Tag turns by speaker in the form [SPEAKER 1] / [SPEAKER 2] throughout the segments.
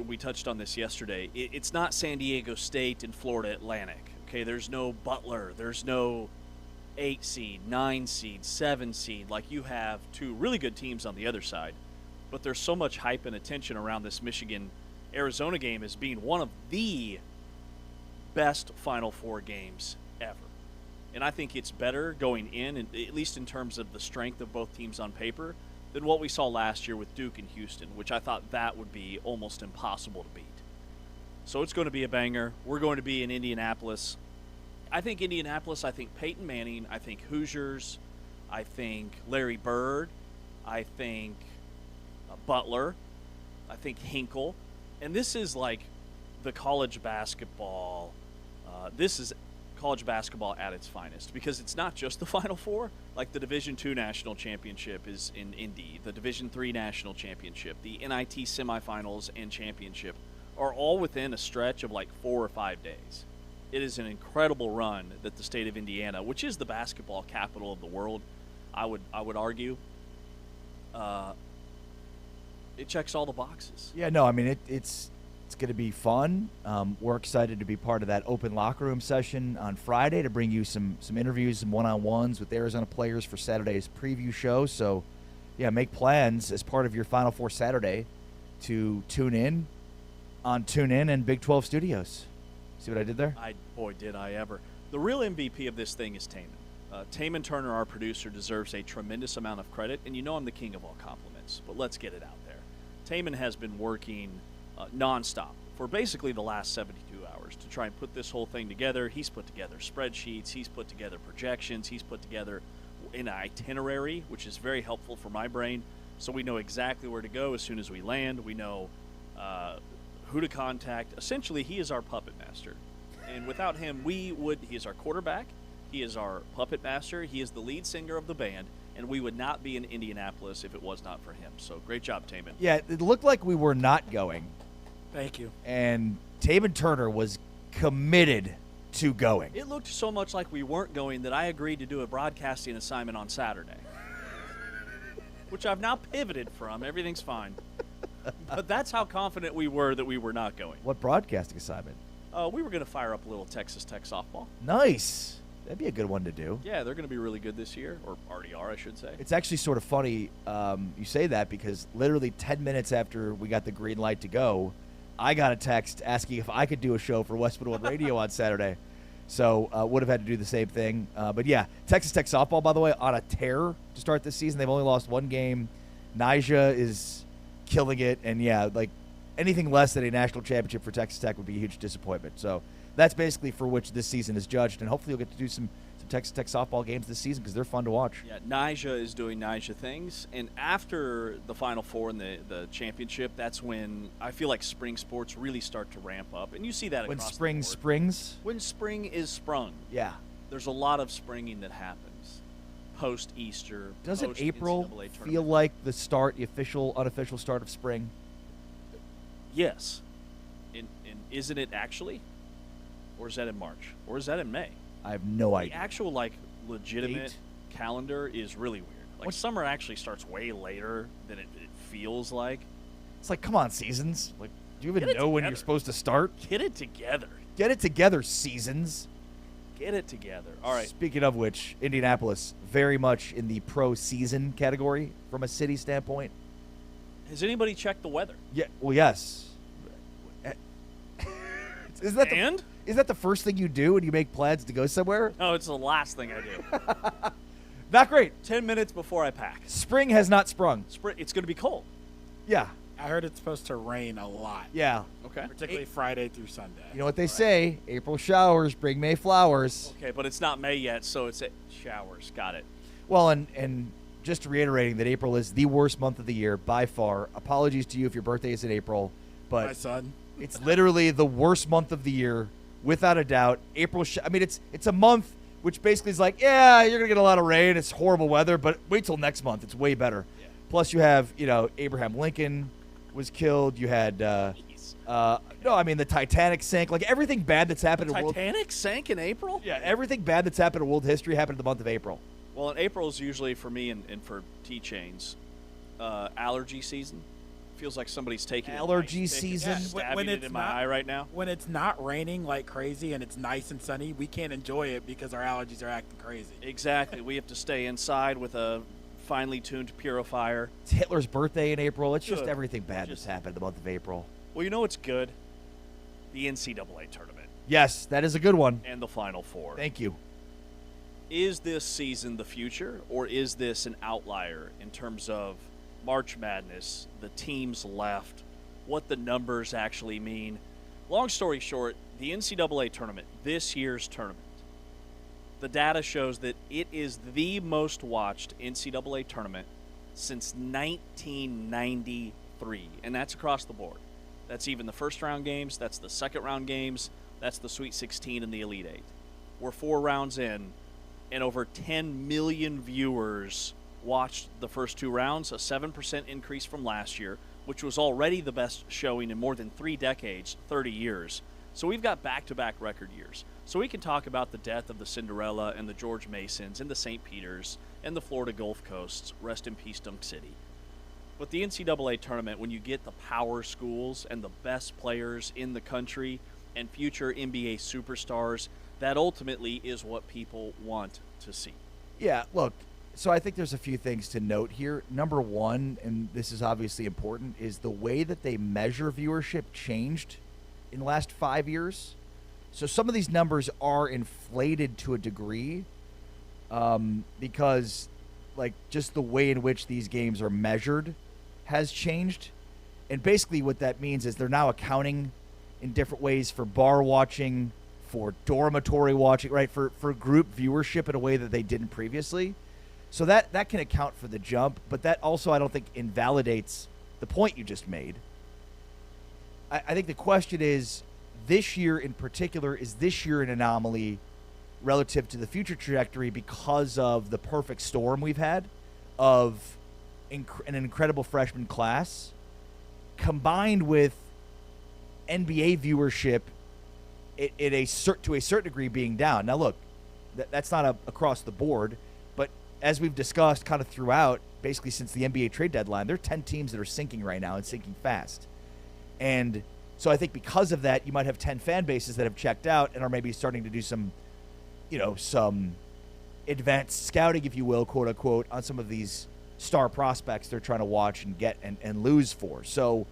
[SPEAKER 1] we touched on this yesterday. It's not San Diego State and Florida Atlantic. Okay, there's no Butler. There's no 8 seed, 9 seed, 7 seed. Like, you have two really good teams on the other side. But there's so much hype and attention around this Michigan-Arizona game as being one of the best Final Four games ever. And I think it's better going in, and at least in terms of the strength of both teams on paper, than what we saw last year with Duke and Houston, which I thought that would be almost impossible to beat. So it's going to be a banger. We're going to be in Indianapolis. I think Indianapolis, I think Peyton Manning, I think Hoosiers, I think Larry Bird, I think Butler, I think Hinkle. And this is like the college basketball. This is college basketball at its finest, because it's not just the Final Four. Like, the Division II National Championship is in Indy. The Division III National Championship, the NIT semifinals and championship are all within a stretch of like 4 or 5 days. It is an incredible run that the state of Indiana, which is the basketball capital of the world, I would argue, it checks all the boxes.
[SPEAKER 2] Yeah, no, I mean, it's going to be fun. We're excited to be part of that open locker room session on Friday to bring you some interviews, some one-on-ones with Arizona players for Saturday's preview show. So, yeah, make plans as part of your Final Four Saturday to tune in on TuneIn and Big 12 Studios. See what I did there?
[SPEAKER 1] Boy, did I ever. The real MVP of this thing is Taman. Taman Turner, our producer, deserves a tremendous amount of credit, and you know I'm the king of all compliments, but let's get it out there. Taman has been working nonstop for basically the last 72 hours to try and put this whole thing together. He's put together spreadsheets, he's put together projections, he's put together an itinerary, which is very helpful for my brain, so we know exactly where to go as soon as we land. We know who to contact. Essentially, he is our puppet master, and without him, he is our quarterback, he is our puppet master, he is the lead singer of the band, and we would not be in Indianapolis if it was not for him. So great job, Taman.
[SPEAKER 2] Yeah, it looked like we were not going.
[SPEAKER 3] Thank you.
[SPEAKER 2] And Taman Turner was committed to going.
[SPEAKER 1] It looked so much like we weren't going that I agreed to do a broadcasting assignment on Saturday, which I've now pivoted from. Everything's fine. But that's how confident we were that we were not going.
[SPEAKER 2] What broadcasting assignment?
[SPEAKER 1] We were going to fire up a little Texas Tech softball.
[SPEAKER 2] Nice. That'd be a good one to do.
[SPEAKER 1] Yeah, they're going to be really good this year, or already are, I should say.
[SPEAKER 2] It's actually sort of funny you say that, because literally 10 minutes after we got the green light to go, I got a text asking if I could do a show for Westwood One Radio on Saturday. So would have had to do the same thing. But, yeah, Texas Tech softball, by the way, on a tear to start this season. They've only lost one game. Nyjah is killing it. And, yeah, like anything less than a national championship for Texas Tech would be a huge disappointment. So that's basically for which this season is judged. And hopefully you'll get to do some Texas Tech softball games this season, because they're fun to watch.
[SPEAKER 1] Yeah, Nyjah is doing Nyjah things. And after the Final Four and the championship, that's when I feel like spring sports really start to ramp up. And you see that
[SPEAKER 2] when
[SPEAKER 1] across
[SPEAKER 2] spring
[SPEAKER 1] the board.
[SPEAKER 2] springs?
[SPEAKER 1] When spring is sprung.
[SPEAKER 2] Yeah.
[SPEAKER 1] There's a lot of springing that happens post-Easter.
[SPEAKER 2] Doesn't April
[SPEAKER 1] post-NCAA
[SPEAKER 2] feel
[SPEAKER 1] tournament.
[SPEAKER 2] like the start, the official, unofficial start of spring?
[SPEAKER 1] Yes. And isn't it actually? Or is that in March? Or is that in May?
[SPEAKER 2] I have no
[SPEAKER 1] The
[SPEAKER 2] idea.
[SPEAKER 1] actual, like, legitimate
[SPEAKER 2] Date?
[SPEAKER 1] calendar is really weird. Like,
[SPEAKER 2] What?
[SPEAKER 1] summer actually starts way later than it feels like.
[SPEAKER 2] It's like, come on, Seasons. Like, do you even
[SPEAKER 1] Get it
[SPEAKER 2] know when
[SPEAKER 1] together.
[SPEAKER 2] you're supposed to start?
[SPEAKER 1] Get it together.
[SPEAKER 2] Get it together, Seasons.
[SPEAKER 1] Get it together. All right.
[SPEAKER 2] Speaking of which, Indianapolis, very much in the pro-season category from a city standpoint.
[SPEAKER 1] Has anybody checked the weather?
[SPEAKER 2] Yeah, well, yes. Isn't that
[SPEAKER 1] And?
[SPEAKER 2] Is that the first thing you do when you make plans to go somewhere?
[SPEAKER 1] No, it's the last thing I do.
[SPEAKER 2] Not great.
[SPEAKER 1] 10 minutes before I pack.
[SPEAKER 2] Spring has not sprung.
[SPEAKER 1] It's going to be cold.
[SPEAKER 2] Yeah.
[SPEAKER 3] I heard it's supposed to rain a lot.
[SPEAKER 2] Yeah.
[SPEAKER 1] Okay.
[SPEAKER 3] Particularly Friday through Sunday.
[SPEAKER 2] You know what they say? April showers bring May flowers.
[SPEAKER 1] Okay, but it's not May yet, so it's at showers. Got it.
[SPEAKER 2] Well, and just reiterating that April is the worst month of the year by far. Apologies to you if your birthday is in April,
[SPEAKER 3] My
[SPEAKER 2] but
[SPEAKER 3] son.
[SPEAKER 2] it's literally the worst month of the year, without a doubt. April. I mean, it's a month which basically is like, yeah, you're gonna get a lot of rain. It's horrible weather, but wait till next month. It's way better.
[SPEAKER 1] Yeah.
[SPEAKER 2] Plus, you have Abraham Lincoln was killed. You had
[SPEAKER 1] Jeez.
[SPEAKER 2] no, I mean the Titanic sank. Like everything bad that's happened in world.
[SPEAKER 1] Titanic sank in April?
[SPEAKER 2] Yeah, everything bad that's happened in world history happened in the month of April.
[SPEAKER 1] Well, in April is usually for me and for T-Chains allergy season. Feels like somebody's taking
[SPEAKER 2] allergy
[SPEAKER 1] a nice stick and
[SPEAKER 2] season.
[SPEAKER 1] stabbing it in my eye right now.
[SPEAKER 3] When it's not raining like crazy and it's nice and sunny, we can't enjoy it because our allergies are acting crazy.
[SPEAKER 1] Exactly. We have to stay inside with a finely tuned purifier.
[SPEAKER 2] It's Hitler's birthday in April. It's just
[SPEAKER 1] Good.
[SPEAKER 2] everything bad that's happened in the month of April.
[SPEAKER 1] Well, you know what's good? The NCAA tournament
[SPEAKER 2] Yes, that is a good one.
[SPEAKER 1] and the Final Four.
[SPEAKER 2] Thank you.
[SPEAKER 1] Is this season the future, or is this an outlier in terms of March Madness, the teams left, what the numbers actually mean? Long story short, the NCAA tournament, this year's tournament, the data shows that it is the most watched NCAA tournament since 1993, and that's across the board. That's even the first round games, that's the second round games, that's the Sweet 16 and the Elite Eight. We're 4 rounds in, and over 10 million viewers watched the first 2 rounds, a 7% increase from last year, which was already the best showing in more than 3 decades, 30 years. So we've got back-to-back record years. So we can talk about the death of the Cinderella and the George Masons and the St. Peters and the Florida Gulf Coasts. Rest in peace, Dunk City. But the NCAA tournament, when you get the power schools and the best players in the country and future NBA superstars, that ultimately is what people want to see.
[SPEAKER 2] Yeah, look, so I think there's a few things to note here. Number one, and this is obviously important, is the way that they measure viewership changed in the last 5 years. So some of these numbers are inflated to a degree because, like, just the way in which these games are measured has changed. And basically what that means is they're now accounting in different ways for bar watching, for dormitory watching, right, for group viewership in a way that they didn't previously. So that can account for the jump, but that also I don't think invalidates the point you just made. I think the question is, this year in particular, is this year an anomaly relative to the future trajectory because of the perfect storm we've had of an incredible freshman class combined with NBA viewership to a certain degree being down. Now, look, that's not across the board, but as we've discussed kind of throughout, basically since the NBA trade deadline, there are 10 teams that are sinking right now and sinking fast. And so I think because of that, you might have 10 fan bases that have checked out and are maybe starting to do some advanced scouting, if you will, quote unquote, on some of these star prospects they're trying to watch and get and lose for. So,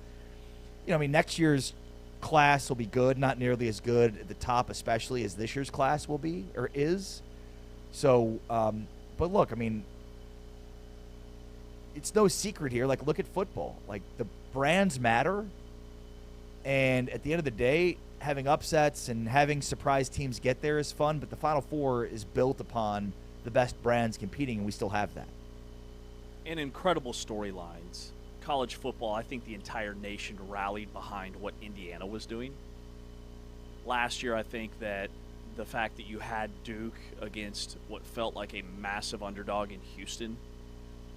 [SPEAKER 2] next year's class will be good, not nearly as good at the top, especially as this year's class will be or is. So, but look, it's no secret here. Like, look at football. Like, the brands matter. And at the end of the day, having upsets and having surprise teams get there is fun, but the Final Four is built upon the best brands competing, and we still have that.
[SPEAKER 1] And incredible storylines. College football, I think the entire nation rallied behind what Indiana was doing. Last year, I think that the fact that you had Duke against what felt like a massive underdog in Houston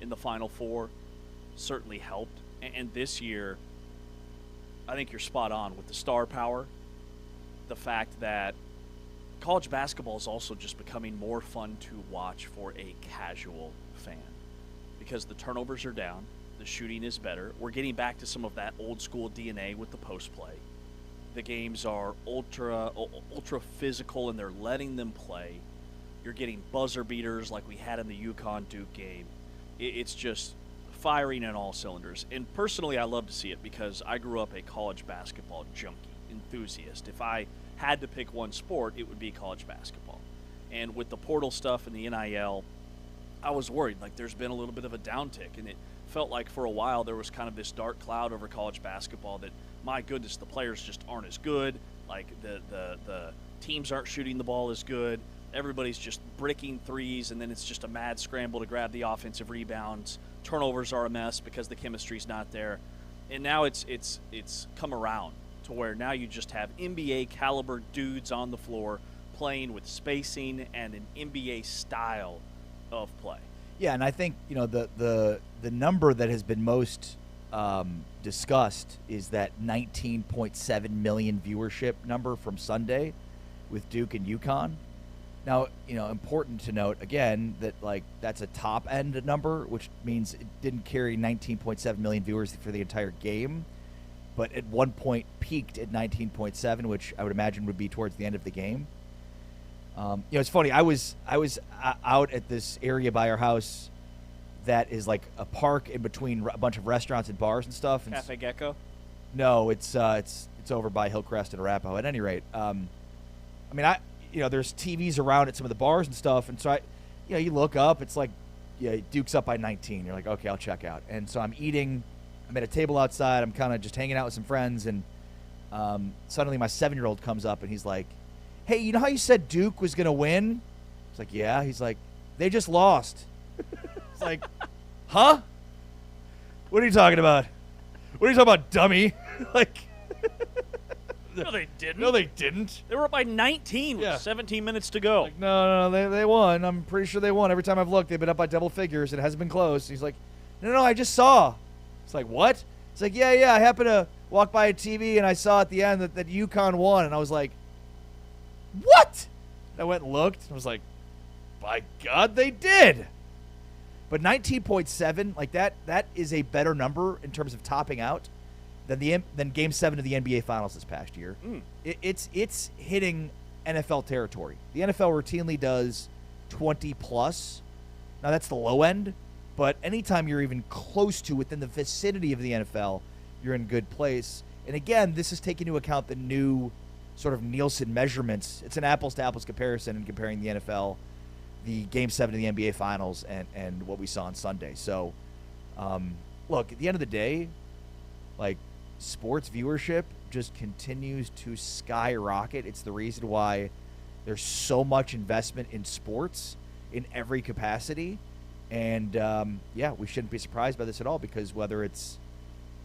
[SPEAKER 1] in the Final Four certainly helped. And this year, I think you're spot on with the star power. The fact that college basketball is also just becoming more fun to watch for a casual fan because the turnovers are down, the shooting is better. We're getting back to some of that old school DNA with the post play. The games are ultra physical and they're letting them play. You're getting buzzer beaters like we had in the UConn Duke game. It's just firing in all cylinders. And personally, I love to see it because I grew up a college basketball junkie, enthusiast. If I had to pick one sport, it would be college basketball. And with the portal stuff and the NIL, I was worried. Like, there's been a little bit of a downtick, and it felt like for a while there was kind of this dark cloud over college basketball that, my goodness, the players just aren't as good. Like, the teams aren't shooting the ball as good. Everybody's just bricking threes, and then it's just a mad scramble to grab the offensive rebounds. Turnovers are a mess because the chemistry's not there. And now it's come around to where now you just have NBA caliber dudes on the floor playing with spacing and an NBA style of play.
[SPEAKER 2] Yeah, and I think the number that has been most discussed is that 19.7 million viewership number from Sunday with Duke and UConn. Now, important to note again that like that's a top end number, which means it didn't carry 19.7 million viewers for the entire game, but at one point peaked at 19.7, which I would imagine would be towards the end of the game. It's funny. I was out at this area by our house that is like a park in between a bunch of restaurants and bars and stuff. And
[SPEAKER 1] Cafe Gecko?
[SPEAKER 2] no, it's over by Hillcrest and Arapahoe. At any rate, there's TVs around at some of the bars and stuff, and so you look up, it's like, Duke's up by 19. You're like, okay, I'll check out. And so I'm at a table outside. I'm kind of just hanging out with some friends, and suddenly my 7-year-old comes up and he's like, hey, you know how you said Duke was gonna win? It's like, yeah. He's like, they just lost. It's like, huh? What are you talking about? What are you talking about, dummy? Like,
[SPEAKER 1] No, they didn't.
[SPEAKER 2] no, they didn't.
[SPEAKER 1] They were up by 19 with
[SPEAKER 2] Yeah.
[SPEAKER 1] 17 minutes to go.
[SPEAKER 2] Like, no, they won. I'm pretty sure they won. Every time I've looked, they've been up by double figures. It hasn't been close. He's like, no, I just saw. It's like, what? It's like, yeah. I happened to walk by a TV and I saw at the end that UConn won, and I was like, what? I went and looked and was like, by God, they did. But 19.7, like that is a better number in terms of topping out than Game 7 of the NBA Finals this past year. It's hitting NFL territory. The NFL routinely does 20+. Now, that's the low end, but anytime you're even close to within the vicinity of the NFL, you're in good place. And again, this is taking into account the new sort of Nielsen measurements. It's an apples-to-apples comparison in comparing the NFL, the Game 7 of the NBA Finals, and what we saw on Sunday. So, look, at the end of the day, like, sports viewership just continues to skyrocket. It's the reason why there's so much investment in sports in every capacity. And, we shouldn't be surprised by this at all, because whether it's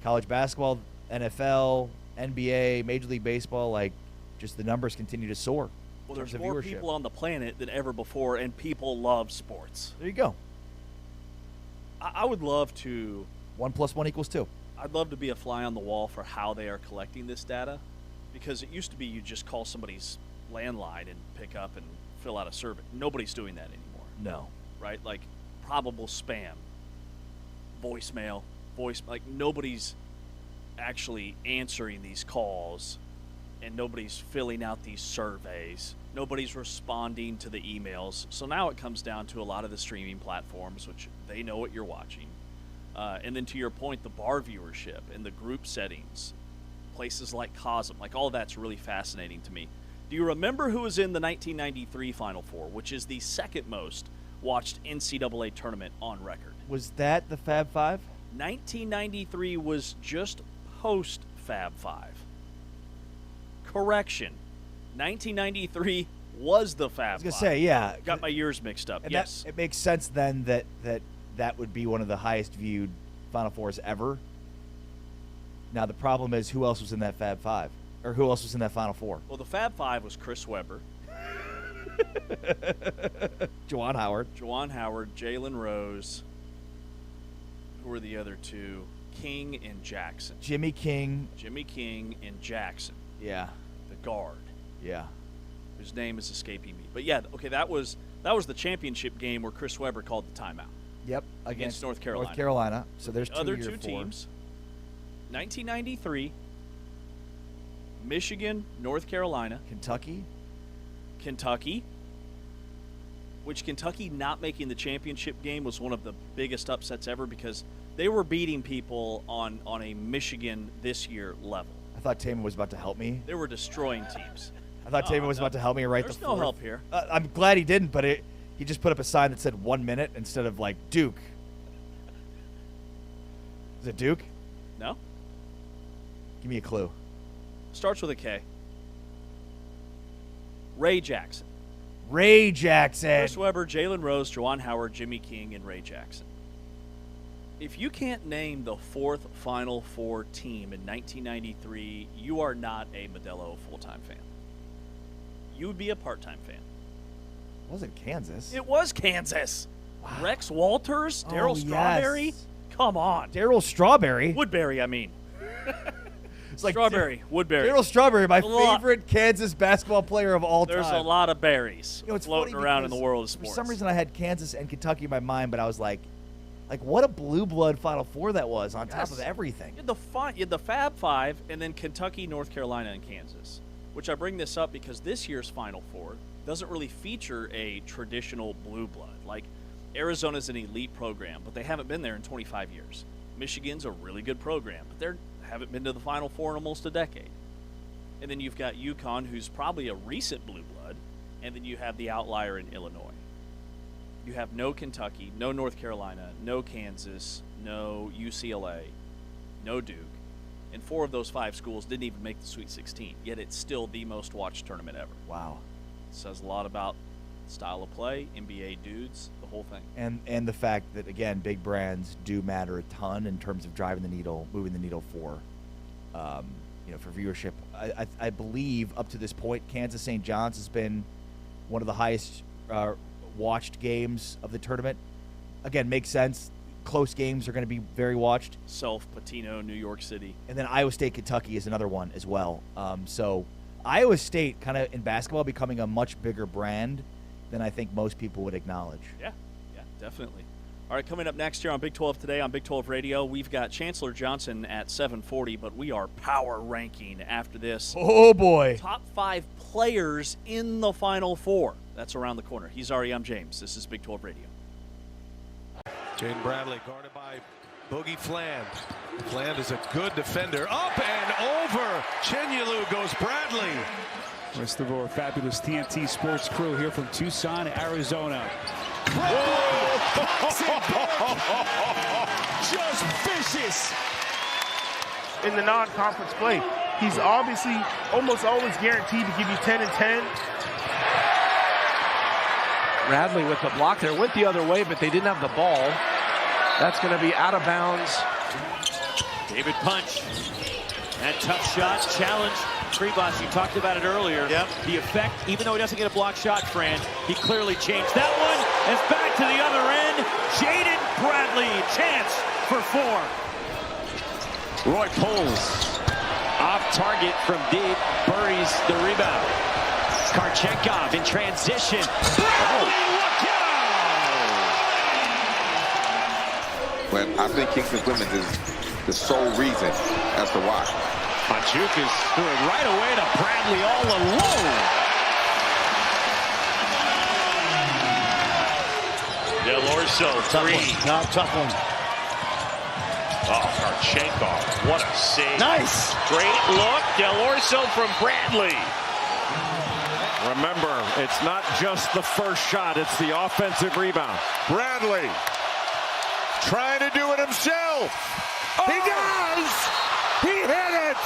[SPEAKER 2] college basketball, NFL, NBA, Major League Baseball, like, just the numbers continue to soar.
[SPEAKER 1] Well, there's more people on the planet than ever before, and people love sports.
[SPEAKER 2] There you go.
[SPEAKER 1] I would love to...
[SPEAKER 2] 1 + 1 = 2.
[SPEAKER 1] I'd love to be a fly on the wall for how they are collecting this data, because it used to be you just call somebody's landline and pick up and fill out a survey. Nobody's doing that anymore.
[SPEAKER 2] No.
[SPEAKER 1] Right? Like, probable spam, voicemail, like, nobody's actually answering these calls, and nobody's filling out these surveys. Nobody's responding to the emails. So now it comes down to a lot of the streaming platforms, which they know what you're watching. And then to your point, the bar viewership and the group settings, places like Cosm, like all that's really fascinating to me. Do you remember who was in the 1993 Final Four, which is the second most watched NCAA tournament on record?
[SPEAKER 2] Was that the Fab Five?
[SPEAKER 1] 1993 was just post Fab Five. Correction. 1993 was the Fab Five.
[SPEAKER 2] I was going to say, yeah.
[SPEAKER 1] Got my years mixed up.
[SPEAKER 2] And
[SPEAKER 1] yes.
[SPEAKER 2] it makes sense then that would be one of the highest viewed Final Fours ever. Now, the problem is, who else was in that Fab Five? Or who else was in that Final Four?
[SPEAKER 1] Well, the Fab Five was Chris Webber,
[SPEAKER 2] Juwan Howard,
[SPEAKER 1] Jalen Rose. Who were the other two? King and Jackson.
[SPEAKER 2] Jimmy King
[SPEAKER 1] and Jackson.
[SPEAKER 2] Yeah.
[SPEAKER 1] The guard.
[SPEAKER 2] Yeah.
[SPEAKER 1] Whose name is escaping me. But yeah, okay, that was the championship game where Chris Webber called the timeout.
[SPEAKER 2] Yep.
[SPEAKER 1] Against North Carolina.
[SPEAKER 2] North Carolina. So there's
[SPEAKER 1] the other two teams. 1993, Michigan, North Carolina. Kentucky. Which Kentucky not making the championship game was one of the biggest upsets ever, because they were beating people on a Michigan this year level.
[SPEAKER 2] I thought Taman was about to help me.
[SPEAKER 1] They were destroying teams.
[SPEAKER 2] I thought Taman was about to help me right the
[SPEAKER 1] There's
[SPEAKER 2] fourth.
[SPEAKER 1] no help here.
[SPEAKER 2] I'm glad he didn't, but he just put up a sign that said 1 minute instead of, like, Duke. Is it Duke?
[SPEAKER 1] No.
[SPEAKER 2] Give me a clue.
[SPEAKER 1] Starts with a K. Ray Jackson.
[SPEAKER 2] Chris
[SPEAKER 1] Webber, Jalen Rose, Juwan Howard, Jimmy King, and Ray Jackson. If you can't name the fourth Final Four team in 1993, you are not a Modelo full-time fan. You would be a part-time fan.
[SPEAKER 2] It wasn't Kansas.
[SPEAKER 1] It was Kansas.
[SPEAKER 2] Wow.
[SPEAKER 1] Rex Walters, Darryl Strawberry.
[SPEAKER 2] Yes.
[SPEAKER 1] Come on.
[SPEAKER 2] Darryl Strawberry.
[SPEAKER 1] Woodbury, I mean.
[SPEAKER 2] It's like
[SPEAKER 1] Strawberry, Woodbury.
[SPEAKER 2] Daryl Strawberry, my
[SPEAKER 1] A lot.
[SPEAKER 2] favorite Kansas basketball player of all
[SPEAKER 1] There's
[SPEAKER 2] time.
[SPEAKER 1] a lot of berries
[SPEAKER 2] It's
[SPEAKER 1] floating
[SPEAKER 2] funny
[SPEAKER 1] around in the
[SPEAKER 2] because
[SPEAKER 1] world of sports.
[SPEAKER 2] For some reason, I had Kansas and Kentucky in my mind, but I was like, what a blue blood Final Four that was on top of everything.
[SPEAKER 1] You had the Fab Five, and then Kentucky, North Carolina, and Kansas. Which I bring this up because this year's Final Four doesn't really feature a traditional blue blood. Like, Arizona's an elite program, but they haven't been there in 25 years. Michigan's a really good program, but they haven't been to the Final Four in almost a decade. And then you've got UConn, who's probably a recent blue blood, and then you have the outlier in Illinois. You have no Kentucky, no North Carolina, no Kansas, no UCLA, no Duke. And 4 of those 5 schools didn't even make the Sweet 16, yet it's still the most watched tournament ever.
[SPEAKER 2] Wow.
[SPEAKER 1] It says a lot about style of play, NBA dudes, the whole thing.
[SPEAKER 2] And the fact that, again, big brands do matter a ton in terms of driving the needle, moving the needle for for viewership. I believe up to this point, Kansas St. John's has been one of the highest watched games of the tournament. Again, makes sense. Close games are going to be very watched.
[SPEAKER 1] Patino, New York City.
[SPEAKER 2] And then Iowa State, Kentucky is another one as well. So Iowa State kind of in basketball becoming a much bigger brand than I think most people would acknowledge.
[SPEAKER 1] Yeah, definitely. All right, coming up next here on Big 12 Today on Big 12 Radio, we've got Chancellor Johnson at 7:40, but we are power ranking after this.
[SPEAKER 2] Oh, boy.
[SPEAKER 1] Top 5 players in the Final Four. That's around the corner. He's Ari, I'm James. This is Big 12 Radio.
[SPEAKER 4] Jaden Bradley guarded by Boogie Fland. Fland is a good defender. Up and over. Chenyelu goes Bradley.
[SPEAKER 5] Rest of our fabulous TNT Sports crew here from Tucson, Arizona.
[SPEAKER 4] Just vicious.
[SPEAKER 6] In the non-conference play, he's obviously almost always guaranteed to give you 10 and 10.
[SPEAKER 7] Bradley with the block there, went the other way, but they didn't have the ball. That's going to be out of bounds.
[SPEAKER 8] David Punch. That tough shot, challenge. Kribas, you talked about it earlier.
[SPEAKER 4] Yep.
[SPEAKER 8] The effect, even though he doesn't get a block shot, Fran, he clearly changed that one. It's back to the other end. Jaden Bradley, chance for 4. Roy pulls. Off target from deep. Burries the rebound. Karchenkov in transition. Bradley, look out!
[SPEAKER 9] But I think Kingston Clemens is the sole reason as to why.
[SPEAKER 8] Pachucas threw it right away to Bradley all alone. Del Orso, 3.
[SPEAKER 5] Tough one.
[SPEAKER 8] Oh, Karchenkov, what a save.
[SPEAKER 5] Nice.
[SPEAKER 8] Great look. Del Orso from Bradley.
[SPEAKER 4] Remember, it's not just the first shot, it's the offensive rebound. Bradley trying to do it himself. He does! He hit it!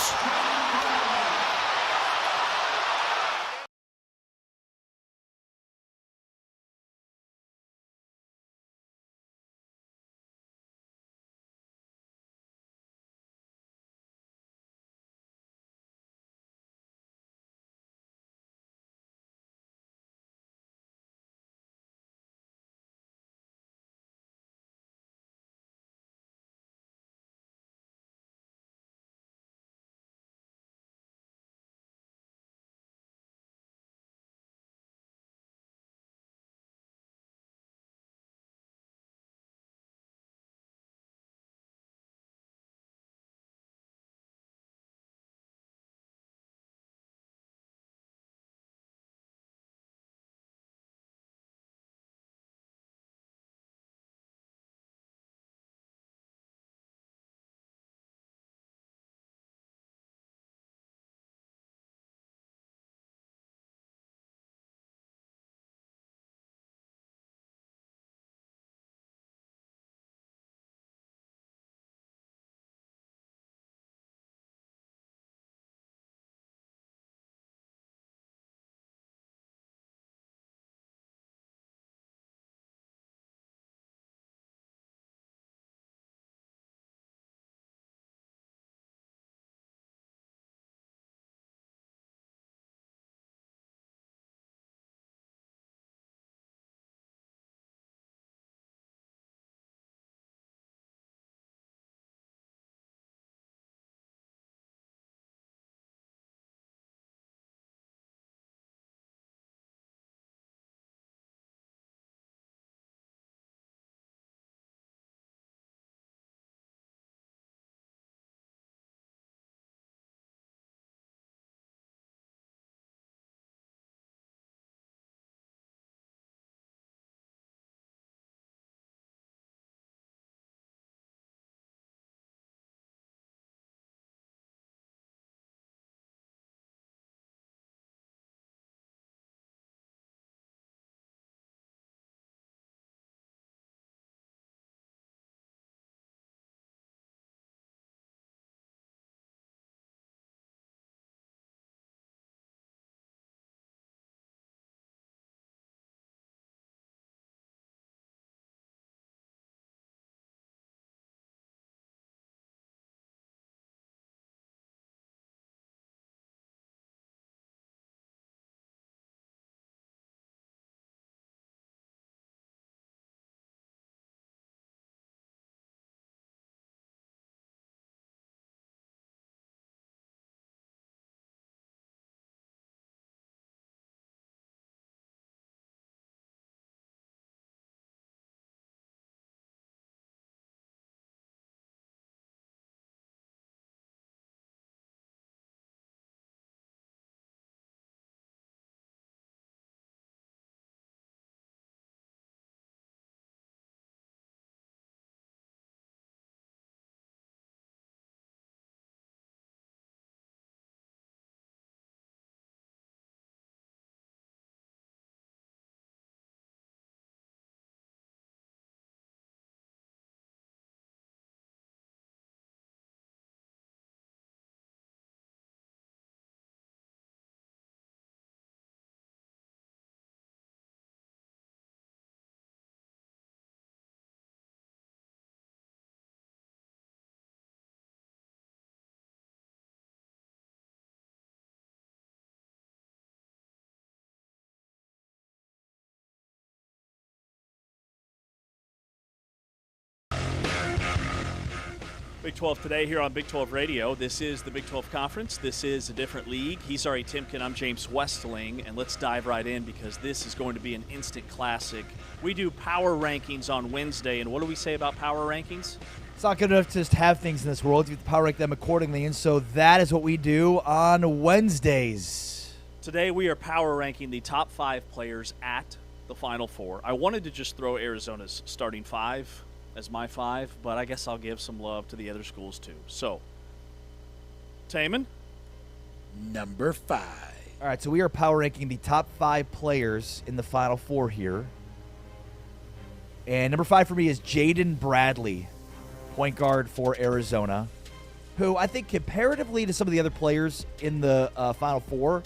[SPEAKER 1] Big 12 today here on Big 12 Radio. This is the Big 12 Conference. This is a different league. He's Ari Timken. I'm James Westling, and let's dive right in because this is going to be an instant classic. We do power rankings on Wednesday, and what do we say about power rankings?
[SPEAKER 2] It's not good enough to just have things in this world. You have to power rank them accordingly, and so that is what we do on Wednesdays.
[SPEAKER 1] Today we are power ranking the top 5 players at the Final Four. I wanted to just throw Arizona's starting 5 as my 5, but I guess I'll give some love to the other schools too. So, Taman?
[SPEAKER 3] Number 5.
[SPEAKER 2] All right, so we are power ranking the top 5 players in the Final Four here. And number 5 for me is Jaden Bradley, point guard for Arizona, who I think comparatively to some of the other players in the Final Four,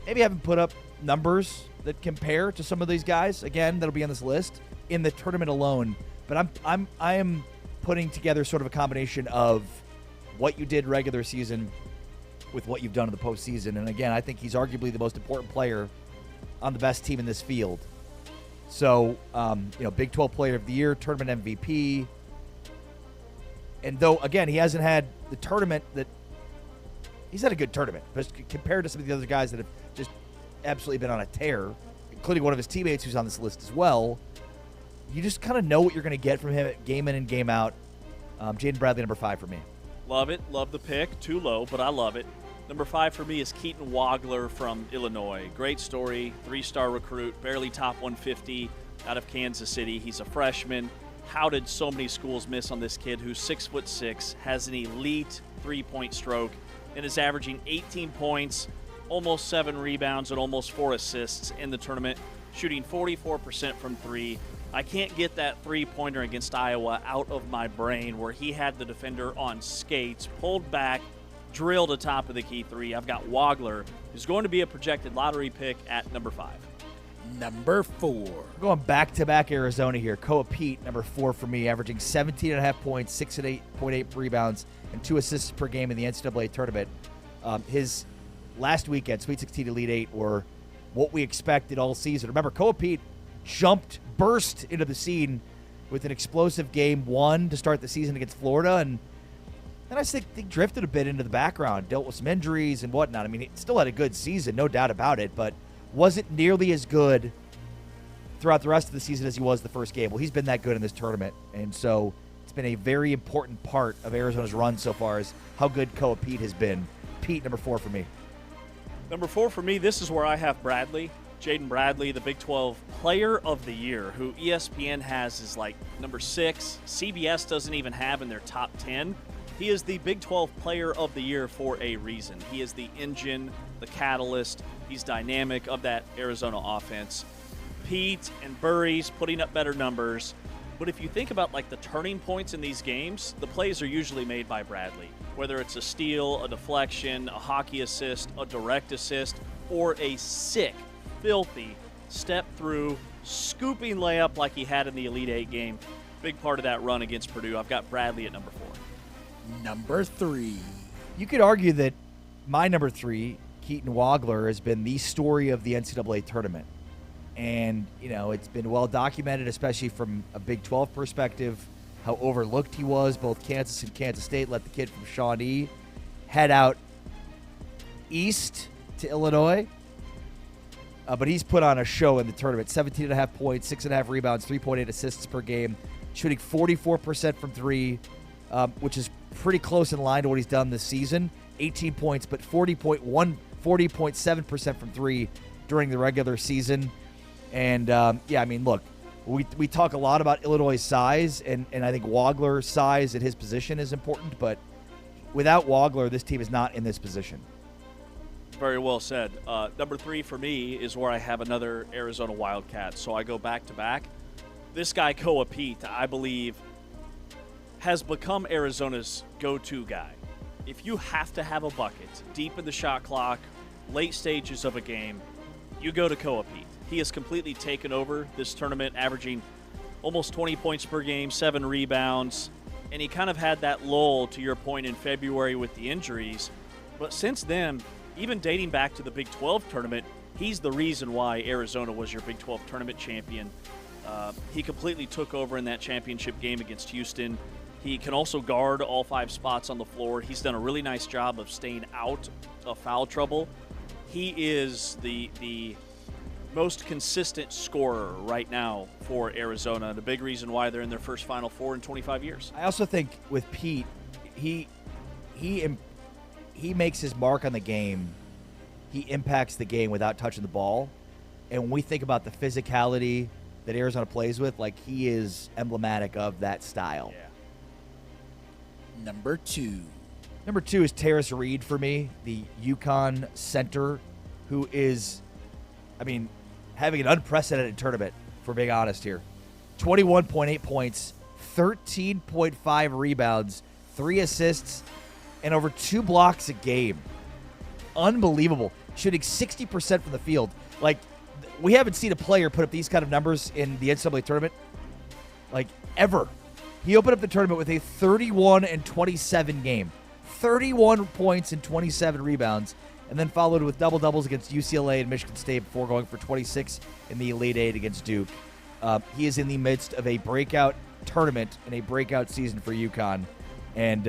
[SPEAKER 2] maybe haven't put up numbers that compare to some of these guys, again, that'll be on this list, in the tournament alone. But I am putting together sort of a combination of what you did regular season with what you've done in the postseason. And again, I think he's arguably the most important player on the best team in this field. So, Big 12 Player of the Year, tournament MVP. And though, again, he hasn't had the tournament that he's had a good tournament, but compared to some of the other guys that have just absolutely been on a tear, including one of his teammates who's on this list as well, you just kind of know what you're going to get from him game in and game out. Jaden Bradley, number 5 for me.
[SPEAKER 1] Love it. Love the pick. Too low, but I love it. Number 5 for me is Keaton Wagler from Illinois. Great story, 3-star recruit, barely top 150 out of Kansas City. He's a freshman. How did so many schools miss on this kid who's 6'6", has an elite three-point stroke, and is averaging 18 points, almost 7 rebounds, and almost 4 assists in the tournament, shooting 44% from 3. I can't get that three-pointer against Iowa out of my brain where he had the defender on skates, pulled back, drilled atop of the key 3. I've got Wagler, who's going to be a projected lottery pick at number 5.
[SPEAKER 3] Number 4.
[SPEAKER 2] We're going back-to-back Arizona here. Koa Peat, number 4 for me, averaging 17.5 points, 6.8 rebounds, and 2 assists per game in the NCAA tournament. His last weekend, Sweet 16 Elite 8, were what we expected all season. Remember, Koa Peat burst into the scene with an explosive game 1 to start the season against Florida, and then I think they drifted a bit into the background, dealt with some injuries and whatnot. I mean, he still had a good season, no doubt about it, but wasn't nearly as good throughout the rest of the season as he was the first game. Well, he's been that good in this tournament, and so it's been a very important part of Arizona's run so far is how good Koa Peat has been. Peat, number 4 for me.
[SPEAKER 1] Number 4 for me, this is where I have Bradley. Jaden Bradley, the Big 12 Player of the Year, who ESPN has is like number 6. CBS doesn't even have in their top 10. He is the Big 12 Player of the Year for a reason. He is the engine, the catalyst. He's dynamic of that Arizona offense. Peat and Burries putting up better numbers. But if you think about like the turning points in these games, the plays are usually made by Bradley. Whether it's a steal, a deflection, a hockey assist, a direct assist, or a sick, filthy step through, scooping layup like he had in the Elite 8 game. Big part of that run against Purdue. I've got Bradley at number 4.
[SPEAKER 3] Number 3.
[SPEAKER 2] You could argue that my number 3, Keaton Wagler, has been the story of the NCAA tournament. And, it's been well documented, especially from a Big 12 perspective, how overlooked he was. Both Kansas and Kansas State let the kid from Shawnee head out east to Illinois. But he's put on a show in the tournament. 17.5 points, 6.5 rebounds, 3.8 assists per game, shooting 44% from 3, which is pretty close in line to what he's done this season. 18 points, but 40.7% from 3 during the regular season. And, look, we talk a lot about Illinois' size, and I think Wagler's size at his position is important, but without Wagler, this team is not in this position.
[SPEAKER 1] Very well said. Number 3 for me is where I have another Arizona Wildcat. So I go back to back. This guy, Koa Peat, I believe, has become Arizona's go-to guy. If you have to have a bucket deep in the shot clock, late stages of a game, you go to Koa Peat. He has completely taken over this tournament, averaging almost 20 points per game, 7 rebounds, and he kind of had that lull, to your point, in February with the injuries. But since then, even dating back to the Big 12 tournament, he's the reason why Arizona was your Big 12 tournament champion. He completely took over in that championship game against Houston. He can also guard all 5 spots on the floor. He's done a really nice job of staying out of foul trouble. He is the most consistent scorer right now for Arizona. The big reason why they're in their first Final Four in 25 years.
[SPEAKER 2] I also think with Peat, he makes his mark on the game. He impacts the game without touching the ball. And when we think about the physicality that Arizona plays with, like, he is emblematic of that style.
[SPEAKER 1] Yeah.
[SPEAKER 3] Number 2.
[SPEAKER 2] Number 2 is Terrace Reed for me, the UConn center, who is, having an unprecedented tournament, if we're being honest here. 21.8 points, 13.5 rebounds, 3 assists, and over 2 blocks a game. Unbelievable. Shooting 60% from the field. Like, we haven't seen a player put up these kind of numbers in the NCAA tournament, like, ever. He opened up the tournament with a 31-27 game. 31 points and 27 rebounds, and then followed with double-doubles against UCLA and Michigan State before going for 26 in the Elite Eight against Duke. He is in the midst of a breakout tournament and a breakout season for UConn. And,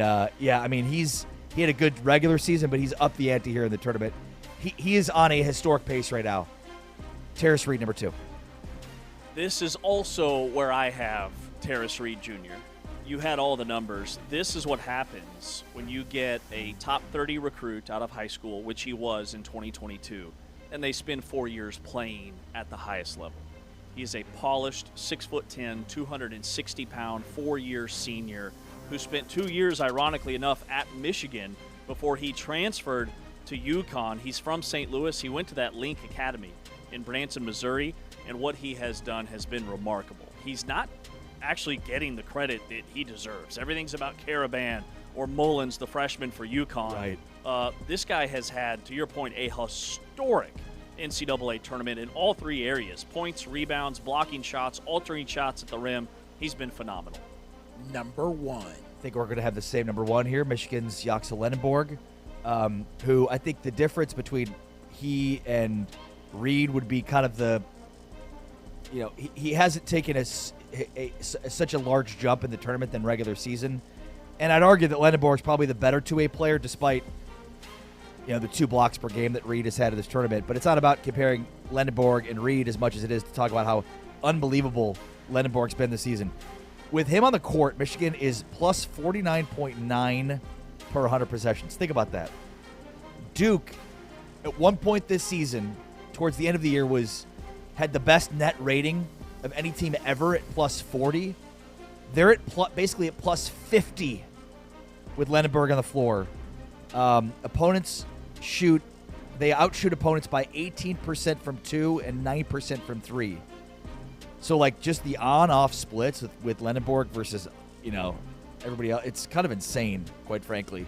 [SPEAKER 2] he had a good regular season, but he's up the ante here in the tournament. He is on a historic pace right now. Terrace Reed, number 2.
[SPEAKER 1] This is also where I have Terrace Reed Jr. You had all the numbers. This is what happens when you get a top 30 recruit out of high school, which he was in 2022, and they spend 4 years playing at the highest level. He is a polished 6'10", 260-pound, 4-year senior who spent 2 years, ironically enough, at Michigan before he transferred to UConn. He's from St. Louis. He went to that Link Academy in Branson, Missouri, and what he has done has been remarkable. He's not actually getting the credit that he deserves. Everything's about Caravan or Mullins, the freshman for UConn.
[SPEAKER 2] Right.
[SPEAKER 1] This guy has had, to your point, a historic NCAA tournament in all 3 areas: points, rebounds, blocking shots, altering shots at the rim. He's been phenomenal.
[SPEAKER 3] Number 1.
[SPEAKER 2] I think we're going to have the same number 1 here, Michigan's Jaxa Lenneborg, who I think the difference between he and Reed would be kind of the, he hasn't taken such a large jump in the tournament than regular season. And I'd argue that Lenneborg's probably the better two-way player, despite, the 2 blocks per game that Reed has had in this tournament. But it's not about comparing Lenneborg and Reed as much as it is to talk about how unbelievable Lenneborg's been this season. With him on the court, Michigan is plus 49.9 per 100 possessions. Think about that. Duke, at one point this season, towards the end of the year, had the best net rating of any team ever at plus 40. They're at basically at plus 50 with Lenneborg on the floor. Opponents they outshoot opponents by 18% from 2 and 9% from 3. So, like, just the on-off splits with Lenneborg versus, everybody else, it's kind of insane, quite frankly.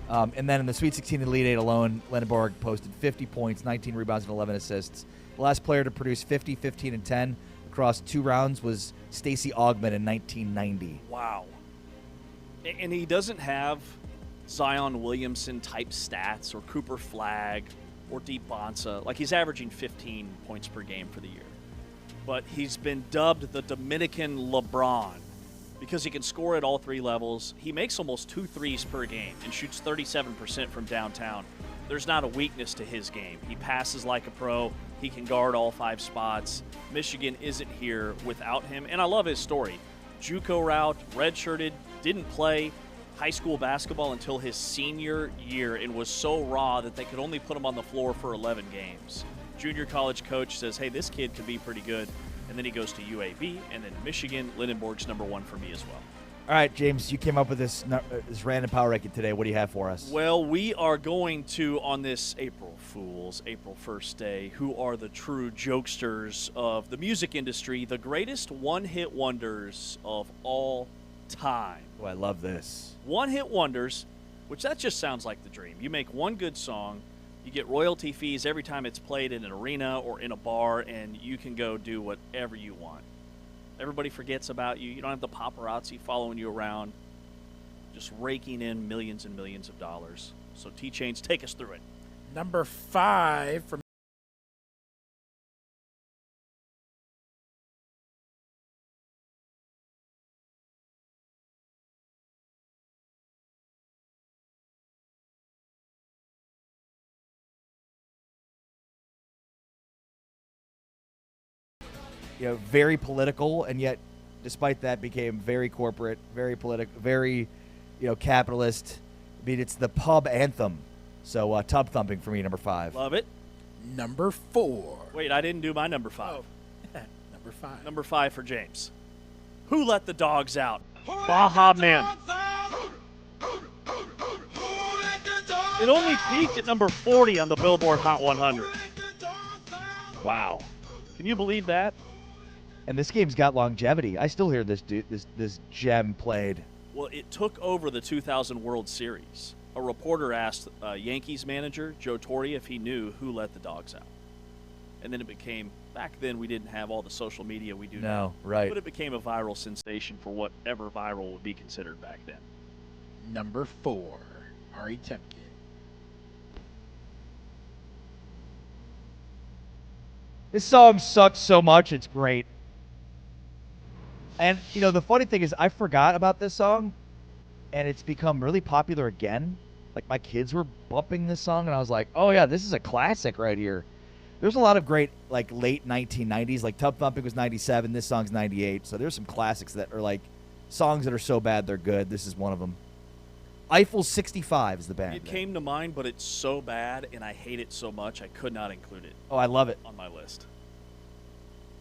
[SPEAKER 2] And then in the Sweet 16 Elite Eight alone, Lenneborg posted 50 points, 19 rebounds, and 11 assists. The last player to produce 50, 15, and 10 across 2 rounds was Stacey Augmon in 1990.
[SPEAKER 1] Wow. And he doesn't have Zion Williamson-type stats or Cooper Flagg or Deep Bonsa. Like, he's averaging 15 points per game for the year. But he's been dubbed the Dominican LeBron because he can score at all 3 levels. He makes almost 2 threes per game and shoots 37% from downtown. There's not a weakness to his game. He passes like a pro. He can guard all 5 spots. Michigan isn't here without him. And I love his story. JUCO route, redshirted, didn't play high school basketball until his senior year and was so raw that they could only put him on the floor for 11 games. Junior college coach says, hey, this kid could be pretty good. And then he goes to UAB, and then Michigan. Lenneborg's number 1 for me as well.
[SPEAKER 2] All right, James, you came up with this random power ranking today. What do you have for us?
[SPEAKER 1] Well, we are going to, on this April 1st day, who are the true jokesters of the music industry, the greatest one-hit wonders of all time.
[SPEAKER 2] Oh, I love this.
[SPEAKER 1] One-hit wonders, which that just sounds like the dream. You make one good song, you get royalty fees every time it's played in an arena or in a bar, and you can go do whatever you want. Everybody forgets about you. You don't have the paparazzi following you around, just raking in millions and millions of dollars. So T-Chainz, take us through it.
[SPEAKER 3] Number 5 for
[SPEAKER 2] very political, and yet, despite that, became very corporate, very political, very, capitalist. I mean, it's the pub anthem. So Tub Thumping for me, number 5.
[SPEAKER 1] Love it.
[SPEAKER 3] Number 4.
[SPEAKER 1] Wait, I didn't do my number 5.
[SPEAKER 3] Oh. Number 5.
[SPEAKER 1] Number 5 for James. Who Let the Dogs Out?
[SPEAKER 10] Baja Man. It only peaked at number 40 on the Billboard Hot 100. Wow. Can you believe that?
[SPEAKER 2] And this game's got longevity. I still hear this gem played.
[SPEAKER 1] Well, it took over the 2000 World Series. A reporter asked Yankees manager Joe Torre if he knew Who Let the Dogs Out. And then it became, back then we didn't have all the social media we do now.
[SPEAKER 2] Right.
[SPEAKER 1] But it became a viral sensation for whatever viral would be considered back then.
[SPEAKER 3] Number 4, Ari Temkin.
[SPEAKER 2] This song sucks so much, it's great. And, the funny thing is I forgot about this song, and it's become really popular again. Like, my kids were bumping this song, and I was like, oh, yeah, this is a classic right here. There's a lot of great, late 1990s. Like, Tub Thumping was 97, this song's 98. So there's some classics that are, songs that are so bad they're good. This is one of them. Eiffel 65 is the band.
[SPEAKER 1] It came to mind, but it's so bad, and I hate it so much, I could not include it.
[SPEAKER 2] Oh, I love it.
[SPEAKER 1] On my list.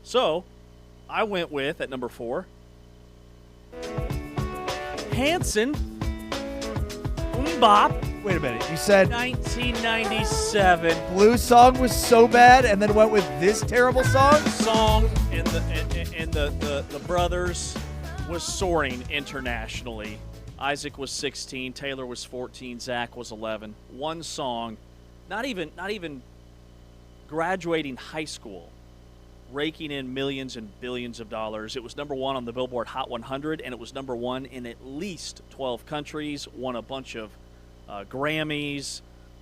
[SPEAKER 1] So, I went with, at number 4, Hanson, Bop.
[SPEAKER 2] Wait a minute. You said
[SPEAKER 1] 1997.
[SPEAKER 2] Blue Song was so bad, and then went with this terrible song?
[SPEAKER 1] And the brothers was soaring internationally. Isaac was 16, Taylor was 14, Zach was 11. One song, not even graduating high school, raking in millions and billions of dollars. It was number 1 on the Billboard Hot 100, and it was number 1 in at least 12 countries, won a bunch of Grammys,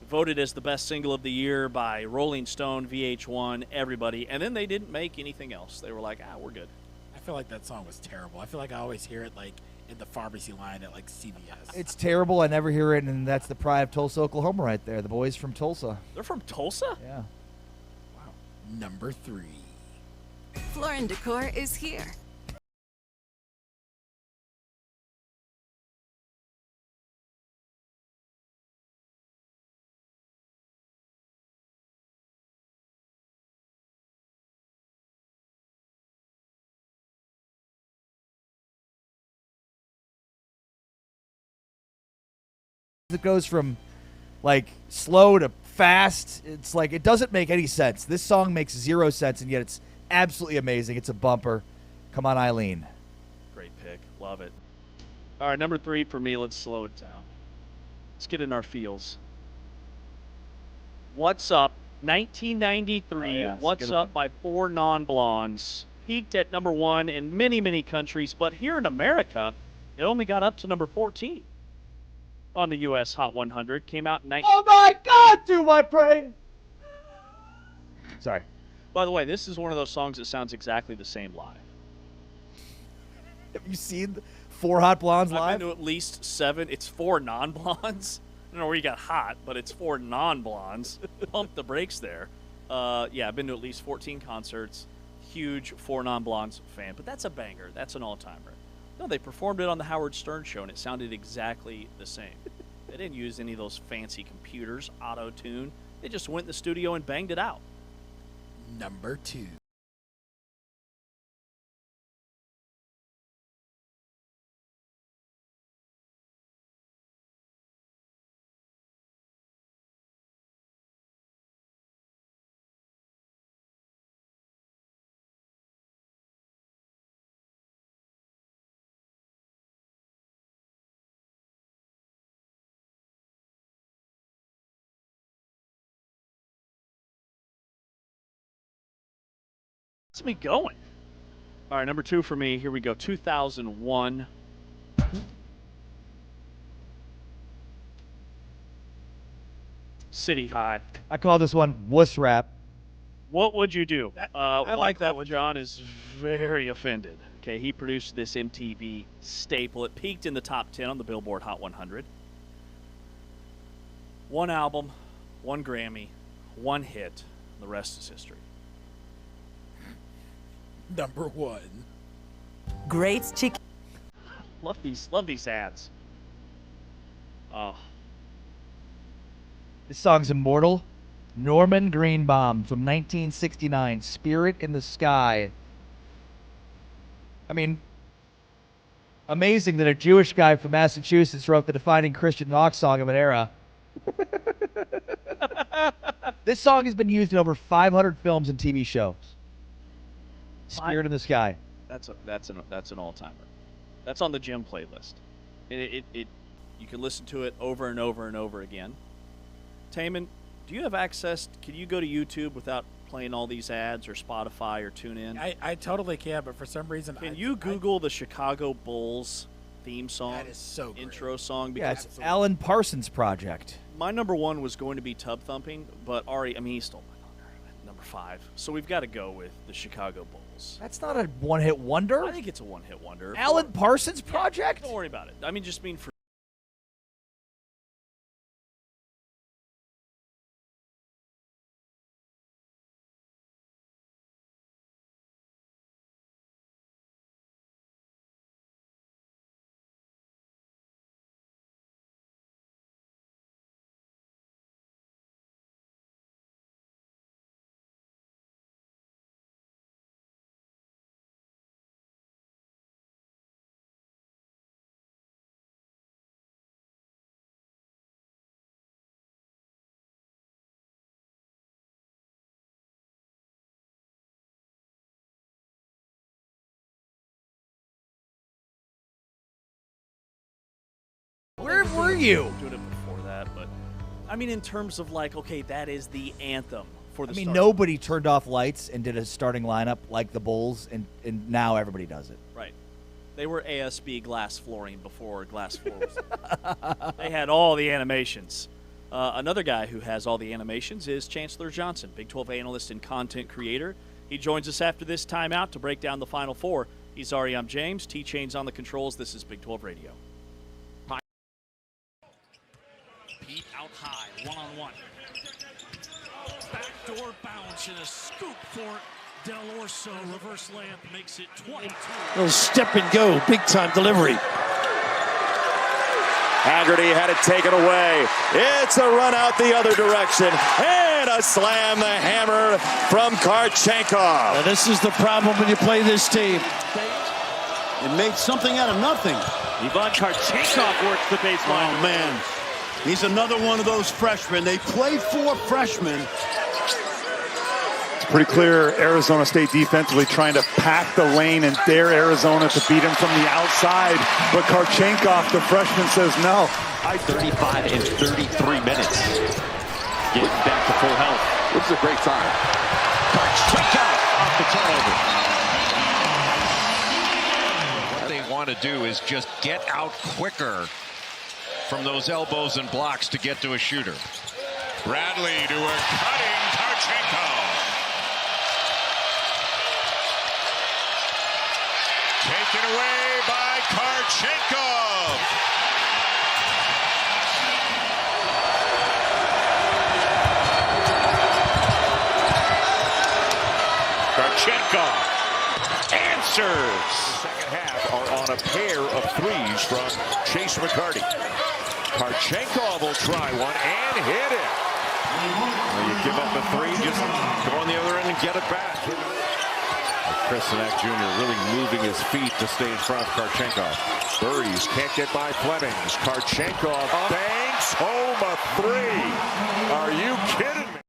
[SPEAKER 1] voted as the best single of the year by Rolling Stone, VH1, everybody, and then they didn't make anything else. They were like, we're good.
[SPEAKER 3] I feel like that song was terrible. I feel like I always hear it in the pharmacy line at CVS.
[SPEAKER 2] It's terrible. I never hear it, and that's the pride of Tulsa, Oklahoma right there. The boys from Tulsa.
[SPEAKER 1] They're from Tulsa?
[SPEAKER 2] Yeah.
[SPEAKER 3] Wow. Number 3.
[SPEAKER 11] Floor & Decor is here.
[SPEAKER 2] It goes from slow to fast. It's it doesn't make any sense. This song makes 0 sense, and yet it's absolutely amazing. It's a bumper. Come on, Eileen.
[SPEAKER 1] Great pick. Love it.
[SPEAKER 10] All right, number 3 for me. Let's slow it down. Let's get in our feels. What's Up, 1993. What's Up by 4 Non-Blondes. Peaked at number 1 in many, many countries, but here in America, it only got up to number 14 on the U.S. Hot 100. Came out in
[SPEAKER 2] Oh my God, do I pray? Sorry.
[SPEAKER 1] By the way, this is one of those songs that sounds exactly the same live.
[SPEAKER 2] Have you seen 4 Hot Blondes live?
[SPEAKER 1] I've been to at least 7. It's 4 non-blondes. I don't know where you got hot, but it's 4 non-blondes. Pump the brakes there. I've been to at least 14 concerts. Huge 4 non-blondes fan. But that's a banger. That's an all-timer. No, they performed it on the Howard Stern show, and it sounded exactly the same. They didn't use any of those fancy computers, auto-tune. They just went in the studio and banged it out.
[SPEAKER 3] Number 2.
[SPEAKER 10] What's me going? All right, number 2 for me. Here we go. 2001. City High.
[SPEAKER 2] I call this one wuss rap.
[SPEAKER 10] What would you do?
[SPEAKER 3] I like that one.
[SPEAKER 10] John is very offended.
[SPEAKER 1] Okay, he produced this MTV staple. It peaked in the top 10 on the Billboard Hot 100. 1 album, 1 Grammy, 1 hit. The rest is history.
[SPEAKER 3] Number 1.
[SPEAKER 11] Great chicken.
[SPEAKER 10] Love these ads. Oh.
[SPEAKER 2] This song's immortal. Norman Greenbaum from 1969, Spirit in the Sky. I mean, amazing that a Jewish guy from Massachusetts wrote the defining Christian rock song of an era. This song has been used in over 500 films and TV shows. Spirit in the Sky.
[SPEAKER 1] That's an all-timer. That's on the gym playlist. You can listen to it over and over and over again. Taman, do you have access? Can you go to YouTube without playing all these ads, or Spotify, or TuneIn?
[SPEAKER 3] I totally can, but for some reason,
[SPEAKER 1] Can you Google the Chicago Bulls theme song?
[SPEAKER 3] That is so great.
[SPEAKER 1] Intro song.
[SPEAKER 2] Yeah,
[SPEAKER 1] Because
[SPEAKER 2] it's Alan Parsons' project.
[SPEAKER 1] my number 1 was going to be Tub Thumping, but Ari, he stole my thunder. Number 5. So we've got to go with the Chicago Bulls.
[SPEAKER 2] That's not a one-hit wonder.
[SPEAKER 1] I think it's a one-hit wonder.
[SPEAKER 2] Alan Parsons' project?
[SPEAKER 1] Don't worry about it. Just mean for.
[SPEAKER 2] Where were you?
[SPEAKER 1] Doing it before that, but in terms of okay, that is the anthem for the.
[SPEAKER 2] Nobody turned off lights and did a starting lineup like the Bulls, and now everybody does it.
[SPEAKER 1] Right. They were ASB glass flooring before glass floors. They had all the animations. Another guy who has all the animations is Chancellor Johnson, Big 12 analyst and content creator. He joins us after this timeout to break down the Final Four. He's Ari, I'm James. T-Chain's on the controls. This is Big 12 Radio.
[SPEAKER 8] Peat out high, one-on-one. Backdoor bounce and a scoop for Del Orso. Reverse layup makes it 22.
[SPEAKER 12] Little step and go, big time delivery.
[SPEAKER 4] Haggerty had it taken away. It's a run out the other direction. And a slam the hammer from Karchenkov.
[SPEAKER 12] Now this is the problem when you play this team. It made something out of nothing.
[SPEAKER 8] Ivan Karchenkov works the baseline.
[SPEAKER 12] Oh, man. He's another one of those freshmen. They play 4 freshmen.
[SPEAKER 5] It's pretty clear Arizona State defensively trying to pack the lane and dare Arizona to beat him from the outside. But Karchenkov, the freshman, says no.
[SPEAKER 8] 35 and 33 minutes. Getting back to full health.
[SPEAKER 9] This is a great time.
[SPEAKER 8] Karchenkov off the turnover.
[SPEAKER 13] What they want to do is just get out quicker from those elbows and blocks to get to a shooter.
[SPEAKER 4] Bradley to a cutting Karchenkov. Taken away by Karchenkov. Karchenkov answers. Second half are on a pair of threes from Chase McCarty. Karchenkov will try one and hit it. Well, you give up a three, just go on the other end and get it back. Chris Sinak Jr. really moving his feet to stay in front of Karchenkov. Burries can't get by Flemings. Karchenkov banks home a three. Are you kidding me?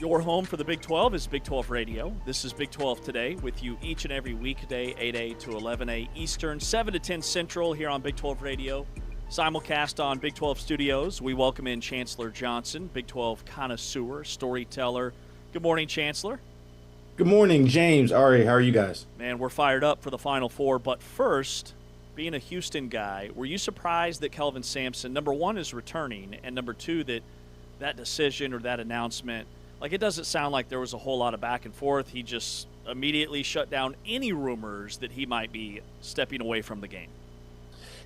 [SPEAKER 1] Your home for the Big 12 is Big 12 Radio. This is Big 12 Today with you each and every weekday, 8A to 11A Eastern, 7 to 10 Central here on Big 12 Radio. Simulcast on Big 12 Studios. We welcome in Chancellor Johnson, Big 12 connoisseur, storyteller. Good morning, Chancellor.
[SPEAKER 14] Good morning, James. Ari, how are you guys?
[SPEAKER 1] Man, we're fired up for the Final Four. But first, being a Houston guy, were you surprised that Kelvin Sampson, number one, is returning, and number two, that decision or that announcement, like, it doesn't sound like there was a whole lot of back and forth. He just immediately shut down any rumors that he might be stepping away from the game.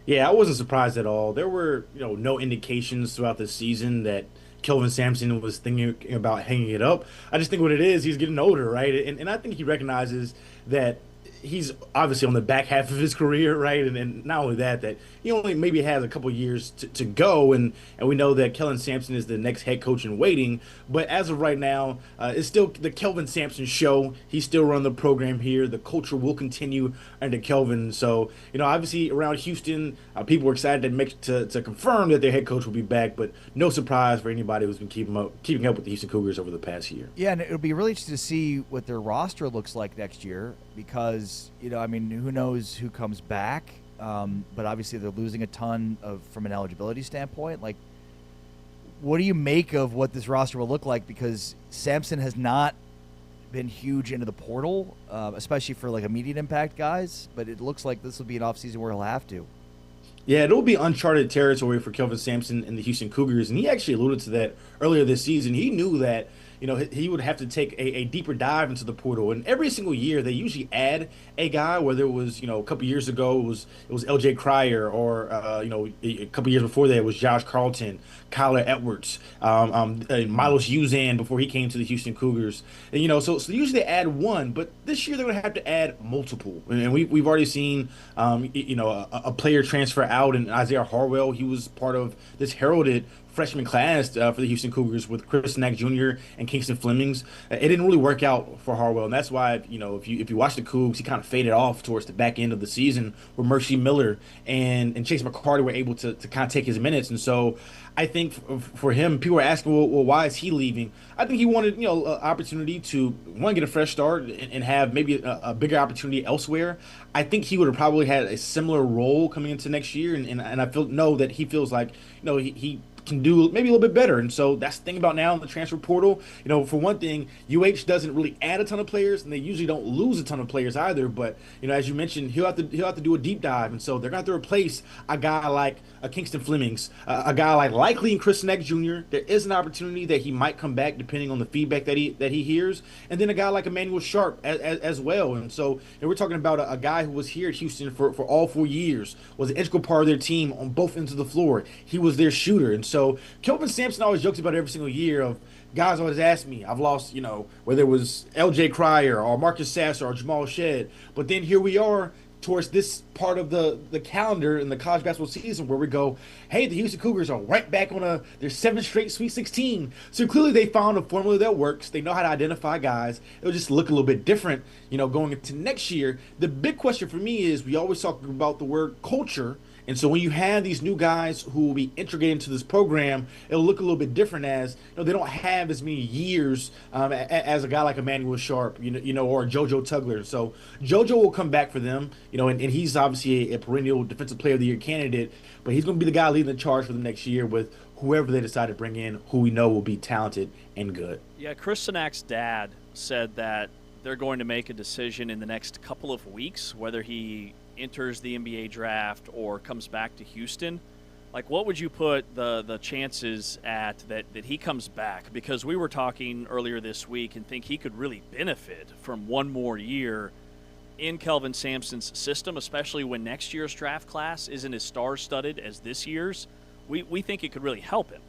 [SPEAKER 14] Yeah, I wasn't surprised at all. There were, no indications throughout the season that Kelvin Sampson was thinking about hanging it up. I just think what it is, he's getting older, right? And I think he recognizes that he's obviously on the back half of his career, right? And not only that he only maybe has a couple years to go, and we know that Kelvin Sampson is the next head coach in waiting. But as of right now, it's still the Kelvin Sampson show. He's still running the program here. The culture will continue under Kelvin. So, obviously around Houston, people were excited to confirm that their head coach will be back, but no surprise for anybody who's been keeping up with the Houston Cougars over the past year.
[SPEAKER 2] Yeah, and it'll be really interesting to see what their roster looks like next year because, who knows who comes back. But obviously they're losing a ton from an eligibility standpoint. Like, what do you make of what this roster will look like? Because Sampson has not been huge into the portal, especially for like immediate impact guys. But it looks like this will be an offseason where he'll have to.
[SPEAKER 14] Yeah, it'll be uncharted territory for Kelvin Sampson and the Houston Cougars. And he actually alluded to that earlier this season. He knew that he would have to take a deeper dive into the portal. And every single year, they usually add a guy, whether it was, a couple years ago, it was L.J. Cryer, or, a couple years before that, it was Josh Carlton, Kyler Edwards, Milos Uzan before he came to the Houston Cougars. And, so usually they add one, but this year they're going to have to add multiple. And we've already seen, a player transfer out, and Isaiah Harwell, he was part of this heralded freshman class for the Houston Cougars with Chris Knack Jr. and Kingston Flemings. It didn't really work out for Harwell, and that's why if you watch the Cougs, he kind of faded off towards the back end of the season, where Mercy Miller and Chase McCarty were able to kind of take his minutes. And so I think for him, people are asking, well, why is he leaving? I think he wanted an opportunity to get a fresh start and have maybe a bigger opportunity elsewhere. I think he would have probably had a similar role coming into next year, and I know that he feels like he can do maybe a little bit better. And so that's the thing about now in the transfer portal. For one thing, UH doesn't really add a ton of players, and they usually don't lose a ton of players either. But as you mentioned, he'll have to do a deep dive, and so they're going to have to replace a guy like a Kingston Flemings, a guy like likely in Chris Knack Jr. There is an opportunity that he might come back depending on the feedback that he hears, and then a guy like Emmanuel Sharp as well. And so we're talking about a guy who was here at Houston for all 4 years, was an integral part of their team on both ends of the floor. He was their shooter, and so Kelvin Sampson always jokes about it every single year of guys always ask me, I've lost, whether it was L.J. Cryer or Marcus Sasser or Jamal Shedd, but then here we are towards this part of the calendar in the college basketball season where we go, hey, the Houston Cougars are right back on their 7th straight Sweet 16. So clearly they found a formula that works. They know how to identify guys. It'll just look a little bit different, going into next year. The big question for me is we always talk about the word culture. And so when you have these new guys who will be integrated into this program, it'll look a little bit different as they don't have as many years as a guy like Emmanuel Sharp, or JoJo Tugler. So JoJo will come back for them, and he's obviously a perennial Defensive Player of the Year candidate, but he's going to be the guy leading the charge for them next year with whoever they decide to bring in, who we know will be talented and good.
[SPEAKER 1] Yeah, Chris Knack's dad said that they're going to make a decision in the next couple of weeks, whether he enters the NBA draft or comes back to Houston. Like, what would you put the chances at that he comes back? Because we were talking earlier this week and think he could really benefit from one more year in Kelvin Sampson's system, especially when next year's draft class isn't as star-studded as this year's. We think it could really help him.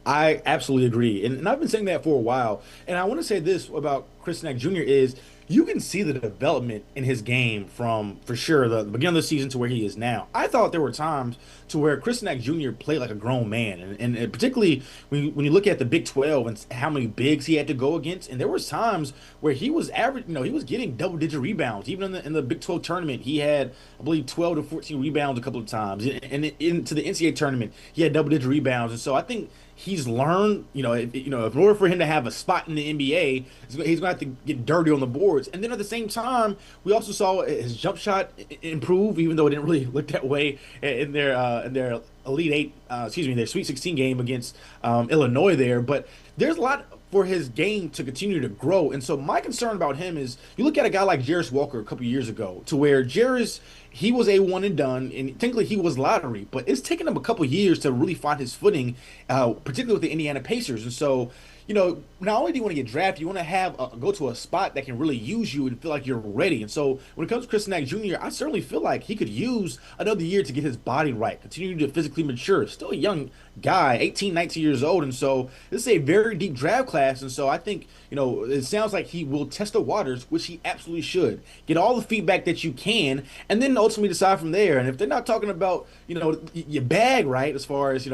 [SPEAKER 14] I absolutely agree. And I've been saying that for a while. And I want to say this about Chris Knack Jr. is you can see the development in his game from, for sure, the beginning of the season to where he is now. I thought there were times to where Chris Knack Jr. played like a grown man, and particularly when you look at the Big 12 and how many bigs he had to go against, and there was times where he was average, he was getting double-digit rebounds. Even in the Big 12 tournament, he had, I believe, 12 to 14 rebounds a couple of times, and into the NCAA tournament, he had double-digit rebounds, and so I think he's learned, in order for him to have a spot in the NBA, he's going to have to get dirty on the boards. And then at the same time, we also saw his jump shot improve, even though it didn't really look that way in their Elite Eight, their Sweet 16 game against Illinois there. But there's a lot for his game to continue to grow. And so my concern about him is you look at a guy like Jarris Walker a couple years ago, to where Jarris, he was a one and done, and technically he was lottery, but it's taken him a couple years to really find his footing, particularly with the Indiana Pacers. And so, not only do you want to get drafted, you want to go to a spot that can really use you and feel like you're ready. And so when it comes to Chris Knack Jr., I certainly feel like he could use another year to get his body right, continue to physically mature. Still a young guy, 18, 19 years old. And so this is a very deep draft class. And so I think, it sounds like he will test the waters, which he absolutely should. Get all the feedback that you can, and then ultimately decide from there. And if they're not talking about, your bag right, as far as,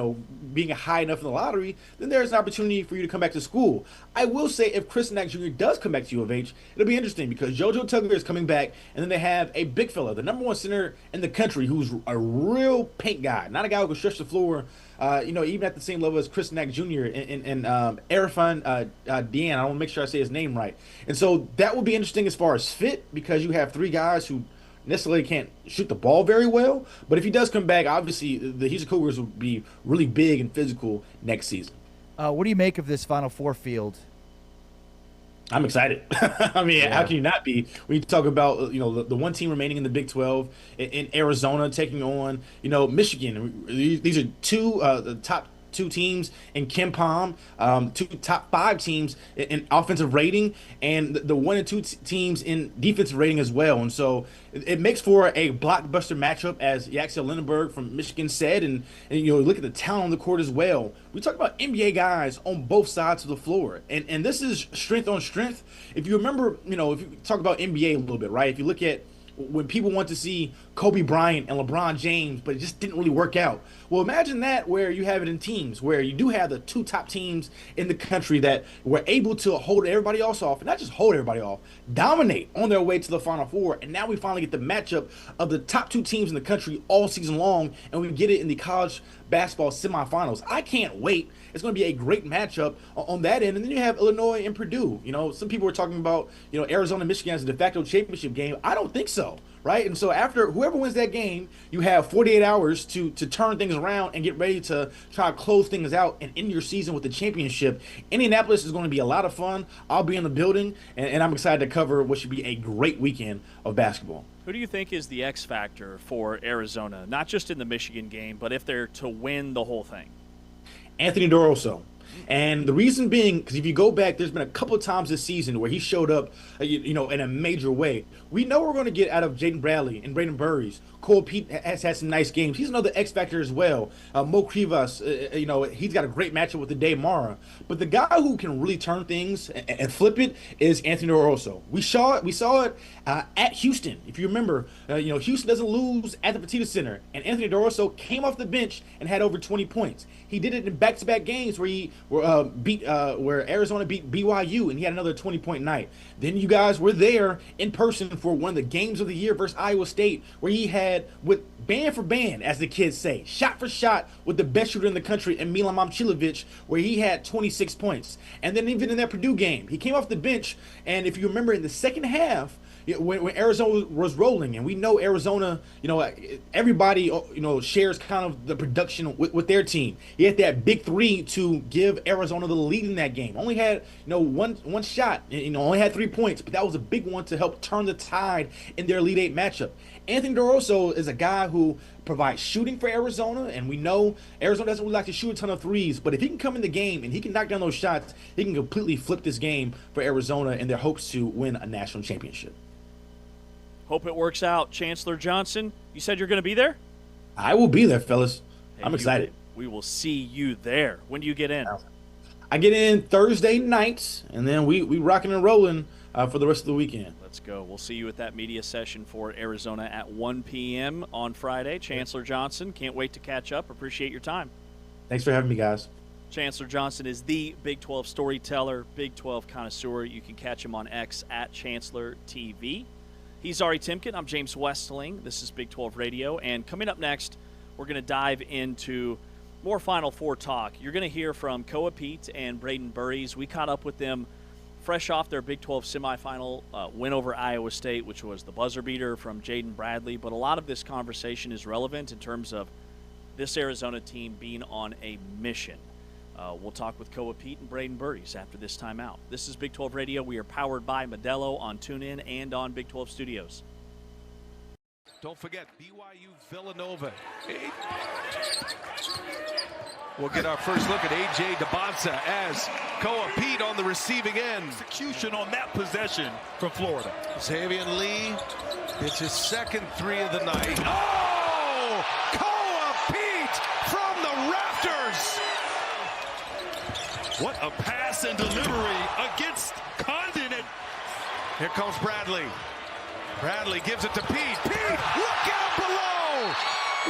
[SPEAKER 14] being high enough in the lottery, then there's an opportunity for you to come back to school. I will say if Chris Knack Jr. does come back to U of H, it'll be interesting because JoJo Tugler is coming back, and then they have a big fella, the number one center in the country, who's a real paint guy, not a guy who can stretch the floor, even at the same level as Chris Knack Jr. and Arifan Dian. I want to make sure I say his name right. And so that will be interesting as far as fit, because you have three guys who necessarily can't shoot the ball very well. But if he does come back, obviously the Houston Cougars will be really big and physical next season.
[SPEAKER 2] What do you make of this Final Four field?
[SPEAKER 14] I'm excited. I mean, How can you not be? When you talk about, the one team remaining in the Big 12 in Arizona taking on, Michigan. These are the top two teams in KenPom, two top five teams in offensive rating, and the 1 and 2 teams in defensive rating as well. And so it makes for a blockbuster matchup, as Yaxel Lindenberg from Michigan said. And look at the talent on the court as well. We talk about NBA guys on both sides of the floor, and this is strength on strength. If you remember, if you talk about NBA a little bit, right? If you look at when people want to see Kobe Bryant and LeBron James, but it just didn't really work out. Well, imagine that where you have it in teams, where you do have the two top teams in the country that were able to hold everybody else off, and not just hold everybody off, dominate on their way to the Final Four. And now we finally get the matchup of the top two teams in the country all season long, and we get it in the college basketball semifinals. I can't wait. It's going to be a great matchup on that end. And then you have Illinois and Purdue. Some people are talking about, Arizona and Michigan as a de facto championship game. I don't think so, right? And so after whoever wins that game, you have 48 hours to turn things around and get ready to try to close things out and end your season with the championship. Indianapolis is going to be a lot of fun. I'll be in the building, and I'm excited to cover what should be a great weekend of basketball.
[SPEAKER 1] Who do you think is the X factor for Arizona, not just in the Michigan game, but if they're to win the whole thing?
[SPEAKER 14] Anthony DeRosso. And the reason being, because if you go back, there's been a couple of times this season where he showed up, in a major way. We know we're going to get out of Jaden Bradley and Braden Burries. Koa Peat has had some nice games. He's another X factor as well. Mo Krivas, he's got a great matchup with the Day Mara. But the guy who can really turn things and flip it is Anthony DeRosso. We saw it at Houston. If you remember, Houston doesn't lose at the Petita Center, and Anthony DeRosso came off the bench and had over 20 points. He did it in back-to-back games where Arizona beat BYU, and he had another 20-point night. Then you guys were there in person for one of the games of the year versus Iowa State, where he had, with band for band, as the kids say, shot for shot with the best shooter in the country, and Milan Momcilovic, where he had 26 points. And then even in that Purdue game, he came off the bench, and if you remember in the second half, when Arizona was rolling, and we know Arizona, everybody, shares kind of the production with their team. He had that big three to give Arizona the lead in that game. Only had, one shot, only had 3 points, but that was a big one to help turn the tide in their Elite Eight matchup. Anthony DeRosso is a guy who provides shooting for Arizona, and we know Arizona doesn't really like to shoot a ton of threes, but if he can come in the game and he can knock down those shots, he can completely flip this game for Arizona in their hopes to win a national championship.
[SPEAKER 1] Hope it works out. Chancellor Johnson, you said you're going to be there?
[SPEAKER 14] I will be there, fellas.
[SPEAKER 1] Hey,
[SPEAKER 14] I'm excited.
[SPEAKER 1] We will see you there. When do you get in?
[SPEAKER 14] I get in Thursday nights, and then we rocking and rolling for the rest of the weekend.
[SPEAKER 1] Let's go. We'll see you at that media session for Arizona at 1 p.m. on Friday. Chancellor Johnson, can't wait to catch up. Appreciate your time.
[SPEAKER 14] Thanks for having me, guys.
[SPEAKER 1] Chancellor Johnson is the Big 12 storyteller, Big 12 connoisseur. You can catch him on X at Chancellor TV. He's Ari Timken. I'm James Westling. This is Big 12 Radio. And coming up next, we're going to dive into more Final Four talk. You're going to hear from Koa Peat and Braden Burries. We caught up with them fresh off their Big 12 semifinal win over Iowa State, which was the buzzer beater from Jaden Bradley. But a lot of this conversation is relevant in terms of this Arizona team being on a mission. We'll talk with Koa Peat and Braden Burries after this timeout. This is Big 12 Radio. We are powered by Modelo on TuneIn and on Big 12 Studios.
[SPEAKER 13] Don't forget, BYU Villanova. We'll get our first look at A.J. DeBonsa as Koa Peat on the receiving end.
[SPEAKER 12] Execution on that possession from Florida.
[SPEAKER 13] Xavier Lee hits his second three of the night. Oh! Koa Peat from the rafters!
[SPEAKER 12] What a pass and delivery against Condon.
[SPEAKER 13] Here comes Bradley. Bradley gives it to Peat. Peat, look out below!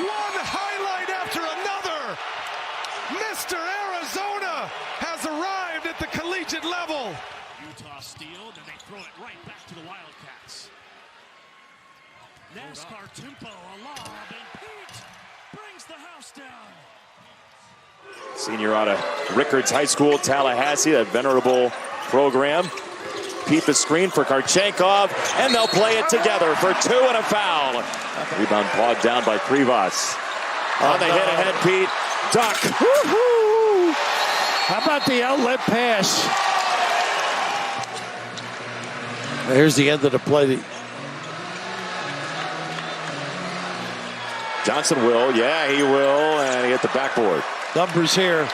[SPEAKER 13] One highlight after another! Mr. Arizona has arrived at the collegiate level.
[SPEAKER 12] Utah steal, then they throw it right back to the Wildcats. NASCAR tempo, a lob, and Peat brings the house down.
[SPEAKER 15] Senior out of Rickards High School, Tallahassee, that venerable program. Peat the screen for Karchenkov, and they'll play it together for two and a foul. Rebound pawed down by Krivas. On the hit ahead, Peat. Duck. Woo-hoo!
[SPEAKER 12] How about the outlet pass? Here's the end of the play.
[SPEAKER 15] Johnson will. Yeah, he will. And he hit the backboard.
[SPEAKER 12] Numbers here.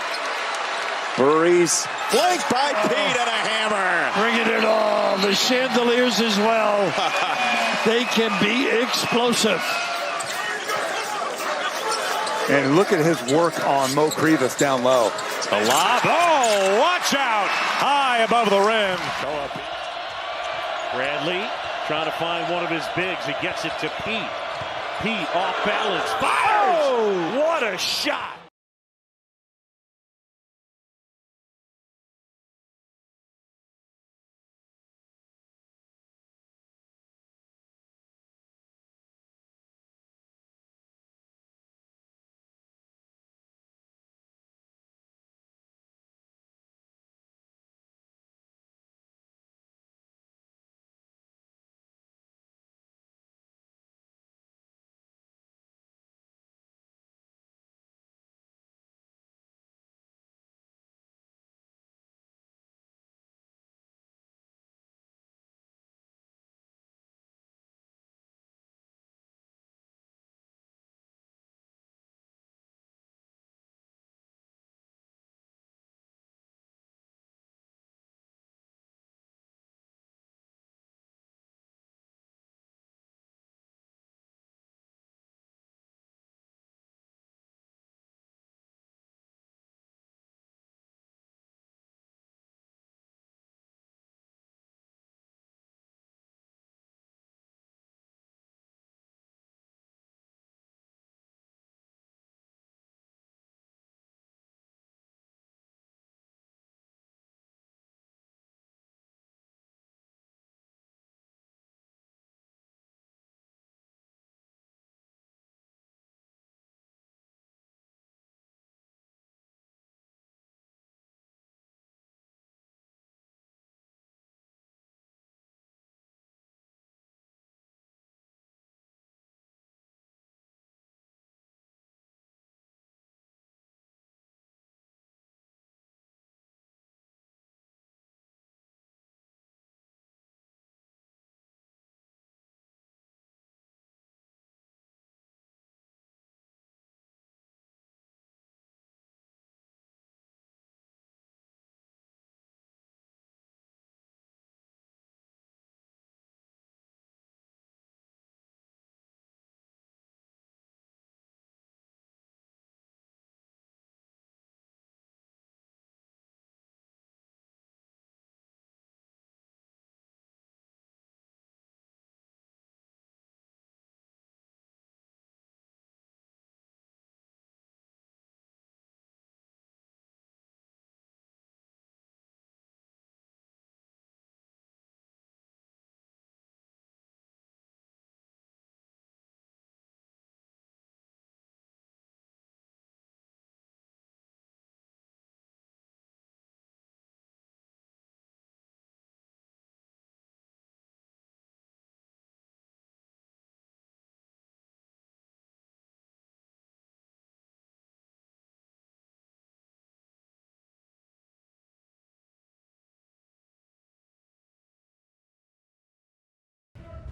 [SPEAKER 15] Burries flanked by Peat and a hammer.
[SPEAKER 12] Bringing it all. The Chandeliers as well. They can be explosive.
[SPEAKER 5] And look at his work on Mo Krivas down low.
[SPEAKER 4] A lob. Oh, watch out. High above the rim.
[SPEAKER 8] Bradley trying to find one of his bigs. He gets it to Peat. Peat off balance. Fires!
[SPEAKER 4] Oh, what a shot.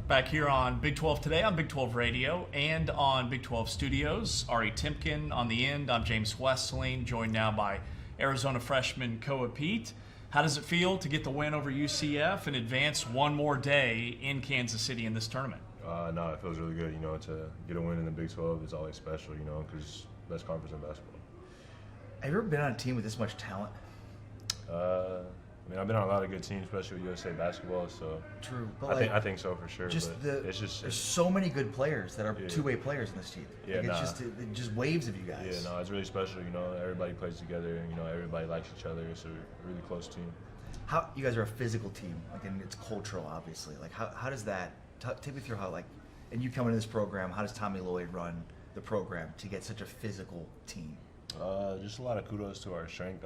[SPEAKER 16] Back here on Big 12 Today on Big 12 Radio and on Big 12 Studios. Ari Timken on the end. I'm James Westling, joined now by Arizona freshman Koa Peat. How does it feel to get the win over UCF and advance one more day in Kansas City in this tournament?
[SPEAKER 17] No, it feels really good. You know, to get a win in the Big 12 is always special, you know, because best conference in basketball.
[SPEAKER 2] Have you ever been on a team with this much talent?
[SPEAKER 17] I mean, I've been on a lot of good teams, especially with USA basketball. So
[SPEAKER 2] true,
[SPEAKER 17] but I think so for sure.
[SPEAKER 2] Just
[SPEAKER 17] but it's
[SPEAKER 2] there's so many good players that are two-way players in this team.
[SPEAKER 17] Yeah,
[SPEAKER 2] like it's just waves of you guys.
[SPEAKER 17] Yeah, no, it's really special. You know, everybody plays together. You know, everybody likes each other. It's a really close team.
[SPEAKER 2] How you guys are a physical team, like, and it's cultural, obviously. Like, how does that take me through how, like, and you come into this program? How does Tommy Lloyd run the program to get such a physical team?
[SPEAKER 17] Just a lot of kudos to our strength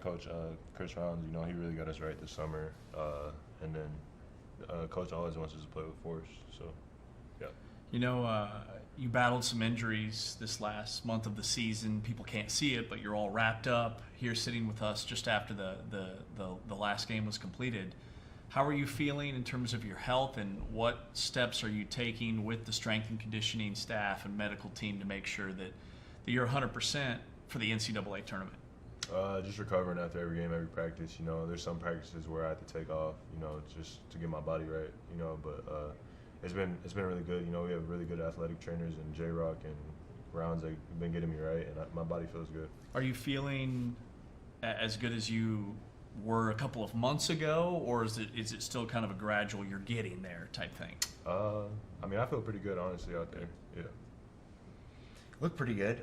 [SPEAKER 17] coach, Chris Rounds. You know, he really got us right this summer. And then coach always wants us to play with force. So, yeah.
[SPEAKER 16] You know, you battled some injuries this last month of the season. People can't see it, but you're all wrapped up here sitting with us just after the last game was completed. How are you feeling in terms of your health, and what steps are you taking with the strength and conditioning staff and medical team to make sure that you're 100% for the NCAA tournament?
[SPEAKER 17] Just recovering after every game, every practice. You know, there's some practices where I have to take off, you know, just to get my body right, you know, but it's been really good. You know, we have really good athletic trainers, and J-Rock and Rounds that have been getting me right, and my body feels good.
[SPEAKER 16] Are you feeling as good as you were a couple of months ago, or is it still kind of a gradual, you're getting there type thing?
[SPEAKER 17] I mean, I feel pretty good, honestly, out there. Yeah.
[SPEAKER 2] Look pretty good.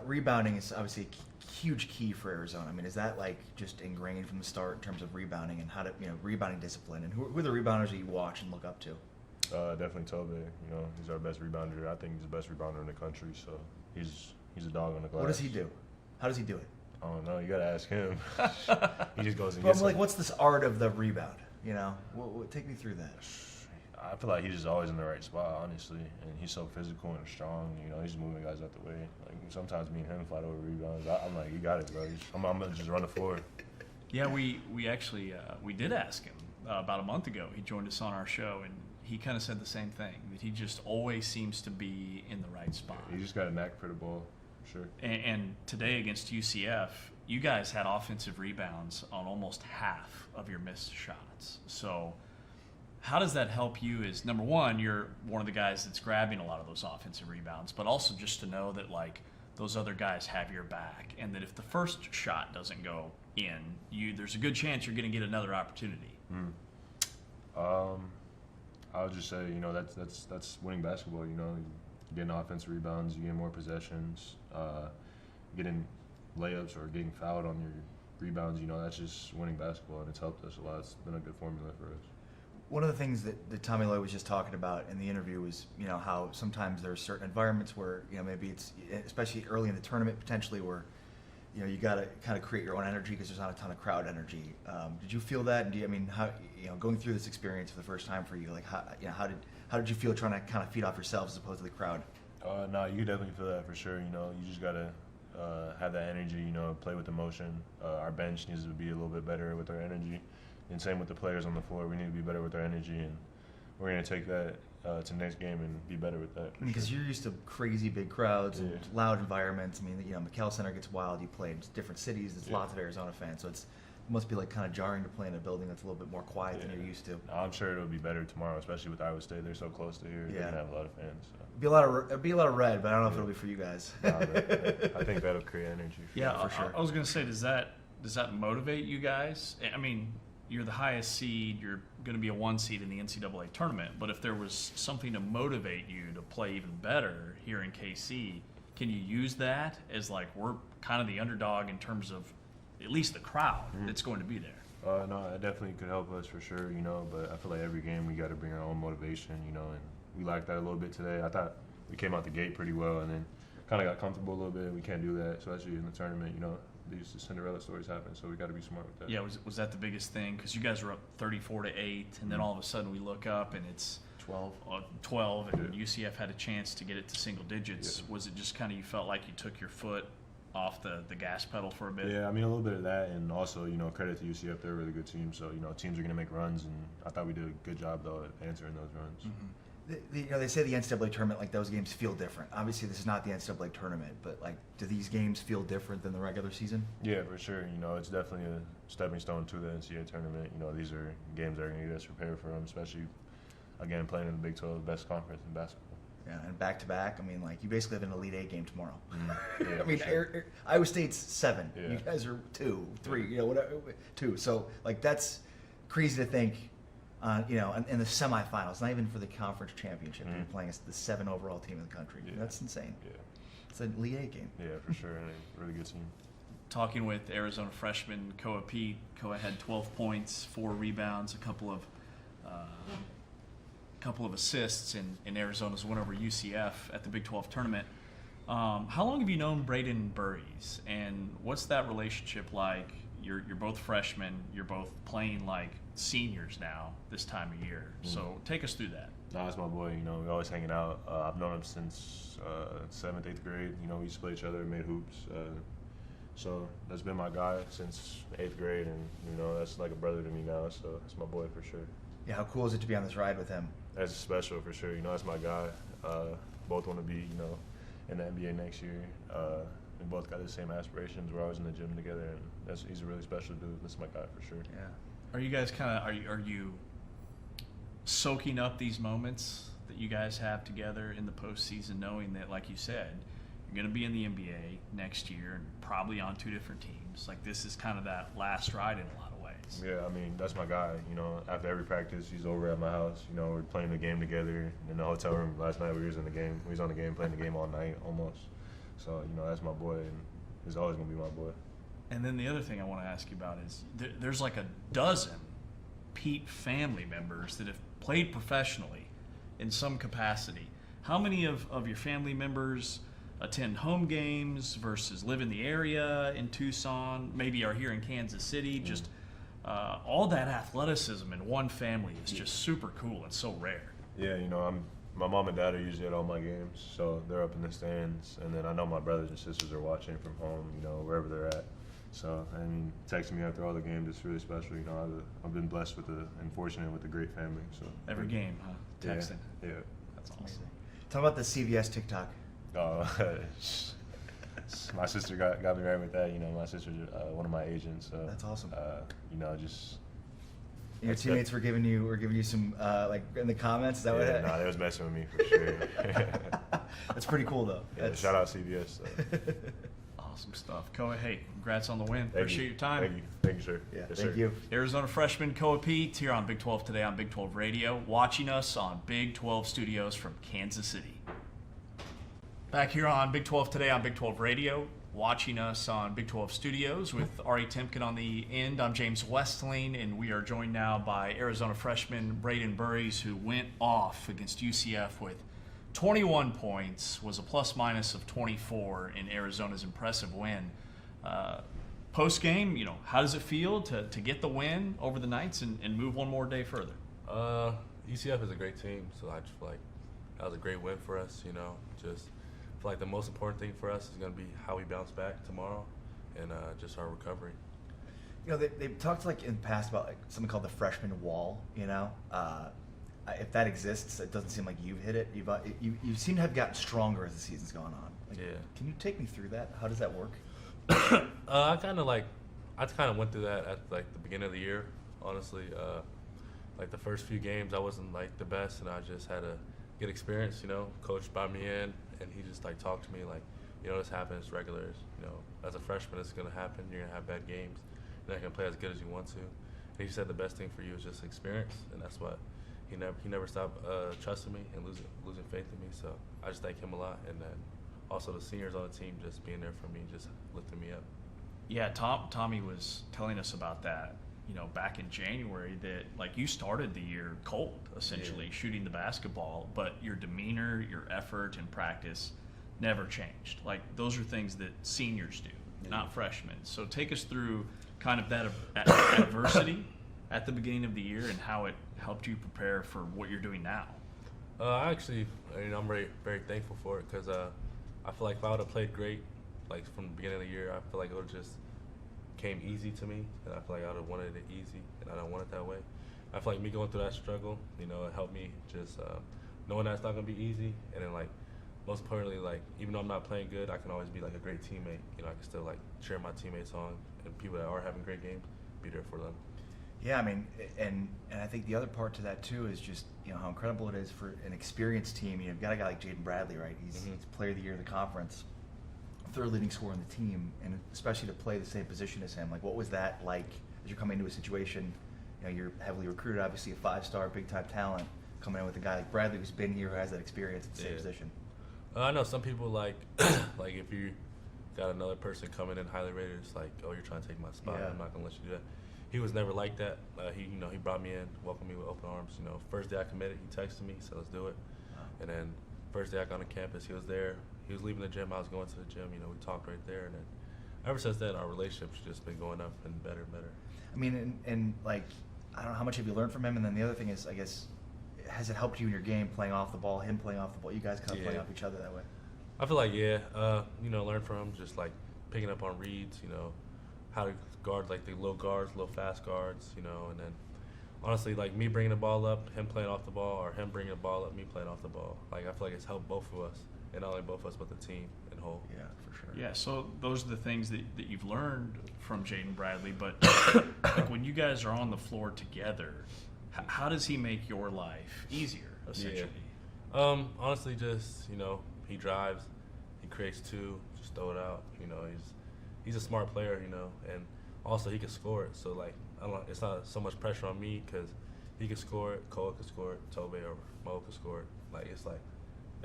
[SPEAKER 2] Rebounding is obviously a huge key for Arizona. I mean, is that like just ingrained from the start in terms of rebounding and how to, rebounding discipline? And who are the rebounders that you watch and look up to?
[SPEAKER 17] Definitely Tobe. You know, he's our best rebounder. I think he's the best rebounder in the country. So he's a dog on the glass.
[SPEAKER 2] What does he do? How does he do it?
[SPEAKER 17] I don't know. You got to ask him. He just goes and
[SPEAKER 2] but
[SPEAKER 17] gets
[SPEAKER 2] like, what's this art of the rebound? You know, take me through that.
[SPEAKER 17] I feel like he's just always in the right spot, honestly, and he's so physical and strong. You know, he's moving guys out the way. Like sometimes me and him fight over rebounds. I'm like, you got it, bro. I'm gonna just run the floor.
[SPEAKER 16] Yeah, we actually we did ask him about a month ago. He joined us on our show, and he kind of said the same thing, that he just always seems to be in the right spot.
[SPEAKER 17] Yeah, he just got a knack for the ball, for sure.
[SPEAKER 16] And today against UCF, you guys had offensive rebounds on almost half of your missed shots. So how does that help you? Is number one, you're one of the guys that's grabbing a lot of those offensive rebounds, but also just to know that like those other guys have your back, and that if the first shot doesn't go in, there's a good chance you're going to get another opportunity.
[SPEAKER 17] I would just say, you know, that's winning basketball. You know, getting offensive rebounds, you get more possessions, getting layups or getting fouled on your rebounds. You know, that's just winning basketball, and it's helped us a lot. It's been a good formula for us.
[SPEAKER 2] One of the things that Tommy Lloyd was just talking about in the interview was, you know, how sometimes there are certain environments where, you know, maybe it's, especially early in the tournament, potentially where, you know, you got to kind of create your own energy because there's not a ton of crowd energy. Did you feel that? And how, you know, going through this experience for the first time for you, like, how did you feel trying to kind of feed off yourself as opposed to the crowd?
[SPEAKER 17] No, you definitely feel that for sure. You know, you just got to have that energy, you know, play with emotion. Our bench needs to be a little bit better with our energy. And same with the players on the floor. We need to be better with our energy, and we're going to take that to the next game and be better with that.
[SPEAKER 2] Because you're used to crazy big crowds and loud environments. I mean, you know, McKell Center gets wild. You play in different cities. There's lots of Arizona fans, so it must be like kind of jarring to play in a building that's a little bit more quiet than you're used to.
[SPEAKER 17] I'm sure it'll be better tomorrow, especially with Iowa State. They're so close to here. They're going to have a lot of fans. So.
[SPEAKER 2] It'll be a lot of red, but I don't know if it'll be for you guys.
[SPEAKER 17] I think that'll create energy.
[SPEAKER 16] For sure. I was going to say, does that motivate you guys? I mean, you're the highest seed, you're going to be a 1 seed in the NCAA tournament, but if there was something to motivate you to play even better here in KC, can you use that as like, we're kind of the underdog in terms of at least the crowd that's going to be there?
[SPEAKER 17] No, it definitely could help us for sure, you know, but I feel like every game we got to bring our own motivation, you know, and we lacked that a little bit today. I thought we came out the gate pretty well, and then kind of got comfortable a little bit. We can't do that, especially in the tournament, you know. These Cinderella stories happen, so we got to be smart with that.
[SPEAKER 16] Yeah, was that the biggest thing? Because you guys were up 34-8, and then all of a sudden we look up and it's 12, and UCF had a chance to get it to single digits. Was it just kind of you felt like you took your foot off the gas pedal for a bit?
[SPEAKER 17] Yeah, I mean, a little bit of that, and also, credit to UCF. They're a really good team, so, teams are going to make runs, and I thought we did a good job, though, at answering those runs.
[SPEAKER 2] They say the NCAA tournament, like, those games feel different. Obviously, this is not the NCAA tournament, but, like, do these games feel different than the regular season?
[SPEAKER 17] Yeah, for sure. It's definitely a stepping stone to the NCAA tournament. These are games that are going to get us prepared for them, especially, again, playing in the Big 12, best conference in basketball.
[SPEAKER 2] Yeah, and back-to-back, I mean, like, you basically have an Elite Eight game tomorrow.
[SPEAKER 17] Yeah,
[SPEAKER 2] I mean,
[SPEAKER 17] sure.
[SPEAKER 2] Iowa State's 7.
[SPEAKER 17] Yeah.
[SPEAKER 2] You guys are 2, 3, whatever, 2. So, like, that's crazy to think, in the semifinals, not even for the conference championship, you're playing against the 7 overall team in the country.
[SPEAKER 17] Yeah.
[SPEAKER 2] That's insane.
[SPEAKER 17] Yeah.
[SPEAKER 2] It's an Elite Eight game.
[SPEAKER 17] Yeah, for sure, and a really good team.
[SPEAKER 16] Talking with Arizona freshman Koa Peat. Koa had 12 points, 4 rebounds, a couple of assists in Arizona's win over UCF at the Big 12 tournament. How long have you known Braden Burries, and what's that relationship like? You're both freshmen. You're both playing like seniors now this time of year. So take us through that.
[SPEAKER 17] No, that's my boy. We're always hanging out. I've known him since 7th, 8th grade. We used to play each other, made hoops. So that's been my guy since 8th grade, and that's like a brother to me now. So that's my boy for sure.
[SPEAKER 2] Yeah, how cool is it to be on this ride with him?
[SPEAKER 17] That's special for sure. That's my guy. Both want to be, in the NBA next year. We both got the same aspirations. We're always in the gym together, and he's a really special dude. That's my guy for sure.
[SPEAKER 2] Yeah.
[SPEAKER 16] Are you guys are you soaking up these moments that you guys have together in the postseason, knowing that, like you said, you're going to be in the NBA next year and probably on 2 different teams? Like, this is kind of that last ride in a lot of ways.
[SPEAKER 17] Yeah, I mean, that's my guy. After every practice, he's over at my house. We're playing the game together in the hotel room. Last night we was in the game. We was on the game, playing the game all night almost. So, that's my boy, and he's always going to be my boy.
[SPEAKER 16] And then the other thing I want to ask you about is there's like a dozen Peat family members that have played professionally in some capacity. How many of your family members attend home games versus live in the area in Tucson, maybe are here in Kansas City? Just all that athleticism in one family is just super cool and so rare.
[SPEAKER 17] Yeah, my mom and dad are usually at all my games, so they're up in the stands. And then I know my brothers and sisters are watching from home, wherever they're at. So, I mean, texting me after all the games is really special. I've been blessed and fortunate with a great family. So
[SPEAKER 16] every game, huh? Texting.
[SPEAKER 17] Yeah.
[SPEAKER 16] That's awesome.
[SPEAKER 2] Amazing. Talk about the CVS TikTok.
[SPEAKER 17] My sister got me right with that. My sister's one of my agents. So
[SPEAKER 2] that's awesome.
[SPEAKER 17] Just.
[SPEAKER 2] Your teammates were giving you some like in the comments. Is that what?
[SPEAKER 17] No, they was messing with me for sure.
[SPEAKER 2] That's pretty cool though.
[SPEAKER 17] Yeah, shout out CBS.
[SPEAKER 16] Awesome stuff. Koa, hey, congrats on the win. Appreciate your time.
[SPEAKER 17] Thank you, sir.
[SPEAKER 2] Yeah,
[SPEAKER 17] yes,
[SPEAKER 2] thank
[SPEAKER 17] sir.
[SPEAKER 2] you.
[SPEAKER 16] Arizona freshman Koa Peat here on Big 12 Today on Big 12 Radio, watching us on Big 12 Studios from Kansas City. Back here on Big 12 Today on Big 12 Radio, watching us on Big 12 Studios with Ari Timken on the end. I'm James Westling, and we are joined now by Arizona freshman Braden Burries, who went off against UCF with 21 points, was a plus-minus of 24 in Arizona's impressive win. Post-game, how does it feel to get the win over the Knights and move one more day further?
[SPEAKER 18] UCF is a great team, so I just feel like that was a great win for us, just I feel like the most important thing for us is going to be how we bounce back tomorrow and just our recovery.
[SPEAKER 2] They've talked like in the past about like something called the freshman wall, if that exists, it doesn't seem like you've hit it. You seem to have gotten stronger as the season's gone on. Like,
[SPEAKER 18] yeah.
[SPEAKER 2] Can you take me through that? How does that work?
[SPEAKER 18] I kind of went through that at like the beginning of the year, honestly. Like the first few games, I wasn't like the best, and I just had to get experience. Coach brought me in, and he just like talked to me like, this happens, regulars. As a freshman, it's gonna happen. You're gonna have bad games. You're not gonna play as good as you want to. And he said the best thing for you is just experience, and that's what he never stopped trusting me and losing faith in me. So I just thank him a lot, and then also the seniors on the team just being there for me, just lifting me up.
[SPEAKER 16] Yeah, Tommy was telling us about that, back in January, that like you started the year cold, essentially, shooting the basketball, but your demeanor, your effort and practice never changed. Like those are things that seniors do, not freshmen. So take us through kind of that adversity at the beginning of the year and how it helped you prepare for what you're doing now.
[SPEAKER 18] I'm very, very thankful for it because I feel like if I would have played great like from the beginning of the year, I feel like it would just came easy to me, and I feel like I would have wanted it easy, and I don't want it that way. I feel like me going through that struggle, you know, it helped me just knowing that it's not gonna be easy, and then like most importantly, like even though I'm not playing good, I can always be like a great teammate. You know, I can still like cheer my teammates on, and people that are having great games, be there for them.
[SPEAKER 2] Yeah, I mean, and I think the other part to that too is just, you know, how incredible it is for an experienced team. You've got a guy like Jaden Bradley, right? He's player of the year of the conference, third leading scorer on the team, and especially to play the same position as him. Like, what was that like as you're coming into a situation? You know, you're heavily recruited, obviously a 5-star, big-time talent, coming in with a guy like Bradley who's been here, who has that experience at the same position.
[SPEAKER 18] I know some people like like if you got another person coming in highly rated, it's like, oh, you're trying to take my spot. I'm not gonna let you do that. He was never like that. He brought me in, welcomed me with open arms. You know, first day I committed, he texted me, he said, let's do it. And then first day I got on campus, he was there. He was leaving the gym, I was going to the gym. You know, we talked right there. And then ever since then, our relationship's just been going up and better and better.
[SPEAKER 2] I mean, and like, I don't know, how much have you learned from him? And then the other thing is, I guess, has it helped you in your game playing off the ball, him playing off the ball, you guys kind of playing off each other that way?
[SPEAKER 18] I feel like, you know, learn from him, just like picking up on reads, you know, how to guard like the low guards, low fast guards, you know, and then honestly, like me bringing the ball up, him playing off the ball, or him bringing the ball up, me playing off the ball. Like I feel like it's helped both of us, and not only both of us, but the team in whole.
[SPEAKER 2] Yeah, for sure.
[SPEAKER 16] Yeah, so those are the things that you've learned from Jaden Bradley, but like when you guys are on the floor together, how does he make your life easier, essentially?
[SPEAKER 18] Yeah. Honestly, just, you know, he drives, he creates two, just throw it out. You know, he's a smart player, you know, and also he can score it. So like, it's not so much pressure on me because he can score it, Koa can score it, Tobe or Mo can score it. Like it's like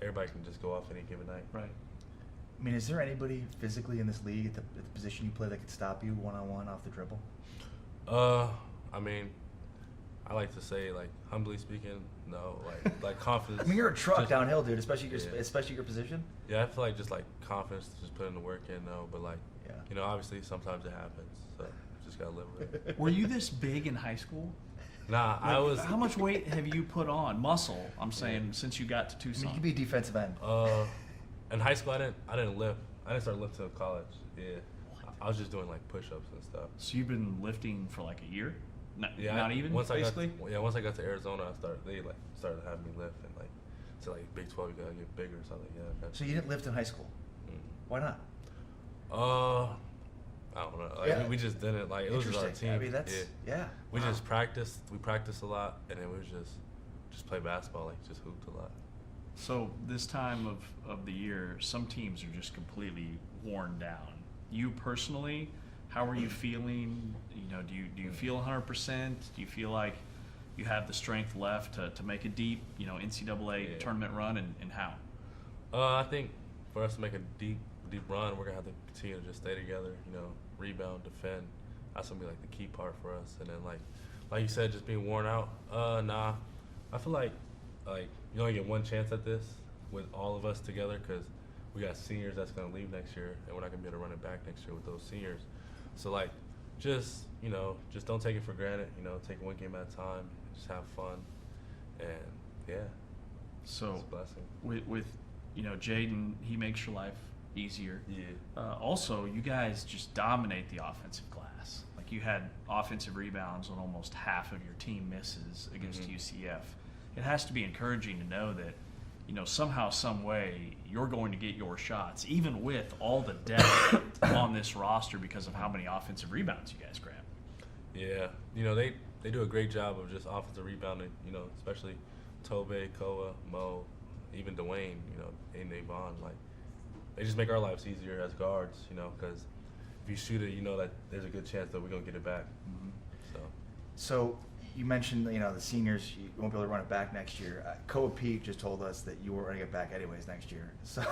[SPEAKER 18] everybody can just go off any given night.
[SPEAKER 16] Right.
[SPEAKER 2] I mean, is there anybody physically in this league at the position you play that could stop you one-on-one off the dribble?
[SPEAKER 18] I mean, I like to say, like, humbly speaking, no. Like confidence.
[SPEAKER 2] I mean, you're a truck downhill, dude. Especially your position.
[SPEAKER 18] Yeah, I feel like just like confidence, just putting the work in, no. But like, you know, obviously sometimes it happens, so just gotta live with it.
[SPEAKER 16] Were you this big in high school?
[SPEAKER 18] Nah, I was.
[SPEAKER 16] How much weight have you put on? Muscle, I'm saying, since you got to Tucson.
[SPEAKER 2] I mean, you could be a defensive end.
[SPEAKER 18] In high school, I didn't lift. I didn't start lifting until college. Yeah, I was just doing like push-ups and stuff.
[SPEAKER 16] So you've been lifting for like a year?
[SPEAKER 18] Not
[SPEAKER 16] even.
[SPEAKER 18] Once
[SPEAKER 16] basically.
[SPEAKER 18] Once I got to Arizona, they started having me lift, and like so like Big 12, you gotta get bigger. So yeah.
[SPEAKER 2] So you didn't lift in high school? Why not?
[SPEAKER 18] I don't know. Like, we just didn't. Like, it was just our team.
[SPEAKER 2] I mean, that's
[SPEAKER 18] We just practiced. We practiced a lot, and then we would just play basketball. Like, just hooped a lot.
[SPEAKER 16] So this time of the year, some teams are just completely worn down. You personally, how are you feeling? You know, do you feel 100%? Do you feel like you have the strength left to make a deep, you know, NCAA tournament run, and how?
[SPEAKER 18] I think for us to make a deep run, we're gonna have to continue to just stay together. You know, rebound, defend. That's gonna be like the key part for us. And then like you said, just being worn out. Nah, I feel like you only get one chance at this with all of us together because we got seniors that's gonna leave next year, and we're not gonna be able to run it back next year with those seniors. So like, just don't take it for granted. You know, take it one game at a time. Just have fun, and
[SPEAKER 16] So
[SPEAKER 18] it's a blessing.
[SPEAKER 16] With you know, Jaden, he makes your life easier.
[SPEAKER 18] Yeah.
[SPEAKER 16] Also, you guys just dominate the offensive glass. Like you had offensive rebounds on almost half of your team misses against UCF. It has to be encouraging to know that, you know, somehow, some way, you're going to get your shots, even with all the depth on this roster because of how many offensive rebounds you guys grab.
[SPEAKER 18] Yeah, you know, they do a great job of just offensive rebounding, you know, especially Tobe, Koa, Mo, even Dwayne, you know, and Avon. Like, they just make our lives easier as guards, you know, because if you shoot it, you know that there's a good chance that we're going to get it back.
[SPEAKER 2] So you mentioned, you know, the seniors, you won't be able to run it back next year. Koa Peat just told us that you weren't going to get back anyways next year. So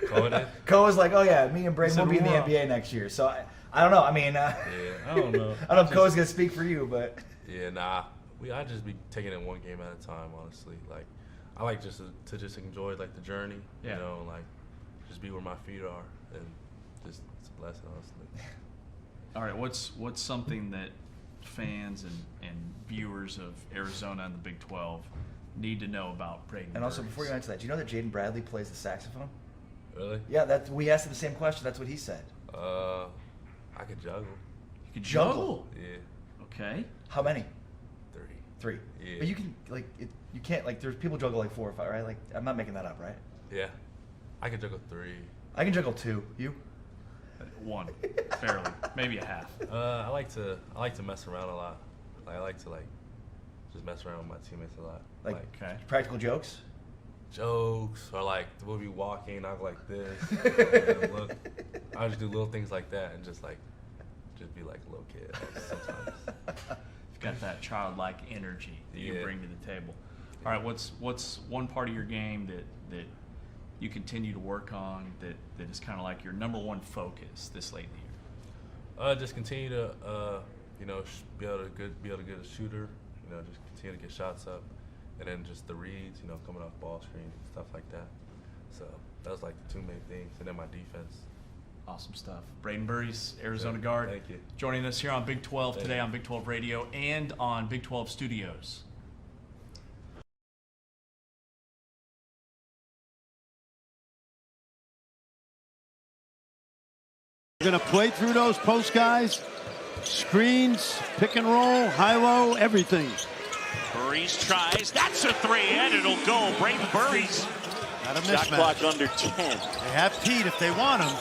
[SPEAKER 18] Koa did?
[SPEAKER 2] Koa's like, oh yeah, me and Braden will be in the NBA next year. So I don't know. I mean,
[SPEAKER 18] I don't know.
[SPEAKER 2] I don't know if Koa's going to speak for you, but.
[SPEAKER 18] Yeah, nah. I just be taking it one game at a time, honestly. Like, I like just to just enjoy like the journey, you know, like just be where my feet are, and just it's a blessing, honestly.
[SPEAKER 16] All right, what's something that fans and viewers of Arizona and the Big 12 need to know about Braden
[SPEAKER 2] And also,
[SPEAKER 16] Burries?
[SPEAKER 2] before you answer that, do you know that Jaden Bradley plays the saxophone?
[SPEAKER 18] Really?
[SPEAKER 2] Yeah, we asked him the same question. That's what he said.
[SPEAKER 18] I could juggle.
[SPEAKER 16] You could
[SPEAKER 2] Juggle?
[SPEAKER 18] Yeah.
[SPEAKER 16] Okay.
[SPEAKER 2] How many?
[SPEAKER 18] 3.
[SPEAKER 2] 3.
[SPEAKER 18] Yeah.
[SPEAKER 2] But you can you can't there's people juggle like 4 or 5, right? Like I'm not making that up, right?
[SPEAKER 18] Yeah. I could juggle 3.
[SPEAKER 2] I can juggle 2. You?
[SPEAKER 16] 1, barely, maybe a half.
[SPEAKER 18] I like to mess around a lot. I like to just mess around with my teammates a lot.
[SPEAKER 2] Like practical jokes?
[SPEAKER 18] Jokes, or we'll be walking, I'll go like this. And look, I just do little things like that and just be like a little kid sometimes.
[SPEAKER 16] You've got that childlike energy that you bring to the table. All right, what's one part of your game that you continue to work on that is kind of like your number one focus this late in the year?
[SPEAKER 18] Just continue to be able to get a shooter. Just continue to get shots up, and then just the reads. Coming off ball screens, stuff like that. So that was like the 2 main things, and then my defense.
[SPEAKER 16] Awesome stuff. Braden Burries, Arizona guard.
[SPEAKER 18] Thank you.
[SPEAKER 16] Joining us here on Big 12 today on Big 12 Radio and on Big 12 Studios.
[SPEAKER 12] We're going to play through those post guys, screens, pick and roll, high-low, everything.
[SPEAKER 8] Burries tries. That's a 3, and it'll go. Braden Burries.
[SPEAKER 12] Not a
[SPEAKER 8] Shot
[SPEAKER 12] mismatch.
[SPEAKER 8] clock under 10.
[SPEAKER 12] They have Peat if they want him.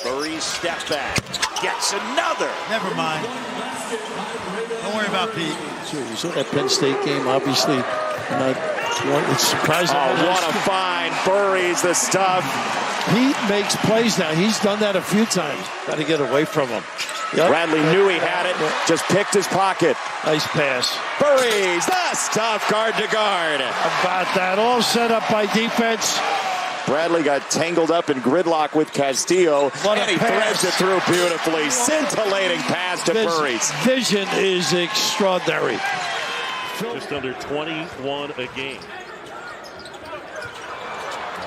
[SPEAKER 8] Burries step back. Gets another.
[SPEAKER 12] Never mind. Don't worry about Peat.
[SPEAKER 19] Sure, you saw that Penn State game, obviously. It's surprising.
[SPEAKER 15] Oh, what a find. Burries the stuff.
[SPEAKER 19] Peat makes plays now. He's done that a few times. Got to get away from him. Yep.
[SPEAKER 15] Bradley knew he had it, just picked his pocket.
[SPEAKER 19] Nice pass.
[SPEAKER 15] Burries, the stuff, guard to guard.
[SPEAKER 19] About that, all set up by defense.
[SPEAKER 15] Bradley got tangled up in gridlock with Castillo, and he threads it through beautifully. Scintillating pass to Burries.
[SPEAKER 19] Vision is extraordinary.
[SPEAKER 8] Just under 21 a game.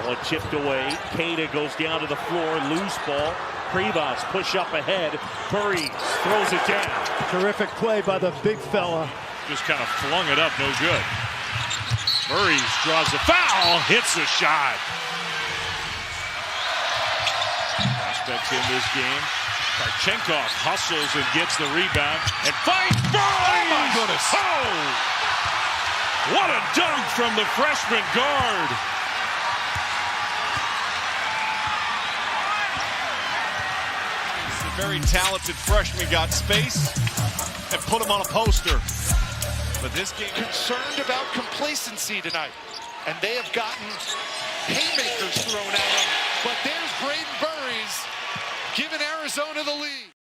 [SPEAKER 8] One chipped away. Kana goes down to the floor. Loose ball. Krivas push up ahead. Burries throws it down.
[SPEAKER 12] Terrific play by the big fella.
[SPEAKER 8] Just kind of flung it up. No good. Burries draws a foul. Hits a shot. Prospects in this game. Karchenkov hustles and gets the rebound and finds Burries. Oh my goodness. Oh! What a dunk from the freshman guard.
[SPEAKER 13] Very talented freshman got space and put him on a poster. But this game concerned about complacency tonight. And they have gotten haymakers thrown at them. But there's Braden Burries giving Arizona the lead.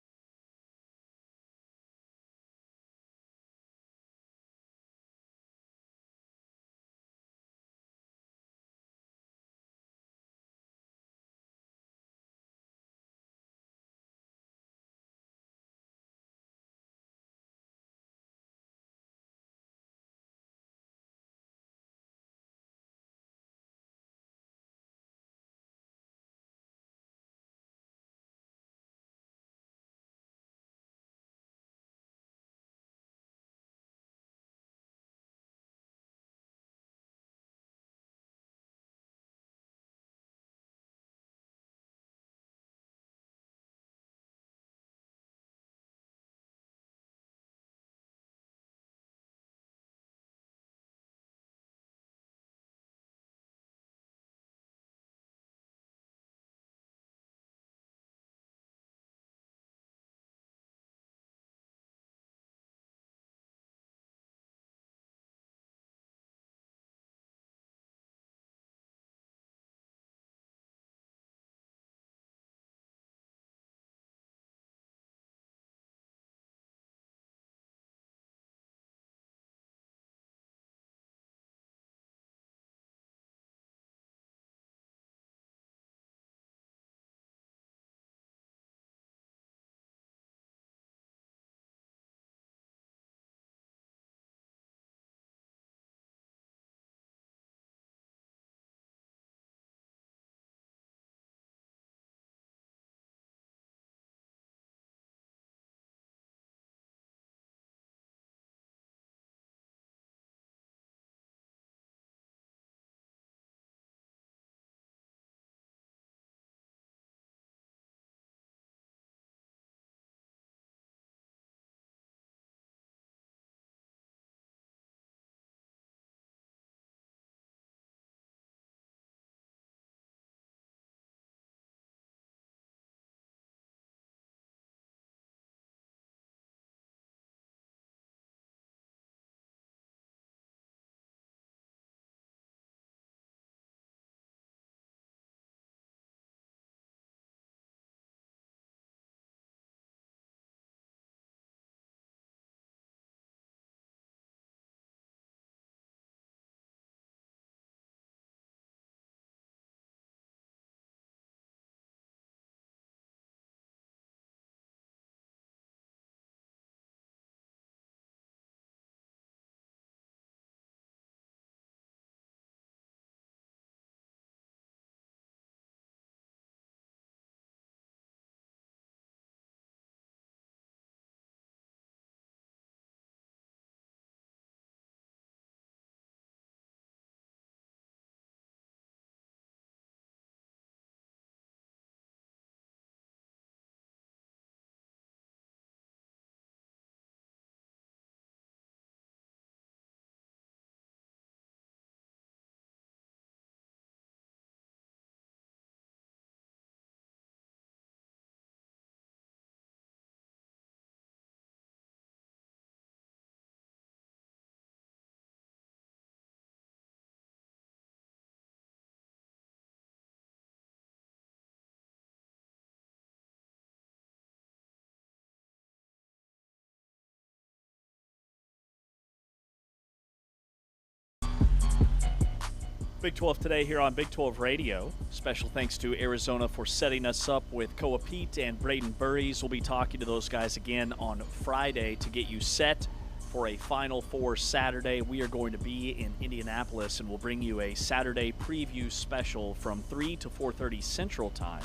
[SPEAKER 1] Big 12 today here on Big 12 Radio. Special thanks to Arizona for setting us up with Koa Peat and Braden Burries. We'll be talking to those guys again on Friday to get you set for a Final Four Saturday. We are going to be in Indianapolis, and we'll bring you a Saturday preview special from 3 to 4:30 Central Time,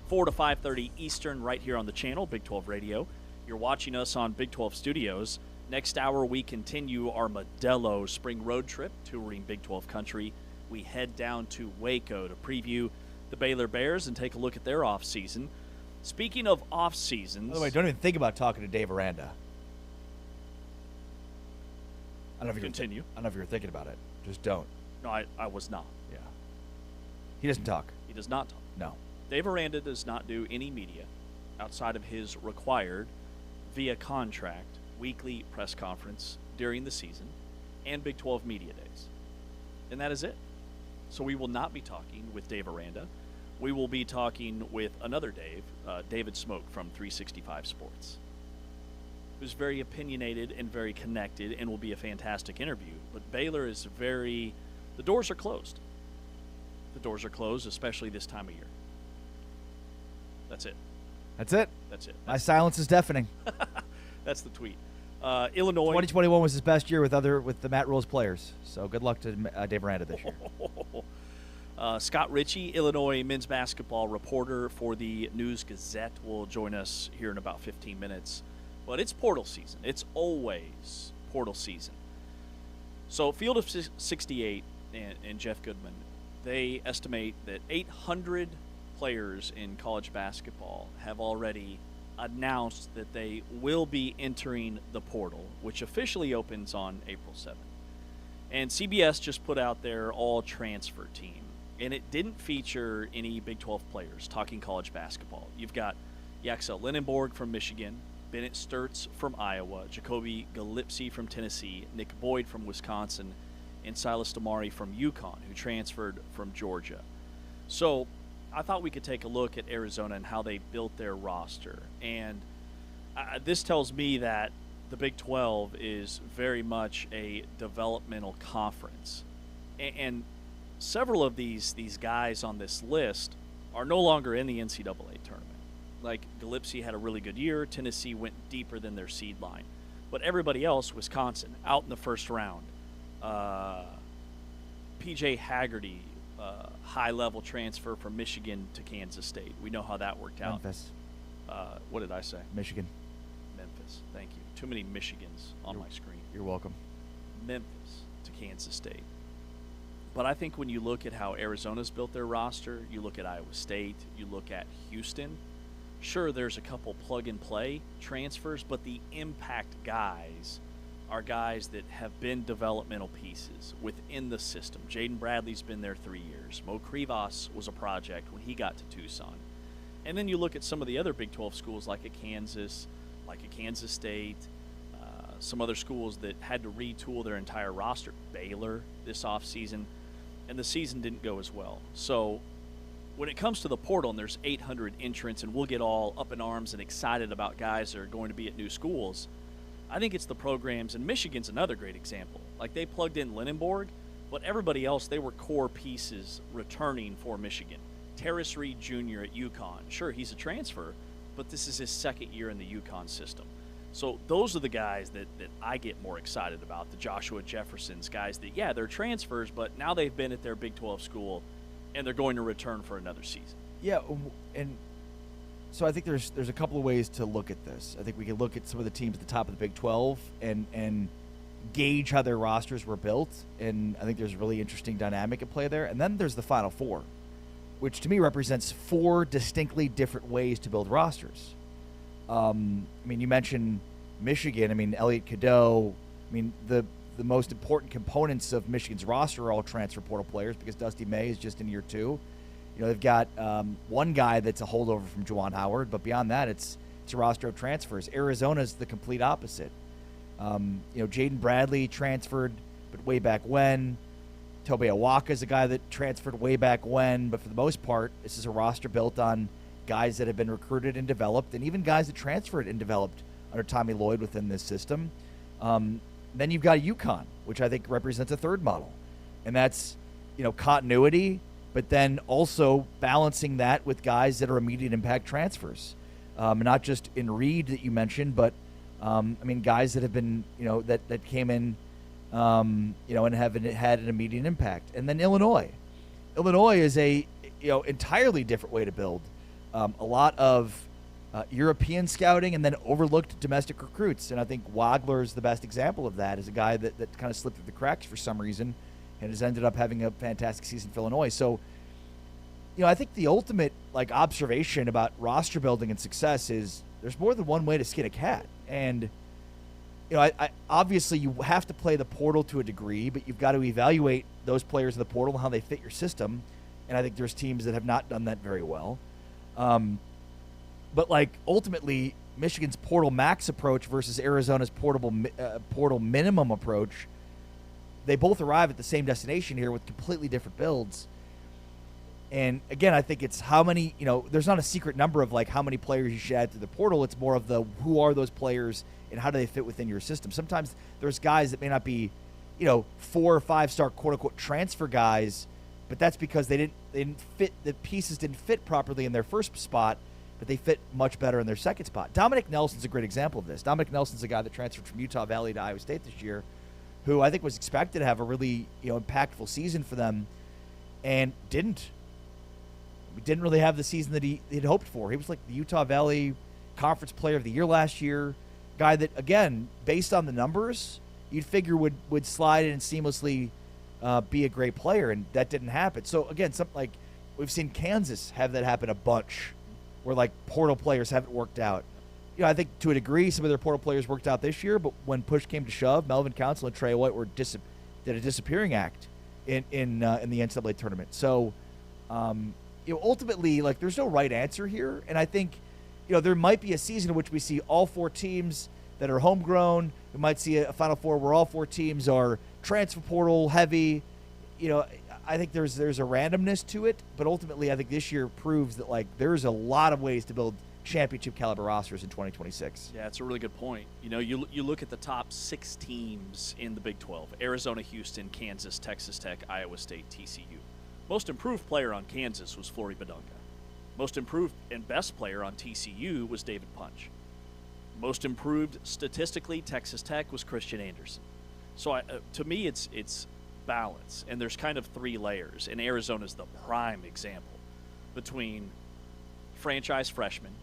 [SPEAKER 1] 4 to 5:30 Eastern, right here on the channel, Big 12 Radio. You're watching us on Big 12 Studios. Next hour, we continue our Modelo spring road trip, touring Big 12 country. We head down to Waco to preview the Baylor Bears and take a look at their off-season. Speaking of off-seasons...
[SPEAKER 2] By the way, don't even think about talking to Dave Aranda. I don't know if
[SPEAKER 1] Continue.
[SPEAKER 2] I don't know if you were thinking about it. Just don't.
[SPEAKER 1] No, I was not.
[SPEAKER 2] Yeah. He doesn't talk.
[SPEAKER 1] He does not talk.
[SPEAKER 2] No.
[SPEAKER 1] Dave Aranda does not do any media outside of his required, via contract, weekly press conference during the season and Big 12 media days. And that is it. So we will not be talking with Dave Aranda. We will be talking with another Dave, David Smoke from 365 Sports, who's very opinionated and very connected and will be a fantastic interview. But Baylor is the doors are closed. The doors are closed, especially this time of year. That's it.
[SPEAKER 2] That's it.
[SPEAKER 1] That's it.
[SPEAKER 2] My silence is deafening.
[SPEAKER 1] That's the tweet. Illinois.
[SPEAKER 2] 2021 was his best year with the Matt Rule's players. So good luck to Dave Aranda this year.
[SPEAKER 1] Scott Ritchie, Illinois men's basketball reporter for the News Gazette, will join us here in about 15 minutes. But it's portal season. It's always portal season. So Field of 68 and Jeff Goodman, they estimate that 800 players in college basketball have already announced that they will be entering the portal, which officially opens on April 7th. And CBS just put out their all-transfer team, and it didn't feature any Big 12 players talking college basketball. You've got Yaxel Linenborg from Michigan, Bennett Sturtz from Iowa, Jacoby Gillespie from Tennessee, Nick Boyd from Wisconsin, and Silas Damari from UConn, who transferred from Georgia. So I thought we could take a look at Arizona and how they built their roster. And this tells me that the Big 12 is very much a developmental conference. And several of these guys on this list are no longer in the NCAA tournament. Like Gillespie had a really good year. Tennessee went deeper than their seed line. But everybody else, Wisconsin, out in the first round. P.J. Haggerty, high-level transfer from Michigan to Kansas State. We know how that worked out.
[SPEAKER 2] Memphis.
[SPEAKER 1] What did I say?
[SPEAKER 2] Michigan.
[SPEAKER 1] Memphis. Thank you. Too many Michigans on my screen.
[SPEAKER 2] You're welcome.
[SPEAKER 1] Memphis to Kansas State. But I think when you look at how Arizona's built their roster, you look at Iowa State, you look at Houston, sure, there's a couple plug-and-play transfers, but the impact guys are guys that have been developmental pieces within the system. Jaden Bradley's been there 3 years. Mo Krivas was a project when he got to Tucson. And then you look at some of the other Big 12 schools like a Kansas, like a Kansas State, some other schools that had to retool their entire roster. Baylor this offseason, and the season didn't go as well. So when it comes to the portal and there's 800 entrants and we'll get all up in arms and excited about guys that are going to be at new schools, I think it's the programs, and Michigan's another great example. Like, they plugged in Linenborg, but everybody else, they were core pieces returning for Michigan. Terrace Reed Jr. at UConn. Sure, he's a transfer, but this is his second year in the UConn system. So those are the guys that I get more excited about, the Joshua Jeffersons, guys that, yeah, they're transfers, but now they've been at their Big 12 school, and they're going to return for another season.
[SPEAKER 2] Yeah, and so I think there's a couple of ways to look at this. I think we can look at some of the teams at the top of the Big 12 and gauge how their rosters were built, and I think there's a really interesting dynamic at play there. And then there's the Final Four, which to me represents 4 distinctly different ways to build rosters. I mean, you mentioned Michigan. I mean, Elliot Cadeau. I mean, the most important components of Michigan's roster are all transfer portal players because Dusty May is just in year 2. You know, they've got one guy that's a holdover from Juwan Howard, but beyond that, it's a roster of transfers. Arizona's the complete opposite. You know, Jaden Bradley transferred, but way back when. Tobe Awaka is a guy that transferred way back when, but for the most part, this is a roster built on guys that have been recruited and developed, and even guys that transferred and developed under Tommy Lloyd within this system. Then you've got UConn, which I think represents a third model, and that's continuity, but then also balancing that with guys that are immediate impact transfers. Not just in Reed that you mentioned, but guys that have been, that came in, and have had an immediate impact. And then Illinois is a, entirely different way to build. A lot of European scouting and then overlooked domestic recruits. And I think Wagler is the best example of that, as a guy that kind of slipped through the cracks for some reason and has ended up having a fantastic season for Illinois. So, I think the ultimate observation about roster building and success is there's more than one way to skin a cat. And, I obviously you have to play the portal to a degree, but you've got to evaluate those players in the portal and how they fit your system. And I think there's teams that have not done that very well. But ultimately, Michigan's portal max approach versus Arizona's portal minimum approach, they both arrive at the same destination here with completely different builds. And again, I think it's how many, there's not a secret number of how many players you should add to the portal. It's more of who are those players and how do they fit within your system. Sometimes there's guys that may not be, 4 or 5 star quote unquote transfer guys, but that's because they didn't fit, the pieces didn't fit properly in their first spot, but they fit much better in their second spot. Dominic Nelson's a great example of this. Dominic Nelson's a guy that transferred from Utah Valley to Iowa State this year, who I think was expected to have a really, impactful season for them, and didn't. He didn't really have the season that he'd hoped for. He was the Utah Valley Conference Player of the Year last year. Guy that, again, based on the numbers, you'd figure would slide in and seamlessly be a great player, and that didn't happen. So, again, something we've seen Kansas have that happen a bunch, where portal players haven't worked out. I think to a degree some of their portal players worked out this year, but when push came to shove, Melvin Council and Trey White did a disappearing act in the NCAA tournament. So, ultimately, there's no right answer here, and I think, there might be a season in which we see all 4 teams that are homegrown. We might see a Final Four where all 4 teams are transfer portal heavy. I think there's a randomness to it, but ultimately, I think this year proves that there's a lot of ways to build championship caliber rosters in 2026.
[SPEAKER 1] Yeah, it's a really good point. You look at the top 6 teams in the Big 12: Arizona, Houston, Kansas, Texas Tech, Iowa State, TCU. Most improved player on Kansas was Flory Badunga. Most improved and best player on TCU was David Punch. Most improved statistically, Texas Tech was Christian Anderson. So to me, it's balance, and there's kind of 3 layers, and Arizona's the prime example between franchise freshmen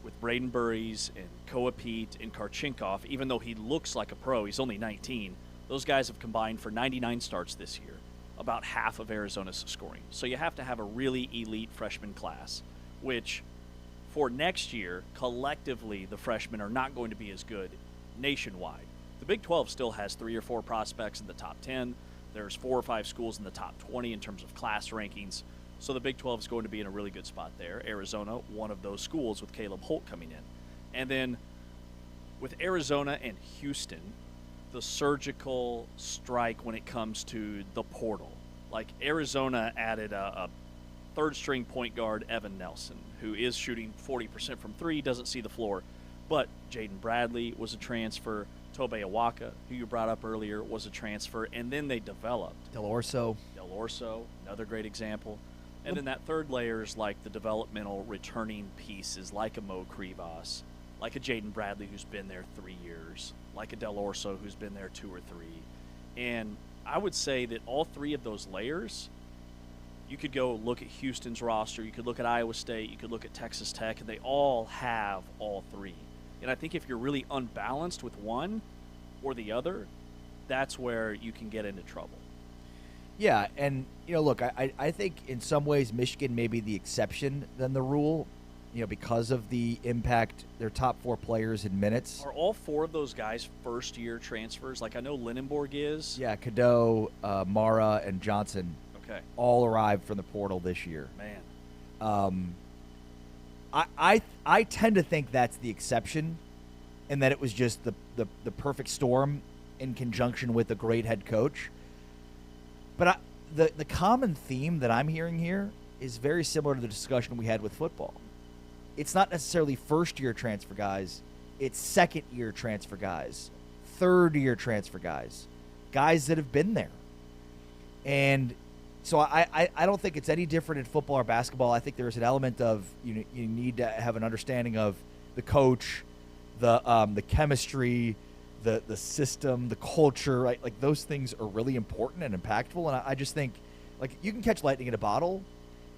[SPEAKER 1] with Braden Burries and Koa Peat and Karchinkov. Even though he looks like a pro, he's only 19. Those guys have combined for 99 starts this year, about half of Arizona's scoring. So you have to have a really elite freshman class, which for next year, collectively, the freshmen are not going to be as good nationwide. The Big 12 still has 3 or 4 prospects in the top 10. There's 4 or 5 schools in the top 20 in terms of class rankings. So the Big 12 is going to be in a really good spot there. Arizona, one of those schools with Caleb Holt coming in. And then with Arizona and Houston, the surgical strike when it comes to the portal. Arizona added a third-string point guard, Evan Nelson, who is shooting 40% from 3, doesn't see the floor. But Jaden Bradley was a transfer. Tobe Awaka, who you brought up earlier, was a transfer. And then they developed.
[SPEAKER 2] Del Orso,
[SPEAKER 1] another great example. And then that third layer is the developmental returning pieces, like a Mo Krivas, like a Jaden Bradley, who's been there 3 years, like a Del Orso, who's been there 2 or 3. And I would say that all 3 of those layers, you could go look at Houston's roster, you could look at Iowa State, you could look at Texas Tech, and they all have all 3. And I think if you're really unbalanced with one or the other, that's where you can get into trouble.
[SPEAKER 2] Yeah, and, look, I think in some ways Michigan may be the exception than the rule, because of the impact, their top 4 players in minutes.
[SPEAKER 1] Are all 4 of those guys first-year transfers? I know Lindenborg is.
[SPEAKER 2] Yeah, Cadeau, Mara, and Johnson.
[SPEAKER 1] Okay.
[SPEAKER 2] All arrived from the portal this year.
[SPEAKER 1] Man.
[SPEAKER 2] I tend to think that's the exception, and that it was just the perfect storm in conjunction with a great head coach. But the common theme that I'm hearing here is very similar to the discussion we had with football. It's not necessarily first-year transfer guys. It's second-year transfer guys, third-year transfer guys that have been there. And So I don't think it's any different in football or basketball. I think there's an element of you need to have an understanding of the coach, the chemistry, the system, the culture, right? Like those things are really important and impactful. And I just think like you can catch lightning in a bottle.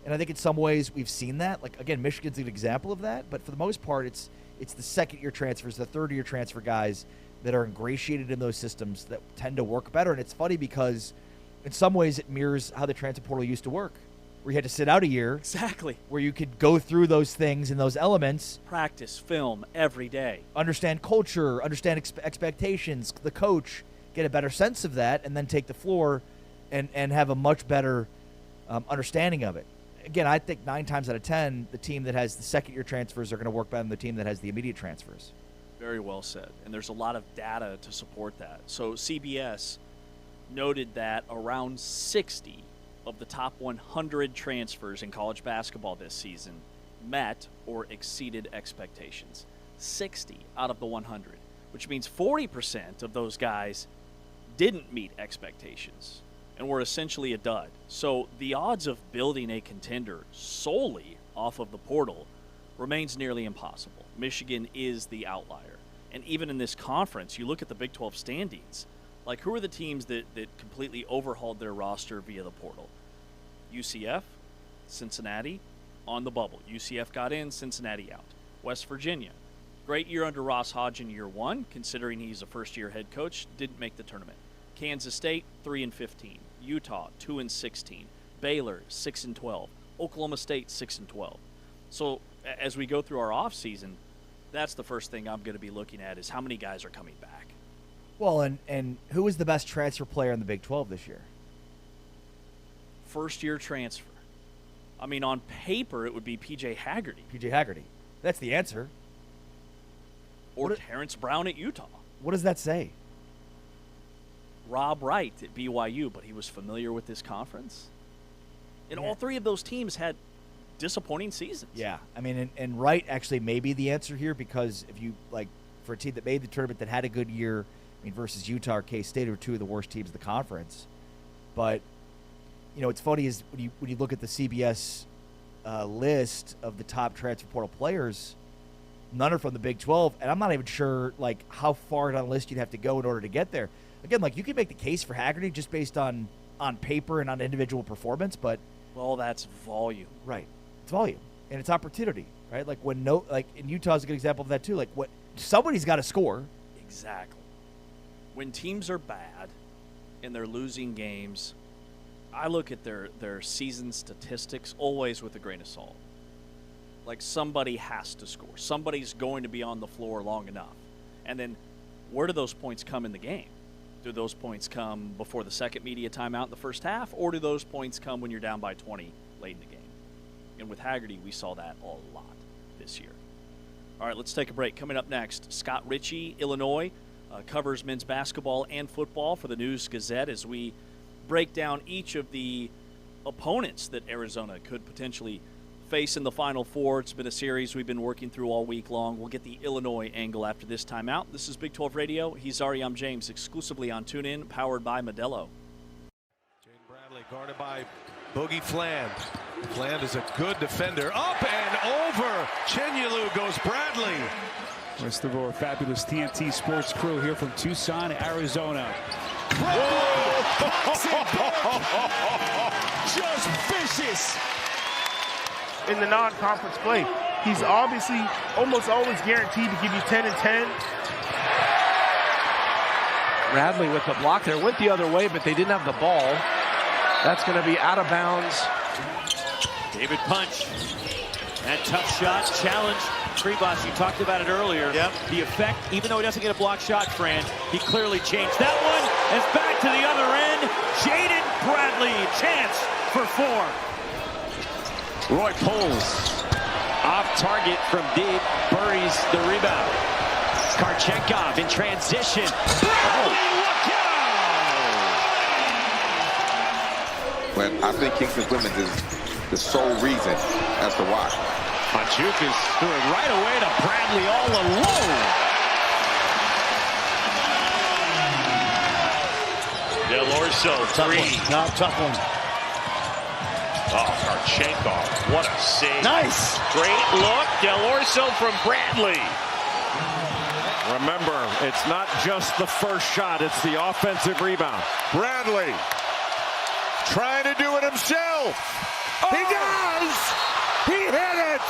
[SPEAKER 2] And I think in some ways we've seen that. Like again, Michigan's an example of that. But for the most part, it's the second-year transfers, the third-year transfer guys that are ingratiated in those systems that tend to work better. And it's funny because in some ways it mirrors how the transfer portal used to work, where you had to sit out a year.
[SPEAKER 1] Exactly.
[SPEAKER 2] Where you could go through those things and those elements.
[SPEAKER 1] Practice, film, every day.
[SPEAKER 2] Understand culture, understand expectations, the coach, get a better sense of that, and then take the floor and have a much better understanding of it. Again, I think 9 times out of 10, the team that has the second-year transfers are going to work better than the team that has the immediate transfers.
[SPEAKER 1] Very well said. And there's a lot of data to support that. So CBS noted that around 60 of the top 100 transfers in college basketball this season met or exceeded expectations. 60 out of the 100, which means 40% of those guys didn't meet expectations and were essentially a dud. So the odds of building a contender solely off of the portal remains nearly impossible. Michigan is the outlier. And even in this conference, you look at the Big 12 standings, like who are the teams that completely overhauled their roster via the portal? UCF, Cincinnati, on the bubble. UCF got in, Cincinnati out. West Virginia, great year under Ross Hodge in year 1, considering he's a first-year head coach, didn't make the tournament. Kansas State, 3-15. Utah, 2-16. Baylor, 6-12. Oklahoma State, 6-12. So as we go through our offseason, that's the first thing I'm going to be looking at is how many guys are coming back.
[SPEAKER 2] Well, and who was the best transfer player in the Big 12 this year?
[SPEAKER 1] First-year transfer. I mean, on paper, it would be P.J. Haggerty.
[SPEAKER 2] P.J. Haggerty. That's the answer.
[SPEAKER 1] Or Terrence Brown at Utah.
[SPEAKER 2] What does that say?
[SPEAKER 1] Rob Wright at BYU, but he was familiar with this conference. And all 3 of those teams had disappointing seasons.
[SPEAKER 2] Yeah. I mean, and Wright actually may be the answer here because if you, like, for a team that made the tournament that had a good year, I mean, versus Utah or K-State are 2 of the worst teams in the conference. But, you know, what's funny is when you look at the CBS list of the top transfer portal players, none are from the Big 12, and I'm not even sure, like, how far down the list you'd have to go in order to get there. Again, like, you can make the case for Haggerty just based on paper and on individual performance, but...
[SPEAKER 1] Well, that's volume.
[SPEAKER 2] Right. It's volume. And it's opportunity, right? Like, in Utah's a good example of that, too. Like, somebody's got to score.
[SPEAKER 1] Exactly. When teams are bad and they're losing games, I look at their season statistics always with a grain of salt. Like, somebody has to score. Somebody's going to be on the floor long enough. And then where do those points come in the game? Do those points come before the second media timeout in the first half, or do those points come when you're down by 20 late in the game? And with Haggerty, we saw that a lot this year. All right, let's take a break. Coming up next, Scott Ritchie, Illinois, covers men's basketball and football for the News-Gazette as we break down each of the opponents that Arizona could potentially face in the Final Four. It's been a series we've been working through all week long. We'll get the Illinois angle after this timeout. This is Big 12 Radio. He's Ari, I'm James, exclusively on TuneIn, powered by Modelo.
[SPEAKER 13] Jaden Bradley guarded by Boogie Fland. Fland is a good defender. Up and over. Chenyelu goes Bradley.
[SPEAKER 20] Rest of our fabulous TNT Sports crew here from Tucson, Arizona.
[SPEAKER 6] Just vicious. In the non-conference play, he's obviously almost always guaranteed to give you 10 and 10.
[SPEAKER 7] Bradley with the block there, went the other way, but they didn't have the ball. That's going to be out of bounds.
[SPEAKER 21] David Punch. That tough shot, challenge. Kribas, you talked about it earlier.
[SPEAKER 22] Yep.
[SPEAKER 21] The effect, even though he doesn't get a block shot, Fran, he clearly changed. That one is back to the other end. Jaden Bradley, chance for 4. Roy pulls off target from deep. Burries the rebound. Karchenkov in transition. Bradley, look out!
[SPEAKER 9] When I think Kingston Women's is the sole reason as to why.
[SPEAKER 21] Pachucas threw it right away to Bradley all alone. Del Orso, 3.
[SPEAKER 12] Tough one.
[SPEAKER 8] Oh, Karchenkov, what a save.
[SPEAKER 12] Nice.
[SPEAKER 8] Great look. Del Orso from Bradley.
[SPEAKER 4] Remember, it's not just the first shot, it's the offensive rebound. Bradley trying to do it himself. He does! He hit it!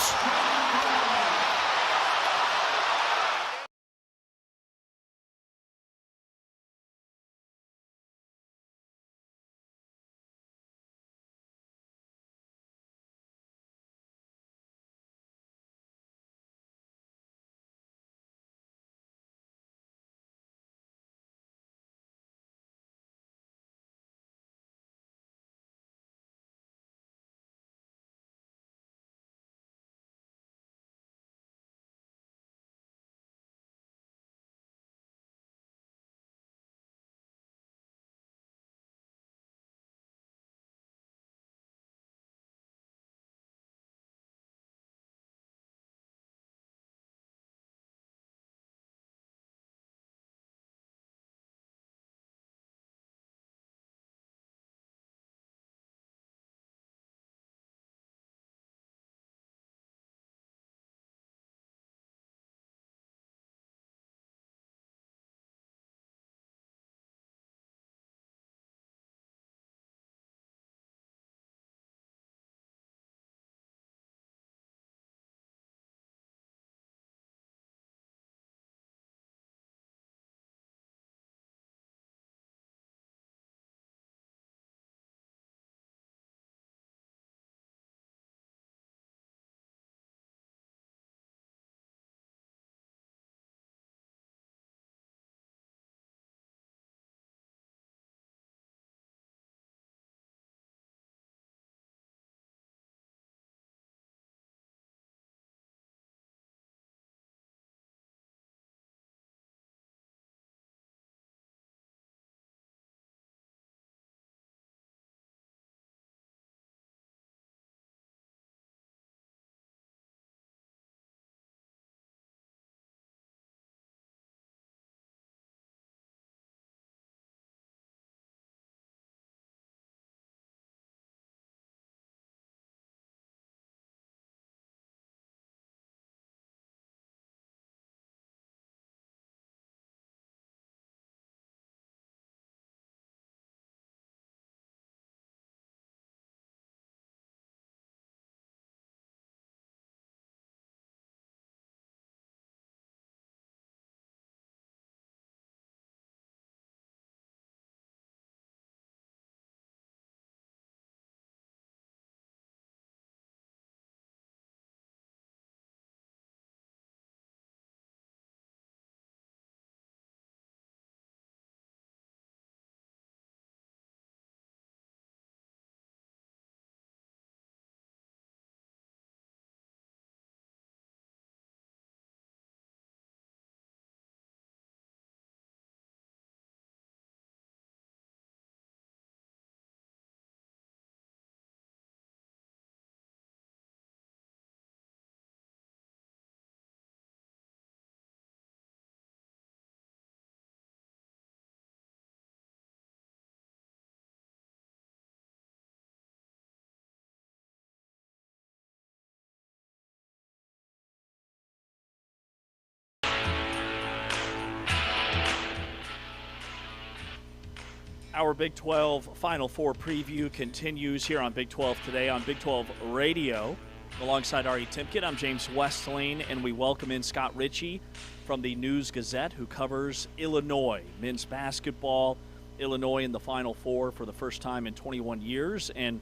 [SPEAKER 1] Our Big 12 Final Four preview continues here on Big 12 Today on Big 12 Radio. Alongside Ari Timken, I'm James Westling, and we welcome in Scott Ritchie from the News-Gazette, who covers Illinois men's basketball. Illinois in the Final Four for the first time in 21 years. And,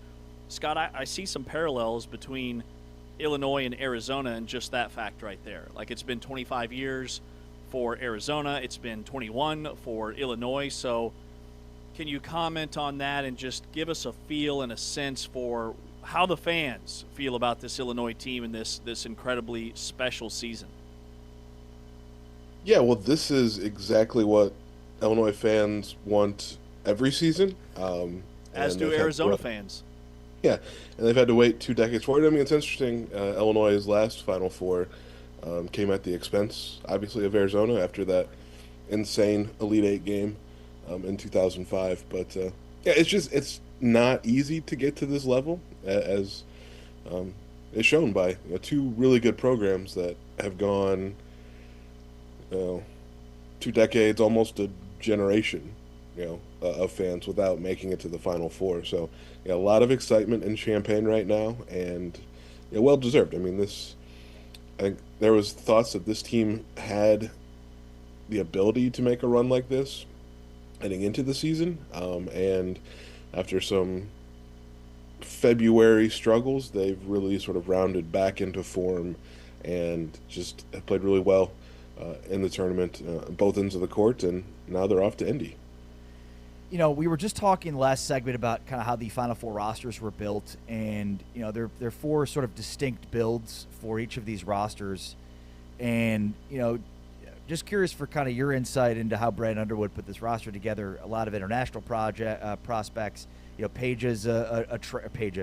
[SPEAKER 1] Scott, I see some parallels between Illinois and Arizona and just that fact right there. Like, it's been 25 years for Arizona. It's been 21 for Illinois. So can you comment on that and just give us a feel and a sense for how the fans feel about this Illinois team in this incredibly special season?
[SPEAKER 11] Yeah, well, this is exactly what Illinois fans want every season.
[SPEAKER 1] As do Arizona fans.
[SPEAKER 11] Yeah, and they've had to wait 2 decades for it. I mean, it's interesting. Illinois' last Final Four came at the expense, obviously, of Arizona after that insane Elite Eight game in 2005. But yeah, it's not easy to get to this level, as is shown by two really good programs that have gone 2 decades, almost a generation, of fans without making it to the Final Four. So, a lot of excitement in Champaign right now, and well deserved. I mean, I think there was thoughts that this team had the ability to make a run like this heading into the season, and after some February struggles, they've really sort of rounded back into form and just have played really well in the tournament, both ends of the court, and now they're off to Indy.
[SPEAKER 2] We were just talking last segment about kind of how the Final Four rosters were built, and there are 4 sort of distinct builds for each of these rosters, and just curious for kind of your insight into how Braden Underwood put this roster together. A lot of international prospects. Page is Stojakovic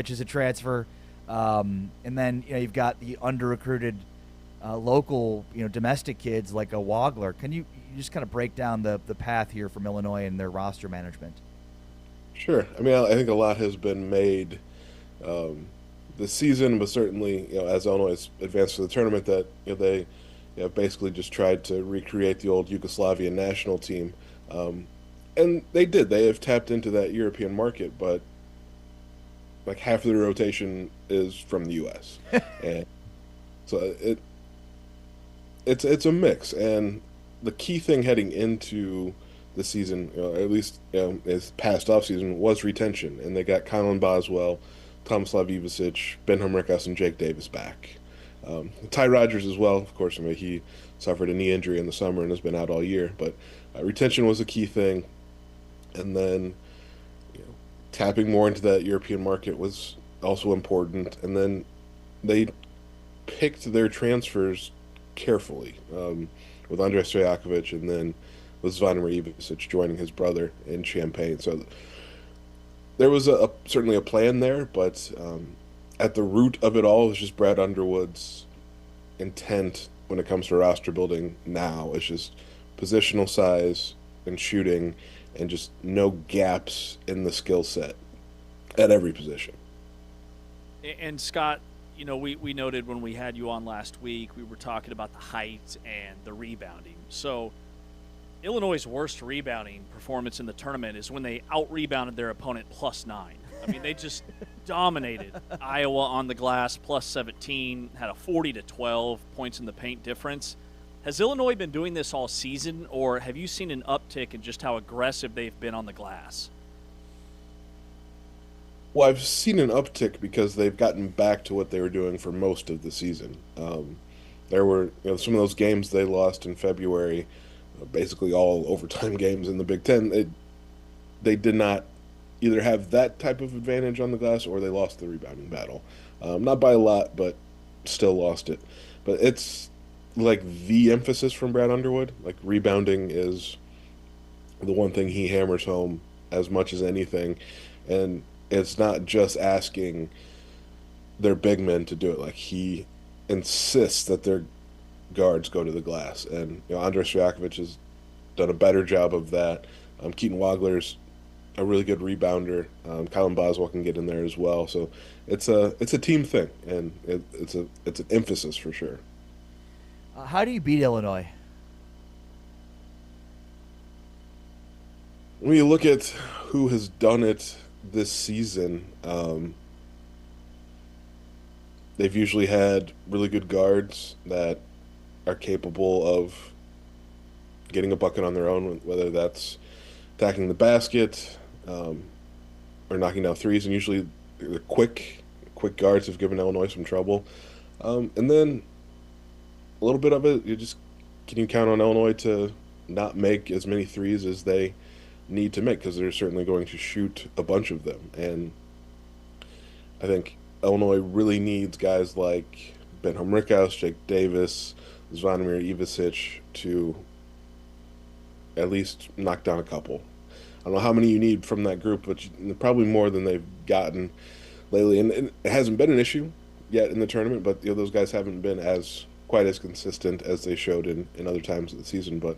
[SPEAKER 2] is a transfer, and then you've got the under-recruited local, domestic kids like a Wagler. Can you just kind of break down the path here from Illinois and their roster management?
[SPEAKER 11] Sure. I mean, I think a lot has been made this season, but certainly, as Illinois has advanced to the tournament, that they basically just tried to recreate the old Yugoslavian national team. And they did. They have tapped into that European market, but like half of the rotation is from the U.S. And so it's a mix. And the key thing heading into the season, at least this past offseason, was retention. And they got Colin Boswell, Tomislav Ivicic, Ben Humrikas, and Jake Davis back. Ty Rogers as well, of course. I mean, he suffered a knee injury in the summer and has been out all year. But retention was a key thing. And then tapping more into that European market was also important. And then they picked their transfers carefully, with Andrej Stojakovic and then with Zvonimir Ivicic joining his brother in Champaign. So there was certainly a plan there, but at the root of it all is just Brad Underwood's intent when it comes to roster building now. It's just positional size and shooting, and just no gaps in the skill set at every position.
[SPEAKER 1] And Scott, we noted when we had you on last week, we were talking about the height and the rebounding. So Illinois' worst rebounding performance in the tournament is when they out-rebounded their opponent +9. I mean, they just dominated Iowa on the glass, +17, had a 40-12 points in the paint difference. Has Illinois been doing this all season, or have you seen an uptick in just how aggressive they've been on the glass?
[SPEAKER 11] Well, I've seen an uptick because they've gotten back to what they were doing for most of the season. There were some of those games they lost in February, basically all overtime games in the Big Ten. They did not either have that type of advantage on the glass, or they lost the rebounding battle. Not by a lot, but still lost it. But it's like the emphasis from Brad Underwood. Like, rebounding is the one thing he hammers home as much as anything. And it's not just asking their big men to do it. Like, he insists that their guards go to the glass. And Andrej Stojakovic has done a better job of that. Keaton Wagler's a really good rebounder. Colin Boswell can get in there as well. So it's a team thing, and it's an emphasis for sure.
[SPEAKER 2] How do you beat Illinois?
[SPEAKER 11] When you look at who has done it this season, they've usually had really good guards that are capable of getting a bucket on their own, whether that's attacking the basket or knocking down threes. And usually the quick guards have given Illinois some trouble. And then a little bit of it, can you count on Illinois to not make as many threes as they need to make, because they're certainly going to shoot a bunch of them. And I think Illinois really needs guys like Ben Humrikas, Jake Davis, Zvonimir Ivicic to at least knock down a couple. I don't know how many you need from that group, but probably more than they've gotten lately. And it hasn't been an issue yet in the tournament, but those guys haven't been quite as consistent as they showed in other times of the season. But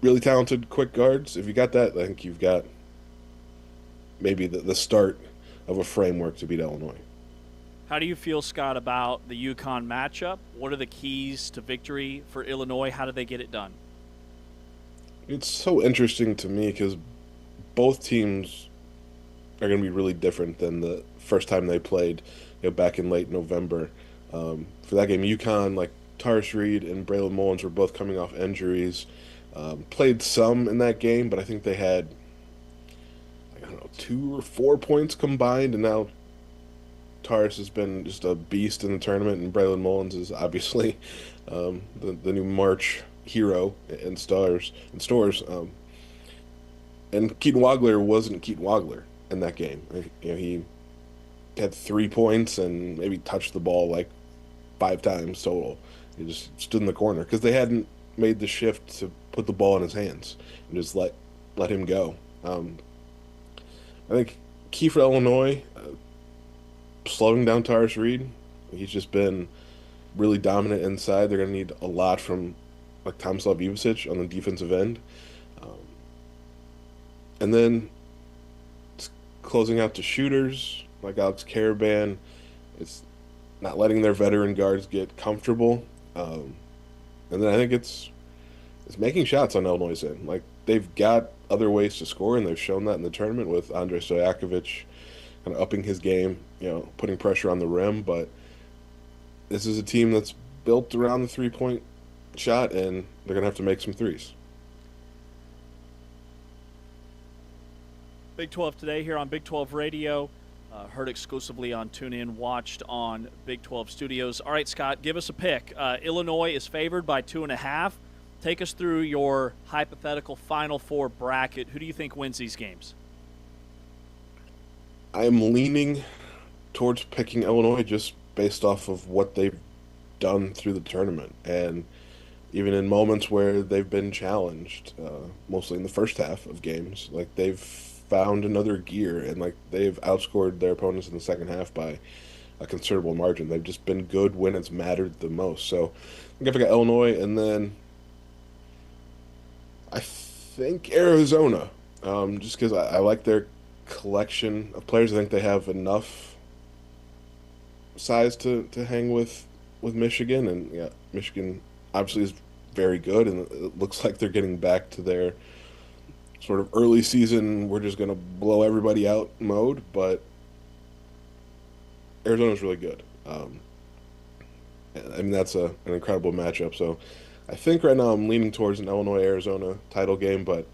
[SPEAKER 11] really talented quick guards. If you got that, I think you've got maybe the start of a framework to beat Illinois.
[SPEAKER 1] How do you feel, Scott, about the UConn matchup? What are the keys to victory for Illinois? How do they get it done?
[SPEAKER 11] It's so interesting to me because both teams are going to be really different than the first time they played, back in late November. For that game, UConn, like Taurus Reed and Braylon Mullins were both coming off injuries. Played some in that game, but I think they had, 2 or 4 points combined, and now Taurus has been just a beast in the tournament, and Braylon Mullins is obviously the new March hero in stores. And Keaton Wagler wasn't Keaton Wagler in that game. He had 3 points and maybe touched the ball like 5 times total. He just stood in the corner because they hadn't made the shift to put the ball in his hands and just let him go. I think key for Illinois, slowing down Taurus Reed. He's just been really dominant inside. They're going to need a lot from like Tomislav Ivicic on the defensive end. And then closing out the shooters like Alex Caravan. It's not letting their veteran guards get comfortable. And then I think it's making shots on Illinois' end. Like, they've got other ways to score, and they've shown that in the tournament with Andrei Stojakovic kind of upping his game, putting pressure on the rim. But this is a team that's built around the three-point shot, and they're going to have to make some threes.
[SPEAKER 1] Big 12 today here on Big 12 Radio. Heard exclusively on TuneIn, watched on Big 12 Studios. All right, Scott, give us a pick. Illinois is favored by 2.5. Take us through your hypothetical Final Four bracket. Who do you think wins these games?
[SPEAKER 11] I'm leaning towards picking Illinois just based off of what they've done through the tournament. And even in moments where they've been challenged, mostly in the first half of games, like they've found another gear and like they've outscored their opponents in the second half by a considerable margin. They've just been good when it's mattered the most. So I think if I got Illinois, and then I think Arizona, just because I like their collection of players. I think they have enough size to hang with Michigan, and Michigan obviously is very good, and it looks like they're getting back to their sort of early season, we're just going to blow everybody out mode, but Arizona's really good. I mean, that's an incredible matchup. So I think right now I'm leaning towards an Illinois-Arizona title game, but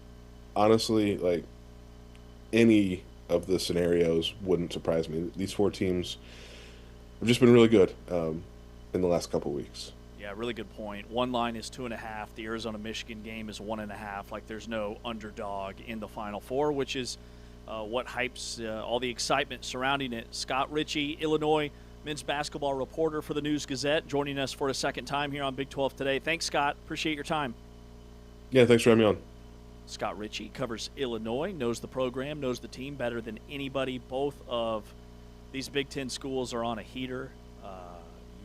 [SPEAKER 11] honestly, like, any of the scenarios wouldn't surprise me. These 4 teams have just been really good in the last couple weeks.
[SPEAKER 1] Yeah, really good point. One line is 2.5. The Arizona-Michigan game is 1.5. Like, there's no underdog in the Final Four, which is what hypes all the excitement surrounding it. Scott Ritchie, Illinois men's basketball reporter for the News-Gazette, joining us for a second time here on Big 12 today. Thanks, Scott. Appreciate your time.
[SPEAKER 11] Yeah, thanks for having me on.
[SPEAKER 1] Scott Ritchie covers Illinois, knows the program, knows the team better than anybody. Both of these Big Ten schools are on a heater.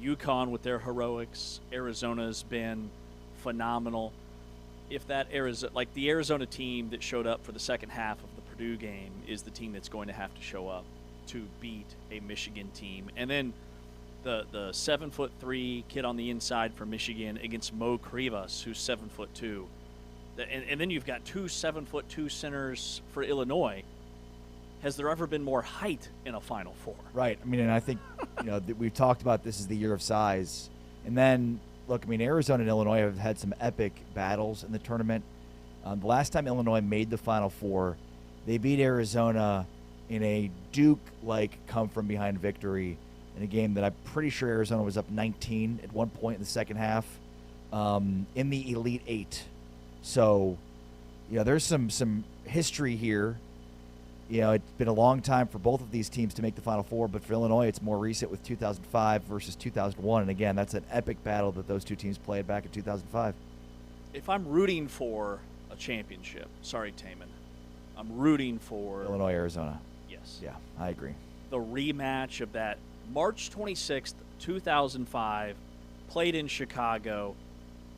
[SPEAKER 1] UConn with their heroics. Arizona's been phenomenal. If that the Arizona team that showed up for the second half of the Purdue game is the team that's going to have to show up to beat a Michigan team. And then the 7'3" kid on the inside for Michigan against Mo Krivas, who's 7'2". And then you've got 2 7'2" centers for Illinois. Has there ever been more height in a Final Four?
[SPEAKER 2] Right. I mean, and I think, we've talked about this is the year of size. And then, look, I mean, Arizona and Illinois have had some epic battles in the tournament. The last time Illinois made the Final Four, they beat Arizona in a Duke-like come-from-behind victory in a game that I'm pretty sure Arizona was up 19 at one point in the second half in the Elite Eight. So, there's some history here. It's been a long time for both of these teams to make the Final Four, but for Illinois, it's more recent with 2005 versus 2001. And again, that's an epic battle that those two teams played back in 2005.
[SPEAKER 1] If I'm rooting for a championship, sorry, Taman, I'm rooting for
[SPEAKER 2] Illinois, Arizona.
[SPEAKER 1] Yes.
[SPEAKER 2] Yeah, I agree.
[SPEAKER 1] The rematch of that March 26th, 2005, played in Chicago.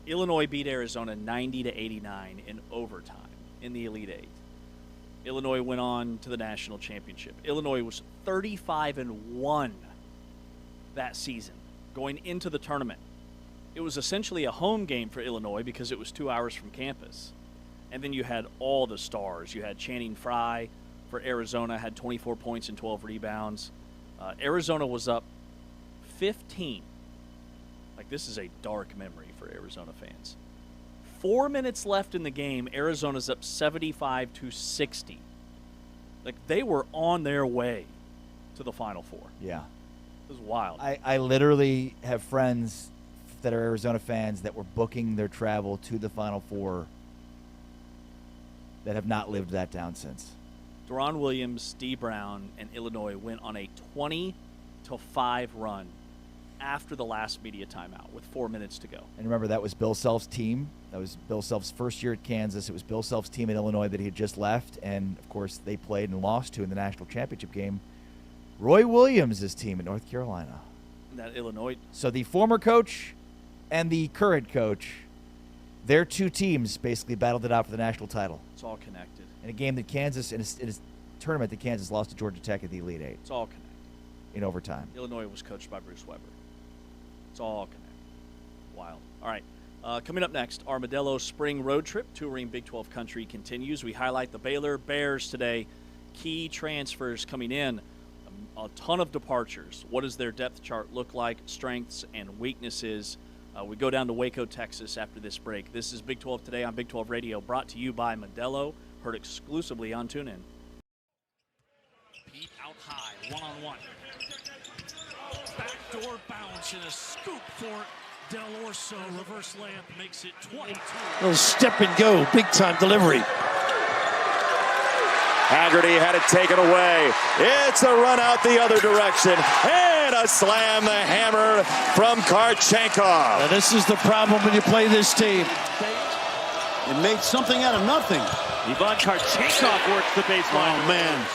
[SPEAKER 1] Illinois beat Arizona 90-89 in overtime in the Elite Eight. Illinois went on to the national championship. Illinois was 35-1 that season going into the tournament. It was essentially a home game for Illinois because it was 2 hours from campus. And then you had all the stars. You had Channing Frye for Arizona, had 24 points and 12 rebounds. Arizona was up 15. Like, this is a dark memory for Arizona fans. 4 minutes left in the game. Arizona's up 75-60. Like, they were on their way to the Final Four.
[SPEAKER 2] Yeah.
[SPEAKER 1] It was wild.
[SPEAKER 2] I literally have friends that are Arizona fans that were booking their travel to the Final Four that have not lived that down since.
[SPEAKER 1] Deron Williams, D. Brown, and Illinois went on a 20-5 run after the last media timeout with 4 minutes to go.
[SPEAKER 2] And remember, that was Bill Self's team. That was Bill Self's first year at Kansas. It was Bill Self's team in Illinois that he had just left. And, of course, they played and lost to in the national championship game Roy Williams' team at North Carolina.
[SPEAKER 1] That Illinois.
[SPEAKER 2] So the former coach and the current coach, their two teams basically battled it out for the national title.
[SPEAKER 1] It's all connected.
[SPEAKER 2] In a game that Kansas, in a tournament that Kansas lost to Georgia Tech at the Elite Eight.
[SPEAKER 1] It's all connected.
[SPEAKER 2] In overtime.
[SPEAKER 1] Illinois was coached by Bruce Weber. It's all connected. Wild. All right. Coming up next, our Modelo Spring Road Trip touring Big 12 country continues. We highlight the Baylor Bears today. Key transfers coming in. A ton of departures. What does their depth chart look like? Strengths and weaknesses. We go down to Waco, Texas after this break. This is Big 12 Today on Big 12 Radio, brought to you by Modelo, heard exclusively on TuneIn.
[SPEAKER 21] Peat out high, one-on-one. Backdoor bounce and a scoop for Del Orso. Reverse layup makes it 22.
[SPEAKER 19] Little step and go, big time delivery.
[SPEAKER 15] Haggerty had it taken away. It's a run out the other direction. And a slam the hammer from Karchenkov.
[SPEAKER 19] And this is the problem when you play this team.
[SPEAKER 12] It made something out of nothing.
[SPEAKER 21] Ivan Karchenkov works the baseline.
[SPEAKER 12] Oh, man.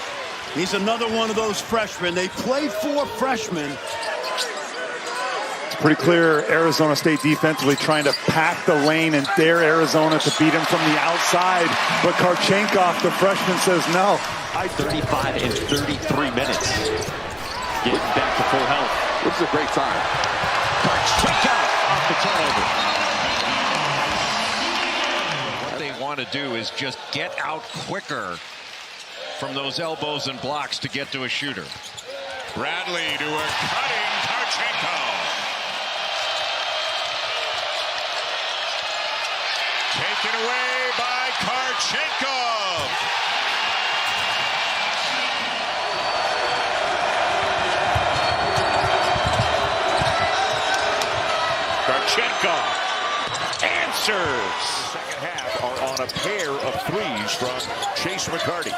[SPEAKER 12] He's another one of those freshmen. They play four freshmen.
[SPEAKER 5] Pretty clear Arizona State defensively trying to pack the lane and dare Arizona to beat him from the outside. But Karchenkov, the freshman, says no.
[SPEAKER 21] 35 in 33 minutes. Getting back to full health.
[SPEAKER 9] This is a great time.
[SPEAKER 21] Karchenkov off the turnover.
[SPEAKER 4] What they want to do is just get out quicker from those elbows and blocks to get to a shooter.
[SPEAKER 8] Bradley to a cutting Karchenkov. Taken away by Karchenkov. Karchenkov answers. Second half are on a pair of threes from Chase McCarty.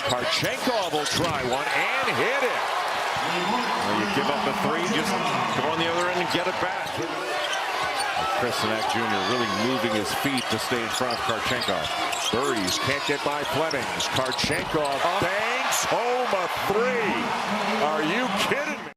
[SPEAKER 8] Karchenkov will try one and hit it. Well, you give up a three, just go on the other end and get it back. Chris Sinek Jr. really moving his feet to stay in front of Karchenkov. Burries can't get by Flemings. Karchenkov banks home a three. Are you kidding me?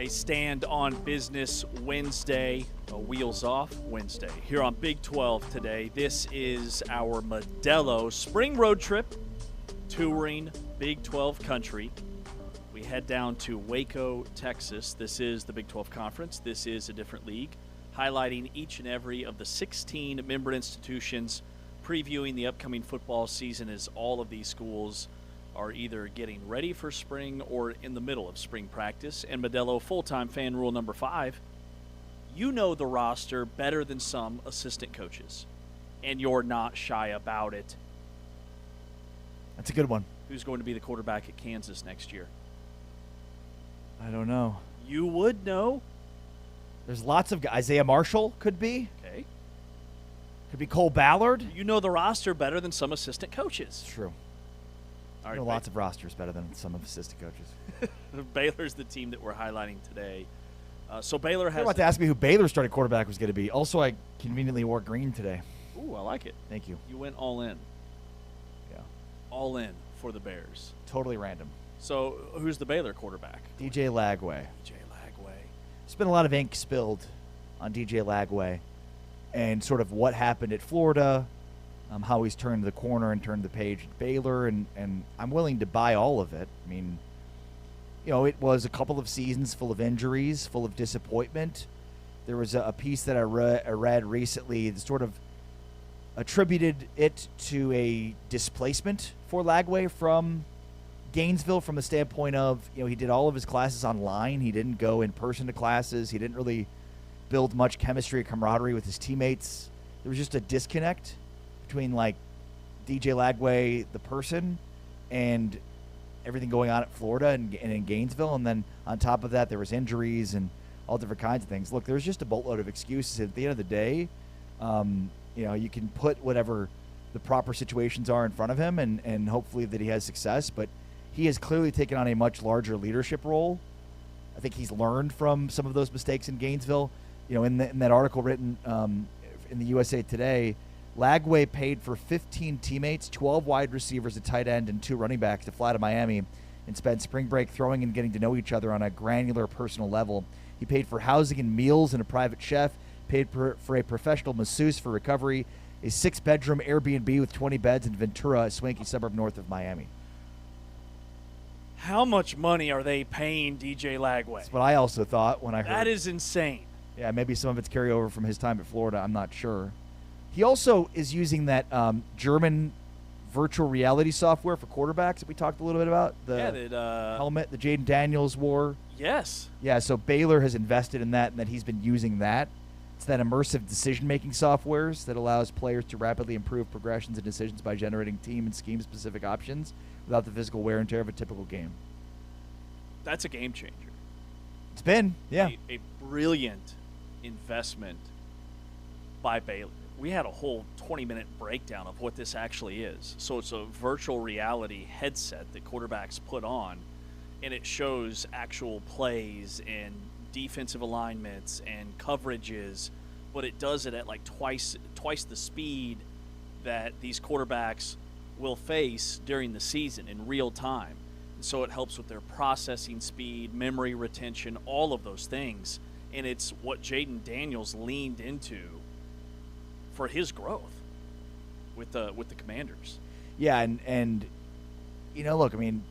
[SPEAKER 1] A stand on business Wednesday, a wheels off Wednesday. Here on Big 12 today, this is our Modelo spring road trip touring Big 12 country. We head down to Waco, Texas. This is the Big 12 Conference. This is a different league, highlighting each and every of the 16 member institutions, previewing the upcoming football season as all of these schools are either getting ready for spring or in the middle of spring practice. And Modelo full-time fan rule number 5, you know the roster better than some assistant coaches, and you're not shy about it.
[SPEAKER 2] That's a good one.
[SPEAKER 1] Who's going to be the quarterback at Kansas next year?
[SPEAKER 2] I don't know.
[SPEAKER 1] You would know.
[SPEAKER 2] There's lots of guys. Isaiah Marshall could be.
[SPEAKER 1] Okay.
[SPEAKER 2] Could be Cole Ballard.
[SPEAKER 1] You know the roster better than some assistant coaches.
[SPEAKER 2] True.
[SPEAKER 1] All right,
[SPEAKER 2] know lots of rosters better than some of assistant coaches.
[SPEAKER 1] Baylor's the team that we're highlighting today. So Baylor has.
[SPEAKER 2] You're about to ask me who Baylor's starting quarterback was going to be. Also, I conveniently wore green today.
[SPEAKER 1] Ooh, I like it.
[SPEAKER 2] Thank you.
[SPEAKER 1] You went all in.
[SPEAKER 2] Yeah.
[SPEAKER 1] All in for the Bears.
[SPEAKER 2] Totally random.
[SPEAKER 1] So who's the Baylor quarterback?
[SPEAKER 2] DJ Lagway. There's been a lot of ink spilled on DJ Lagway and sort of what happened at Florida, how he's turned the corner and turned the page at Baylor, and I'm willing to buy all of it. I mean, you know, it was a couple of seasons full of injuries, full of disappointment. There was a piece that I read recently that sort of attributed it to a displacement for Lagway from Gainesville, from the standpoint of, you know, he did all of his classes online. He didn't go in person to classes. He didn't really build much chemistry or camaraderie with his teammates. There was just a disconnect between, like, DJ Lagway, the person, and everything going on at Florida and in Gainesville. And then on top of that, there was injuries and all different kinds of things. Look, there's just a boatload of excuses. At the end of the day, you know, you can put whatever the proper situations are in front of him and hopefully that he has success. But he has clearly taken on a much larger leadership role. I think he's learned from some of those mistakes in Gainesville. You know, in that article written in the USA Today, Lagway paid for 15 teammates, 12 wide receivers, a tight end, and 2 running backs to fly to Miami and spend spring break throwing and getting to know each other on a granular personal level. He paid for housing and meals and a private chef, paid for a professional masseuse for recovery, a 6-bedroom Airbnb with 20 beds in Ventura, a swanky suburb north of Miami.
[SPEAKER 1] How much money are they paying DJ Lagway?
[SPEAKER 2] That's what I also thought when I heard.
[SPEAKER 1] That is insane.
[SPEAKER 2] Yeah, maybe some of it's carryover from his time at Florida. I'm not sure. He also is using that German virtual reality software for quarterbacks that we talked a little bit about. The helmet that Jaden Daniels wore.
[SPEAKER 1] Yes.
[SPEAKER 2] Yeah, so Baylor has invested in that, and that he's been using that. It's that immersive decision-making softwares that allows players to rapidly improve progressions and decisions by generating team and scheme-specific options without the physical wear and tear of a typical game.
[SPEAKER 1] That's a game changer.
[SPEAKER 2] It's been, yeah.
[SPEAKER 1] A brilliant investment by Baylor. We had a whole 20-minute breakdown of what this actually is. So it's a virtual reality headset that quarterbacks put on, and it shows actual plays and defensive alignments and coverages, but it does it at like twice the speed that these quarterbacks will face during the season in real time. And so it helps with their processing speed, memory retention, all of those things. And it's what Jaden Daniels leaned into for his growth with the Commanders.
[SPEAKER 2] Yeah, and you know, look, I mean,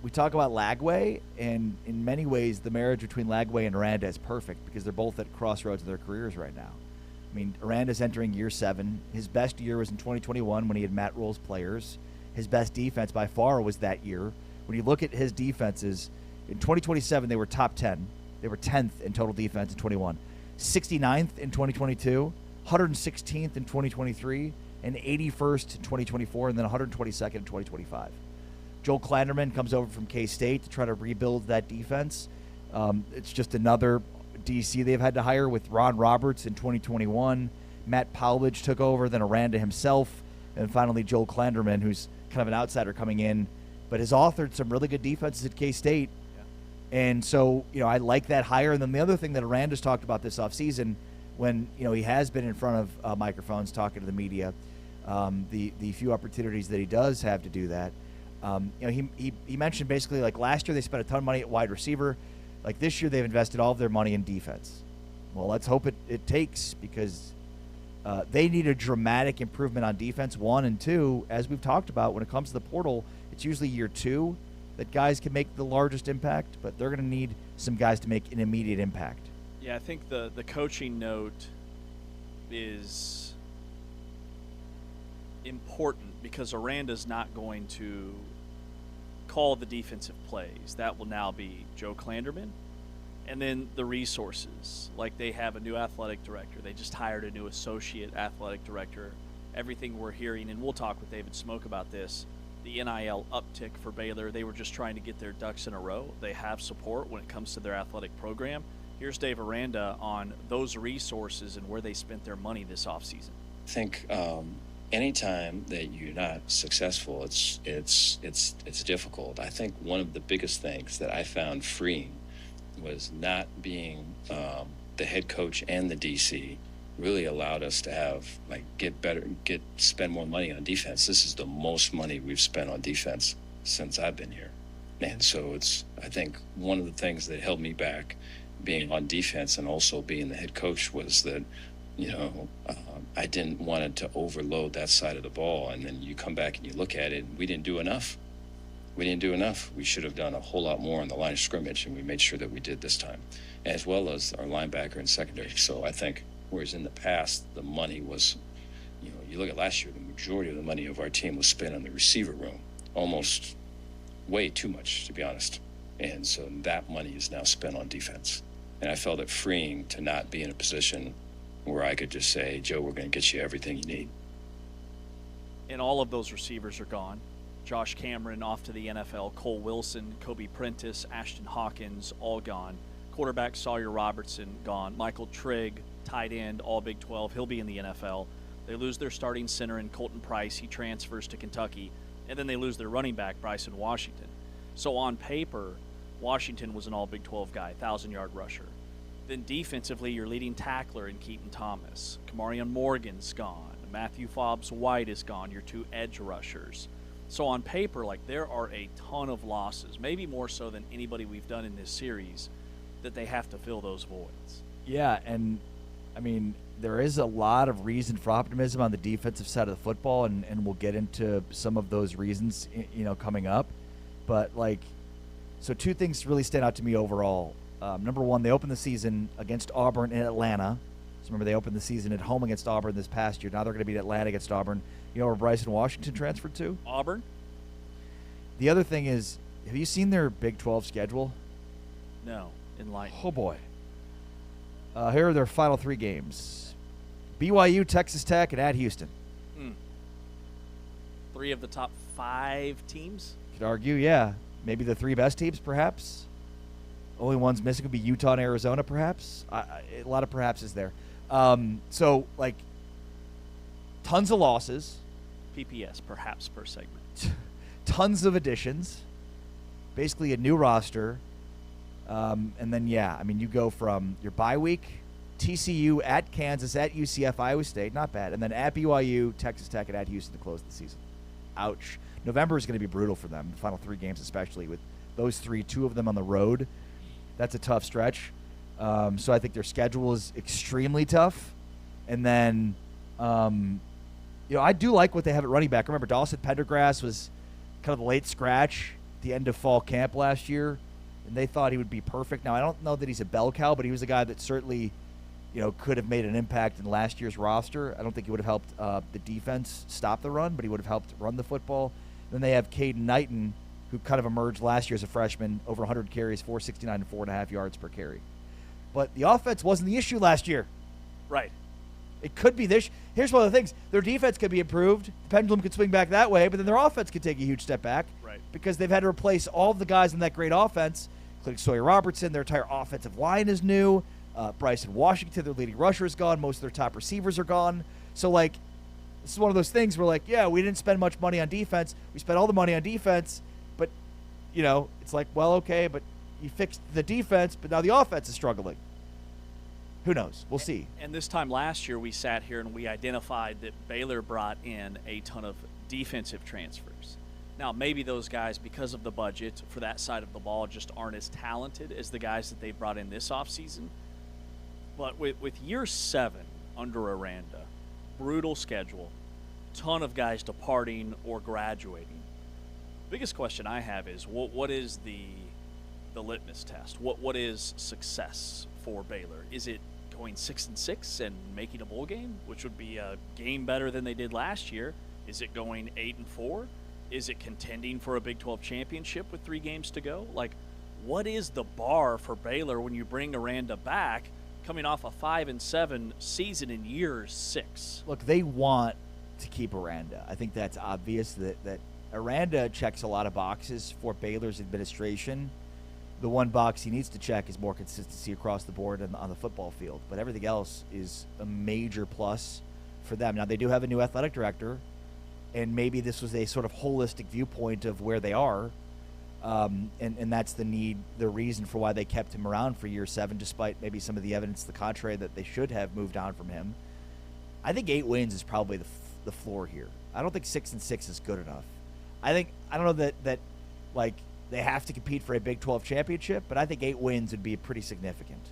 [SPEAKER 2] we talk about Lagway, and in many ways the marriage between Lagway and Aranda is perfect because they're both at crossroads of their careers right now. I mean, Aranda's entering year 7. His best year was in 2021 when he had Matt Rule's players. His best defense by far was that year. When you look at his defenses, in 2027 they were top 10. They were 10th in total defense in 21, 69th in 2022, 116th in 2023, and 81st in 2024, and then 122nd in 2025. Joel Klanderman comes over from K-State to try to rebuild that defense. It's just another DC they've had to hire with Ron Roberts in 2021. Matt Powledge took over, then Aranda himself, and finally Joel Klanderman, who's kind of an outsider coming in, but has authored some really good defenses at K-State. Yeah. And so, you know, I like that hire. And then the other thing that Aranda's talked about this offseason, when, you know, he has been in front of microphones talking to the media, the few opportunities that he does have to do that, you know, he mentioned basically, like, last year they spent a ton of money at wide receiver. Like this year, they've invested all of their money in defense. Well, let's hope it takes, because they need a dramatic improvement on defense, 1, and 2. As we've talked about, when it comes to the portal, it's usually year 2 that guys can make the largest impact, but they're going to need some guys to make an immediate impact.
[SPEAKER 1] Yeah, I think the coaching note is important because Aranda's not going to call the defensive plays. That will now be Joe Klanderman. And then the resources, like they have a new athletic director. They just hired a new associate athletic director. Everything we're hearing, and we'll talk with David Smoke about this, the NIL uptick for Baylor, they were just trying to get their ducks in a row. They have support when it comes to their athletic program. Here's Dave Aranda on those resources and where they spent their money this offseason.
[SPEAKER 10] I think anytime that you're not successful, it's difficult. I think one of the biggest things that I found freeing was not being the head coach and the DC. Really allowed us to have spend more money on defense. This is the most money we've spent on defense since I've been here. And so I think one of the things that held me back being on defense and also being the head coach was that, I didn't want it to overload that side of the ball. And then you come back and you look at it, and we didn't do enough. We should have done a whole lot more on the line of scrimmage, and we made sure that we did this time, as well as our linebacker and secondary. So I think, whereas in the past, the money was, you look at last year, the majority of the money of our team was spent on the receiver room, almost way too much, to be honest. And so that money is now spent on defense. And I felt it freeing to not be in a position where I could just say, Joe, we're going to get you everything you need.
[SPEAKER 1] And all of those receivers are gone. Josh Cameron off to the NFL, Cole Wilson, Kobe Prentice, Ashton Hawkins, all gone. Quarterback Sawyer Robertson, gone. Michael Trigg, tight end, all Big 12. He'll be in the NFL. They lose their starting center in Colton Price. He transfers to Kentucky. And then they lose their running back, Bryson Washington. So on paper, Washington was an all Big 12 guy, 1,000-yard rusher. Then defensively, your leading tackler in Keaton Thomas. Kamarion Morgan's gone. Matthew Fobbs-White is gone, your 2 edge rushers. So on paper, there are a ton of losses, maybe more so than anybody we've done in this series, that they have to fill those voids.
[SPEAKER 2] Yeah, and I mean, there is a lot of reason for optimism on the defensive side of the football, and we'll get into some of those reasons, coming up. But so 2 things really stand out to me overall. Number 1, they opened the season against Auburn in Atlanta. So remember, they opened the season at home against Auburn this past year. Now they're going to be at Atlanta against Auburn. You know where Bryson Washington transferred to?
[SPEAKER 1] Auburn.
[SPEAKER 2] The other thing is, have you seen their Big 12 schedule?
[SPEAKER 1] No. Enlightened.
[SPEAKER 2] Oh, boy. Here are their final 3 games. BYU, Texas Tech, and at Houston.
[SPEAKER 1] 3 of the top 5 teams?
[SPEAKER 2] Could argue, yeah. Maybe the 3 best teams, perhaps. Only ones missing would be Utah and Arizona, perhaps. A lot of perhapses there. So, tons of losses.
[SPEAKER 1] PPS, perhaps per segment.
[SPEAKER 2] Tons of additions. Basically a new roster. And then, you go from your bye week, TCU, at Kansas, at UCF, Iowa State, not bad. And then at BYU, Texas Tech, and at Houston to close the season. Ouch. November is going to be brutal for them, the final 3 games especially, with those 3, 2 of them on the road. That's a tough stretch. So I think their schedule is extremely tough. And then, I do like what they have at running back. Remember, Dawson Pendergrass was kind of the late scratch at the end of fall camp last year, and they thought he would be perfect. Now, I don't know that he's a bell cow, but he was a guy that certainly, could have made an impact in last year's roster. I don't think he would have helped the defense stop the run, but he would have helped run the football. Then they have Caden Knighton, who kind of emerged last year as a freshman, over 100 carries, 469 and 4.5 yards per carry. But the offense wasn't the issue last year.
[SPEAKER 1] Right.
[SPEAKER 2] It could be this. Here's one of the things. Their defense could be improved. The pendulum could swing back that way, but then their offense could take a huge step back.
[SPEAKER 1] Right.
[SPEAKER 2] Because they've had to replace all of the guys in that great offense, including Sawyer Robertson. Their entire offensive line is new. Bryson Washington, their leading rusher, is gone. Most of their top receivers are gone. So, this is one of those things where, we didn't spend much money on defense. We spent all the money on defense, but, it's okay, but you fixed the defense, but now the offense is struggling. Who knows? We'll see.
[SPEAKER 1] And this time last year, we sat here and we identified that Baylor brought in a ton of defensive transfers. Now, maybe those guys, because of the budget for that side of the ball, just aren't as talented as the guys that they've brought in this offseason. But with year 7 under Aranda, brutal schedule, ton of guys departing or graduating. Biggest question I have is what is the litmus test? What is success for Baylor? Is it going 6-6 and making a bowl game, which would be a game better than they did last year? Is it going 8-4? Is it contending for a Big 12 championship with 3 games to go? Like, what is the bar for Baylor when you bring Aranda back, coming off a 5-7 season in year 6?
[SPEAKER 2] Look, they want to keep Aranda. I think that's obvious that Aranda checks a lot of boxes for Baylor's administration. The one box he needs to check is more consistency across the board on the football field. But everything else is a major plus for them. Now, they do have a new athletic director, and maybe this was a sort of holistic viewpoint of where they are. And that's the reason for why they kept him around for year 7, despite maybe some of the evidence to the contrary that they should have moved on from him. I think 8 wins is probably the floor here. I don't think 6-6 is good enough. I don't know that like they have to compete for a Big 12 championship, but I think 8 wins would be pretty significant.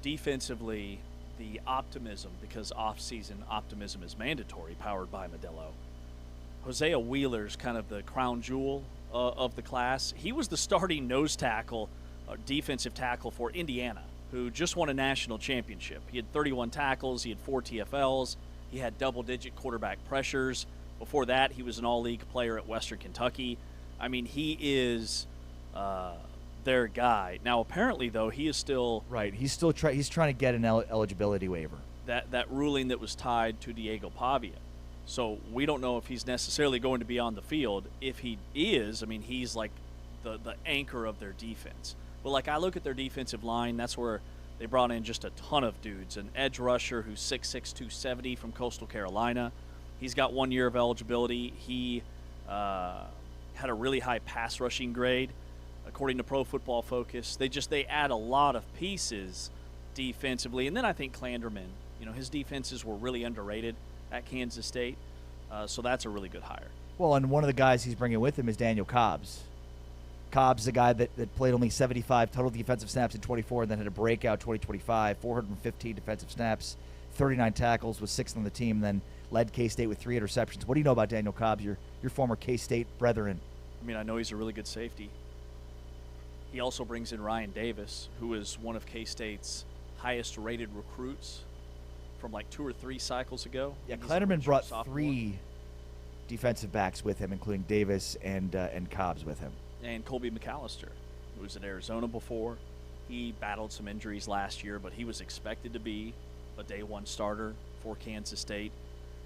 [SPEAKER 1] Defensively, the optimism, because off-season optimism is mandatory, powered by Modelo. Hosea Wheeler's kind of the crown jewel of the class. He was the starting nose tackle, defensive tackle for Indiana, who just won a national championship. He had 31 tackles. He had 4 TFLs. He had double-digit quarterback pressures. Before that, he was an all-league player at Western Kentucky. I mean, he is their guy. Now, apparently, though, he is still
[SPEAKER 2] right. He's trying to get an eligibility waiver.
[SPEAKER 1] That ruling that was tied to Diego Pavia. So we don't know if he's necessarily going to be on the field. If he is, I mean, he's like the anchor of their defense. But like I look at their defensive line, that's where they brought in just a ton of dudes. An edge rusher who's 6'6", 270 from Coastal Carolina. He's got 1 year of eligibility. He had a really high pass rushing grade, according to Pro Football Focus. They add a lot of pieces defensively. And then I think Clanderman, his defenses were really underrated at Kansas State. So that's a really good hire.
[SPEAKER 2] Well, and one of the guys he's bringing with him is Daniel Cobbs. Cobbs, a guy that played only 75 total defensive snaps in 24 and then had a breakout 2025, 415 defensive snaps, 39 tackles, was 6th on the team, then led K-State with 3 interceptions. What do you know about Daniel Cobbs, your former K-State brethren?
[SPEAKER 1] I mean, I know he's a really good safety. He also brings in Ryan Davis, who is one of K-State's highest-rated recruits from like 2 or 3 cycles ago.
[SPEAKER 2] Yeah, Kleinerman brought 3 defensive backs with him, including Davis and Cobbs with him.
[SPEAKER 1] And Colby McAllister, who was at Arizona before. He battled some injuries last year, but he was expected to be a day 1 starter for Kansas State.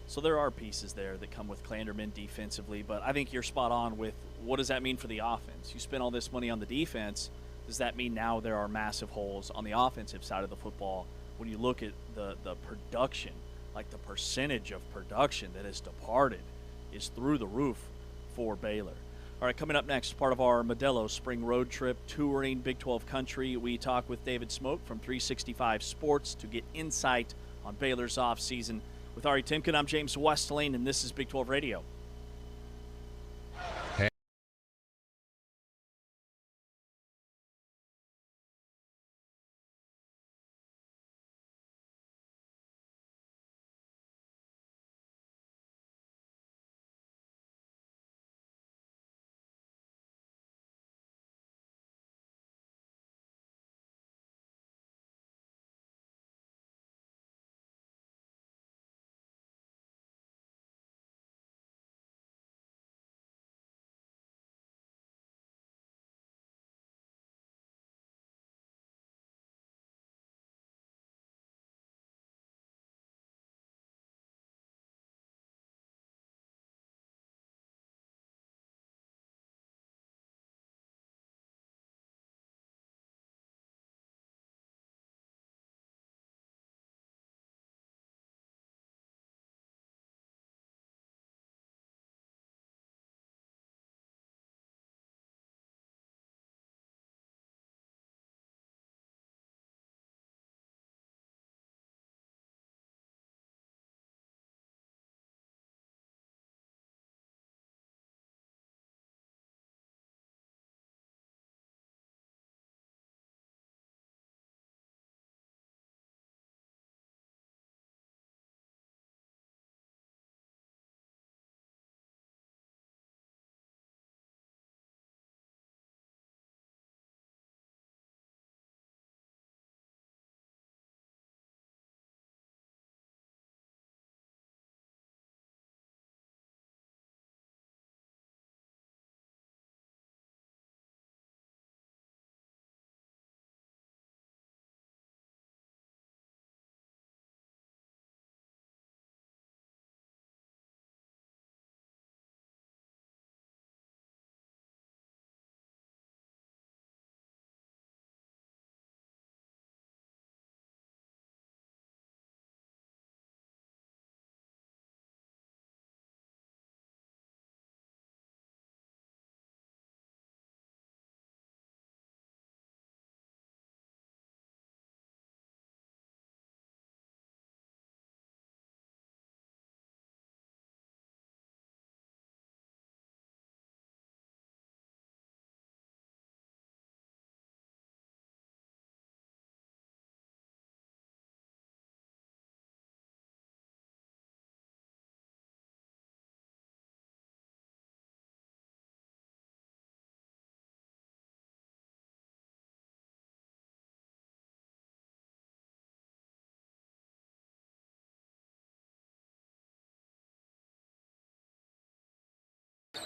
[SPEAKER 1] So there are pieces there that come with Clanderman defensively, but I think you're spot on with what does that mean for the offense? You spend all this money on the defense. Does that mean now there are massive holes on the offensive side of the football? When you look at the production, like the percentage of production that has departed is through the roof for Baylor. All right, coming up next, part of our Modelo Spring Road Trip, touring Big 12 country, we talk with David Smoke from 365 Sports to get insight on Baylor's offseason. With Ari Timken, I'm James Westling, and this is Big 12 Radio.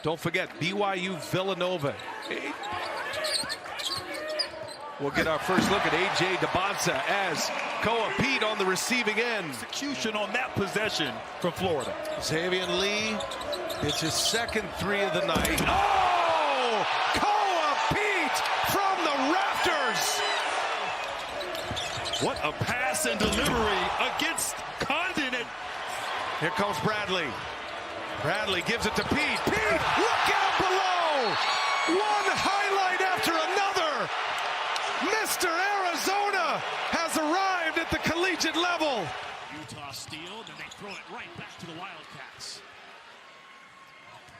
[SPEAKER 13] Don't forget, BYU Villanova. We'll get our first look at A.J. DeBonsa as Koa Peat on the receiving end.
[SPEAKER 8] Execution on that possession from Florida.
[SPEAKER 13] Xavier Lee hits his second three of the night. Oh! Koa Peat from the rafters!
[SPEAKER 8] What a pass and delivery against Condon.
[SPEAKER 13] Here comes Bradley. Bradley gives it to Peat. Peat, look out below! One highlight after another! Mr. Arizona has arrived at the collegiate level.
[SPEAKER 8] Utah steal, then they throw it right back to the Wildcats.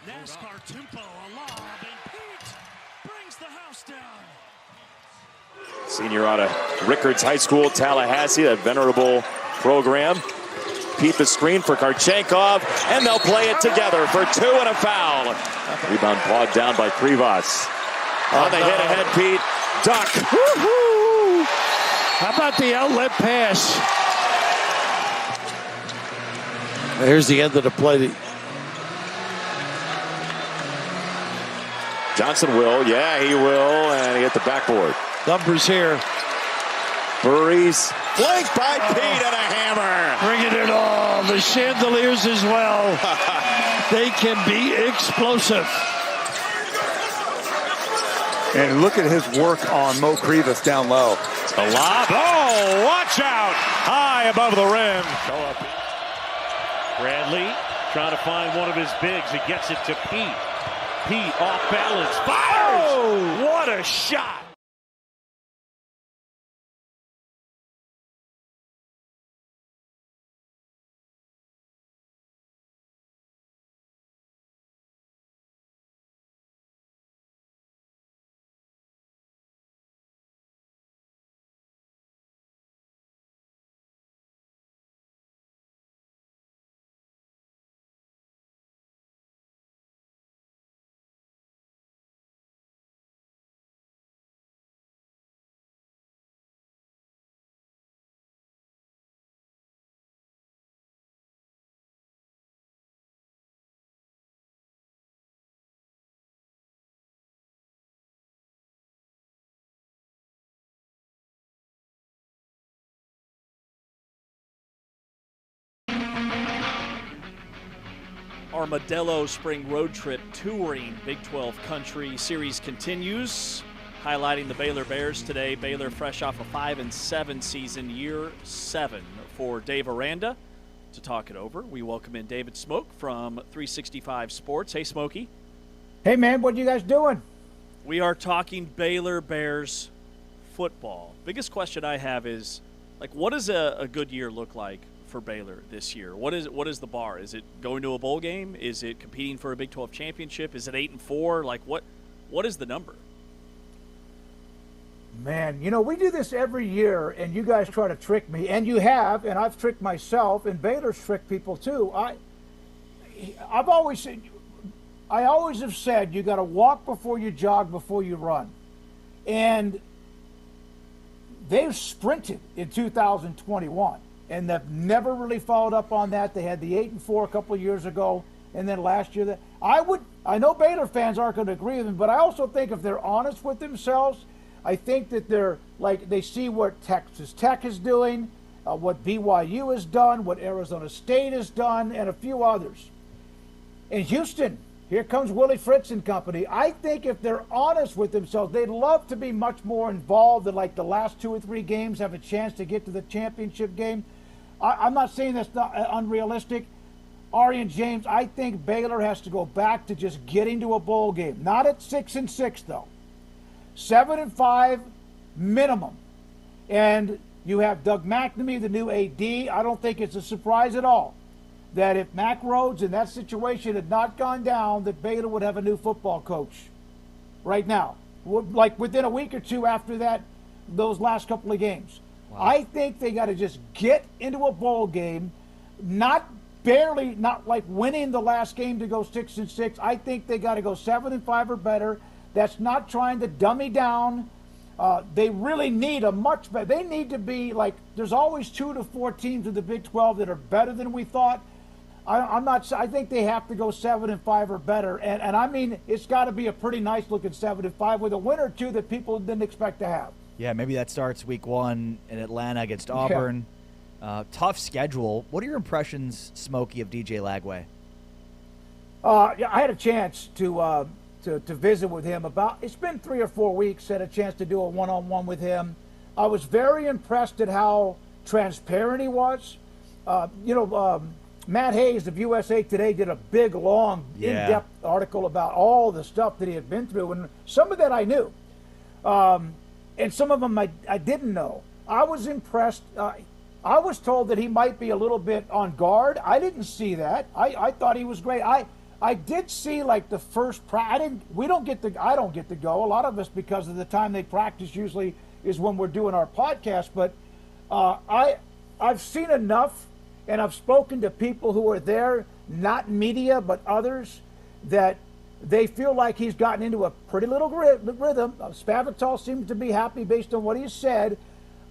[SPEAKER 8] NASCAR tempo, a lob, and Peat brings the house down.
[SPEAKER 15] Senior out of Rickards High School, Tallahassee, that venerable program. Peat the screen for Karchenkov, and they'll play it together for 2 and a foul. Rebound pawed down by Krivas. On the hit ahead, Peat. Duck.
[SPEAKER 19] Woo-hoo! How about the outlet pass? Here's the end of the play.
[SPEAKER 15] Johnson will. Yeah, he will. And he hit the backboard.
[SPEAKER 19] Numbers here.
[SPEAKER 15] Burries flanked by Peat and a hammer.
[SPEAKER 19] Bringing it all. The chandeliers as well. They can be explosive.
[SPEAKER 5] And look at his work on Mo Krivas down low.
[SPEAKER 21] The lob. Oh, watch out. High above the rim. Bradley trying to find one of his bigs. He gets it to Peat. Peat off balance. Fires. Oh, what a shot.
[SPEAKER 1] Our Modelo Spring Road Trip touring Big 12 Country Series continues, highlighting the Baylor Bears today. Baylor fresh off a 5-7 season, year 7 for Dave Aranda. To talk it over, we welcome in David Smoke from 365 Sports. Hey, Smokey.
[SPEAKER 3] Hey, man, what are you guys doing?
[SPEAKER 1] We are talking Baylor Bears football. Biggest question I have is, like, what does a good year look like for Baylor this year? What is the bar? Is it going to a bowl game? Is it competing for a Big 12 championship? Is it 8-4? Like, what is the number?
[SPEAKER 3] Man, you know, we do this every year, and you guys try to trick me, and you have, and I've tricked myself, and Baylor's tricked people too. I always have said you got to walk before you jog before you run, and they've sprinted in 2021. And they've never really followed up on that. They had the 8-4 a couple of years ago, and then last year. I know Baylor fans aren't going to agree with me, but I also think if they're honest with themselves, I think that they see what Texas Tech is doing, what BYU has done, what Arizona State has done, and a few others. In Houston, here comes Willie Fritz and company. I think if they're honest with themselves, they'd love to be much more involved in like the last 2 or 3 games, have a chance to get to the championship game. I'm not saying that's not unrealistic. Ari and James, I think Baylor has to go back to just getting to a bowl game. Not at 6-6 though. 7-5 minimum. And you have Doug McNamee, the new AD. I don't think it's a surprise at all that if Mack Rhodes in that situation had not gone down, that Baylor would have a new football coach right now. Like within a week or two after that, those last couple of games. Wow. I think they got to just get into a bowl game, not like winning the last game to go 6-6. I think they got to go 7-5 or better. That's not trying to dummy down. They really need a much better. They need to be like, there's always 2 to 4 teams in the Big 12 that are better than we thought. I'm not. I think they have to go 7-5 or better, and I mean it's got to be a pretty nice looking 7-5 with a win or two that people didn't expect to have.
[SPEAKER 2] Yeah, maybe that starts week 1 in Atlanta against Auburn. Yeah. Tough schedule. What are your impressions, Smokey, of DJ Lagway?
[SPEAKER 3] Yeah, I had a chance to visit with him it's been 3 or 4 weeks. Had a chance to do a one-on-one with him. I was very impressed at how transparent he was. Matt Hayes of USA Today did a big, long, in-depth article about all the stuff that he had been through, and some of that I knew, and some of them I didn't know. I was impressed. I was told that he might be a little bit on guard. I didn't see that. I thought he was great. I did see like the first practice. I don't get to go. A lot of us, because of the time they practice, usually is when we're doing our podcast. But I've seen enough. And I've spoken to people who are there, not media, but others, that they feel like he's gotten into a pretty little rhythm. Spavital seems to be happy based on what he said.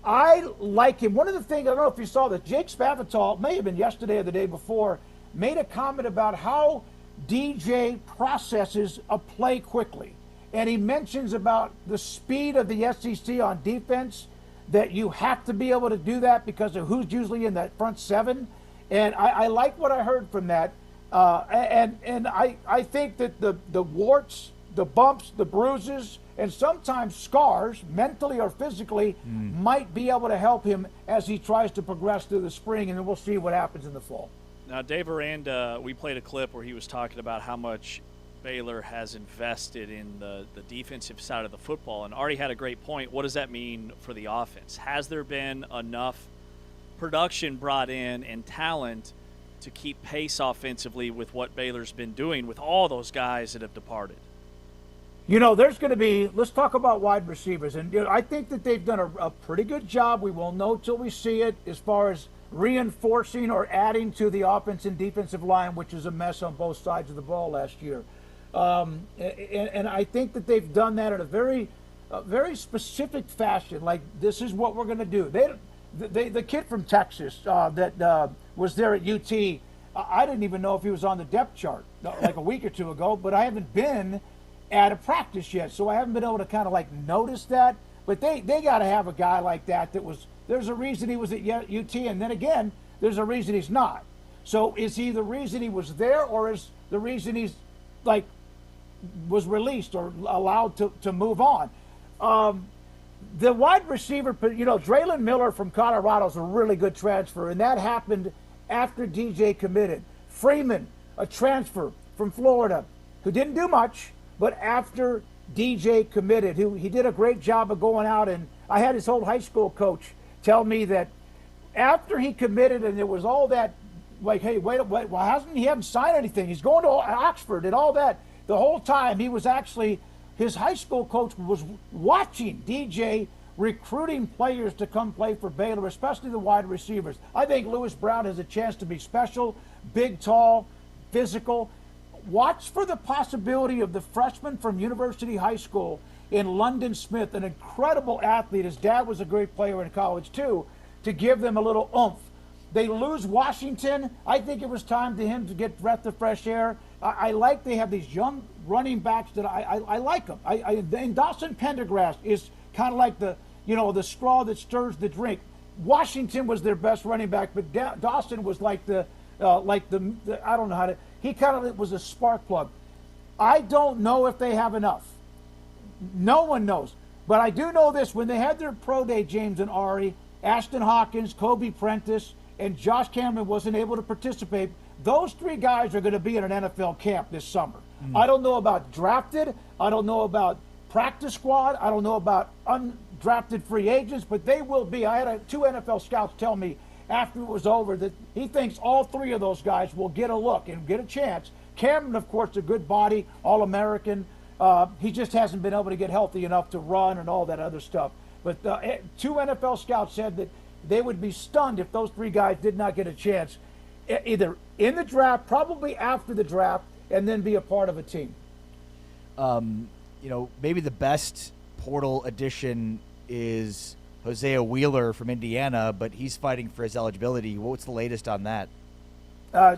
[SPEAKER 3] I like him. One of the things, I don't know if you saw this, Jake Spavital, may have been yesterday or the day before, made a comment about how DJ processes a play quickly. And he mentions about the speed of the SEC on defense, that you have to be able to do that because of who's usually in that front 7. And I like what I heard from that. And I think that the warts, the bumps, the bruises, and sometimes scars, mentally or physically, might be able to help him as he tries to progress through the spring, and then we'll see what happens in the fall.
[SPEAKER 1] Now, Dave Aranda, we played a clip where he was talking about how much Baylor has invested in the defensive side of the football, and already had a great point. What does that mean for the offense? Has there been enough production brought in and talent to keep pace offensively with what Baylor's been doing with all those guys that have departed?
[SPEAKER 3] There's going to be, let's talk about wide receivers. And I think that they've done a pretty good job. We won't know till we see it as far as reinforcing or adding to the offense and defensive line, which is a mess on both sides of the ball last year. And I think that they've done that in a very specific fashion. Like, this is what we're going to do. The kid from Texas that was there at UT, I didn't even know if he was on the depth chart like a week or two ago, but I haven't been at a practice yet, so I haven't been able to kind of like notice that. But they got to have a guy like that there's a reason he was at UT, and then again, there's a reason he's not. So is he the reason he was there, or is the reason he's like was released or allowed to move on? The wide receiver, Draylon Miller from Colorado is a really good transfer, and that happened after DJ committed. Freeman, a transfer from Florida, who didn't do much, but after DJ committed, he did a great job of going out, and I had his old high school coach tell me that after he committed and there was all that, like, hey, wait, well, he hasn't signed anything. He's going to Oxford and all that. The whole time he was actually, his high school coach was watching DJ recruiting players to come play for Baylor, especially the wide receivers. I think Lewis Brown has a chance to be special, big, tall, physical. Watch for the possibility of the freshman from University High School in London Smith, an incredible athlete. His dad was a great player in college too, to give them a little oomph. They lose Washington. I think it was time to him to get breath of fresh air. I like they have these young running backs that I like them. And Dawson Pendergrass is kind of like the straw that stirs the drink. Washington was their best running back, but Dawson was like the I don't know how to. He kind of was a spark plug. I don't know if they have enough. No one knows. But I do know this. When they had their pro day, James and Ari, Ashton Hawkins, Kobe Prentice, and Josh Cameron wasn't able to participate, those 3 guys are going to be in an NFL camp this summer. I don't know about drafted. I don't know about practice squad. I don't know about undrafted free agents, but they will be. I had 2 NFL scouts tell me after it was over that he thinks all 3 of those guys will get a look and get a chance. Cameron, of course, a good body, All-American. He just hasn't been able to get healthy enough to run and all that other stuff. But 2 NFL scouts said that they would be stunned if those 3 guys did not get a chance, either in the draft, probably after the draft, and then be a part of a team.
[SPEAKER 2] Maybe the best portal addition is Hosea Wheeler from Indiana, but he's fighting for his eligibility. What's the latest on that?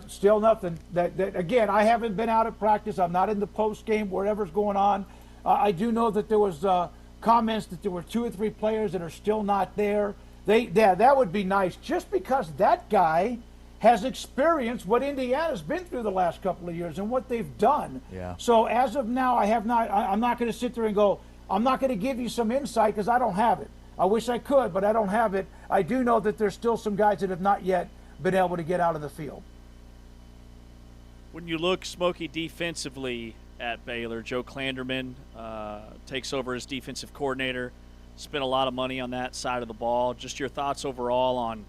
[SPEAKER 3] Still nothing. That again, I haven't been out at practice. I'm not in the post game, whatever's going on. I do know that there was comments that there were 2 or 3 players that are still not there. That would be nice, just because that guy has experienced what Indiana's been through the last couple of years and what they've done.
[SPEAKER 2] Yeah.
[SPEAKER 3] So as of now, I'm not going to sit there and go, I'm not going to give you some insight because I don't have it. I wish I could, but I don't have it. I do know that there's still some guys that have not yet been able to get out of the field.
[SPEAKER 1] When you look, Smokey, defensively at Baylor, Joe Klanderman takes over as defensive coordinator, spent a lot of money on that side of the ball. Just your thoughts overall on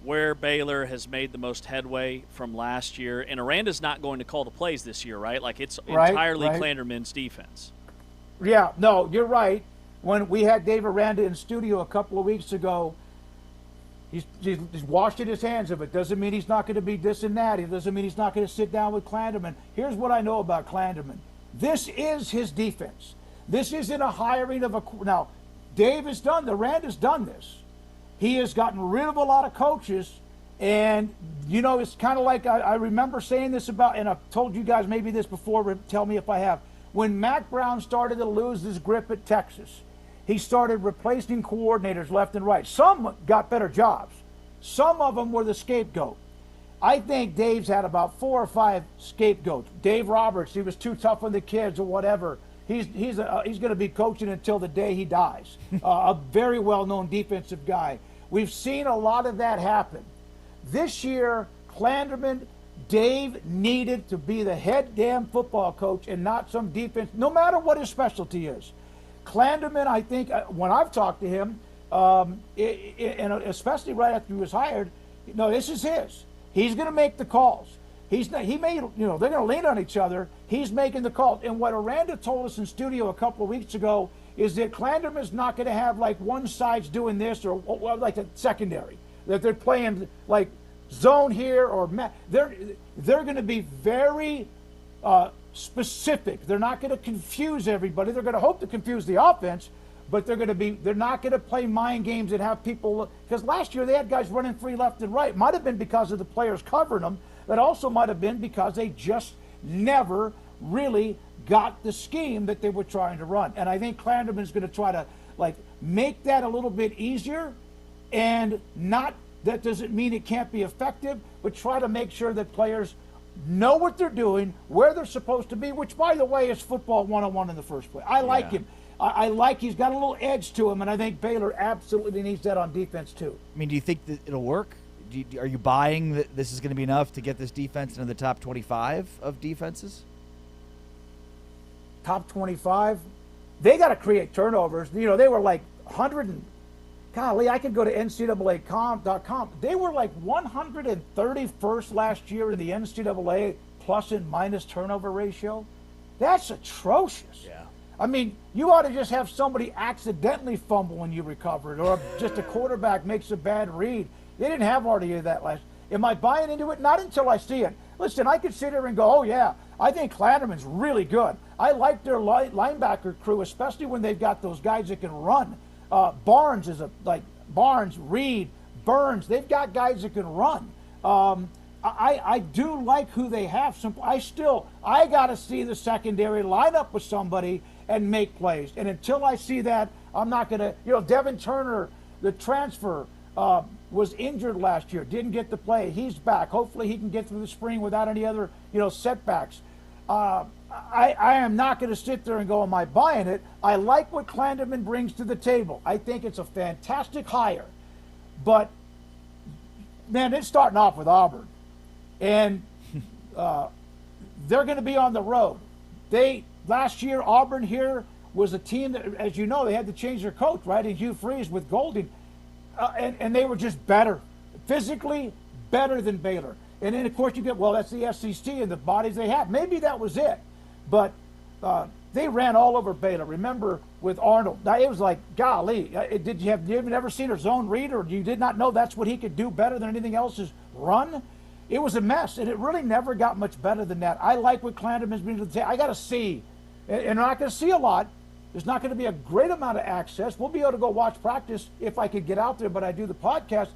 [SPEAKER 1] where Baylor has made the most headway from last year. And Aranda's not going to call the plays this year, right? Like, it's entirely Klanderman's defense.
[SPEAKER 3] Yeah, no, you're right. When we had Dave Aranda in studio a couple of weeks ago, he's washing his hands of it. Doesn't mean he's not going to be this and that. It doesn't mean he's not going to sit down with Klanderman. Here's what I know about Klanderman. This is his defense. This isn't a hiring of a – now, Dave has done – Aranda's done this. He has gotten rid of a lot of coaches, and, you know, it's kind of like I remember saying this about – and I've told you guys maybe this before, but tell me if I have. When Mac Brown started to lose his grip at Texas, he started replacing coordinators left and right. Some got better jobs. Some of them were the scapegoat. I think Dave's had about 4 or 5 scapegoats. Dave Roberts, he was too tough on the kids or whatever. He's going to be coaching until the day he dies. A very well-known defensive guy. We've seen a lot of that happen. This year, Klanderman, Dave needed to be the head damn football coach and not some defense, no matter what his specialty is. Klanderman, I think, when I've talked to him, and especially right after he was hired, no, this is his. He's going to make the calls. He may, you know, they're going to lean on each other. He's making the calls. And what Aranda told us in studio a couple of weeks ago is that Klanderman's not going to have like one side's doing this or like a secondary, that they're playing like zone here or they're going to be very specific. They're not going to confuse everybody. They're going to hope to confuse the offense, but they're not going to play mind games and have people, because last year they had guys running free left and right. Might have been because of the players covering them. That also might have been because they just never really got the scheme that they were trying to run. And I think Klanderman's going to try to like make that a little bit easier, and not that doesn't mean it can't be effective, but try to make sure that players know what they're doing, where they're supposed to be, which, by the way, is football 101 in the first place. I like him. I like he's got a little edge to him, and I think Baylor absolutely needs that on defense too.
[SPEAKER 2] I mean, do you think that it'll work? Are you buying that this is going to be enough to get this defense into the top 25 of defenses?
[SPEAKER 3] Top 25? They got to create turnovers. You know, they were like 100 and, golly, I could go to NCAA.com. They were like 131st last year in the NCAA plus and minus turnover ratio. That's atrocious.
[SPEAKER 2] Yeah.
[SPEAKER 3] I mean, you ought to just have somebody accidentally fumble when you recover it, or just a quarterback makes a bad read. They didn't have any of that last. Am I buying into it? Not until I see it. Listen, I could sit here and go, oh, yeah, I think Klanderman's really good. I like their linebacker crew, especially when they've got those guys that can run. Barnes is Barnes, Reed, Burns. They've got guys that can run. I do like who they have. I got to see the secondary line up with somebody and make plays. And until I see that, I'm not going to, you know, Devin Turner, the transfer, was injured last year, didn't get to play. He's back. Hopefully he can get through the spring without any other, you know, setbacks. I am not going to sit there and go, am I buying it? I like what Klanderman brings to the table. I think it's a fantastic hire. But, man, it's starting off with Auburn. And they're going to be on the road. Last year, Auburn here was a team that, as you know, they had to change their coach, right? And Hugh Freeze with Golding. And they were just better, physically better than Baylor. And then, of course, you get, well, that's the SEC and the bodies they have. Maybe that was it. But they ran all over Baylor. Remember with Arnold, it was like, golly, did you have never seen a zone read, or you did not know that's what he could do better than anything else is run? It was a mess, and it really never got much better than that. I like what Klanderman's been to the table. I got to see, and I'm not going to see a lot. There's not going to be a great amount of access. We'll be able to go watch practice if I could get out there, but I do the podcast.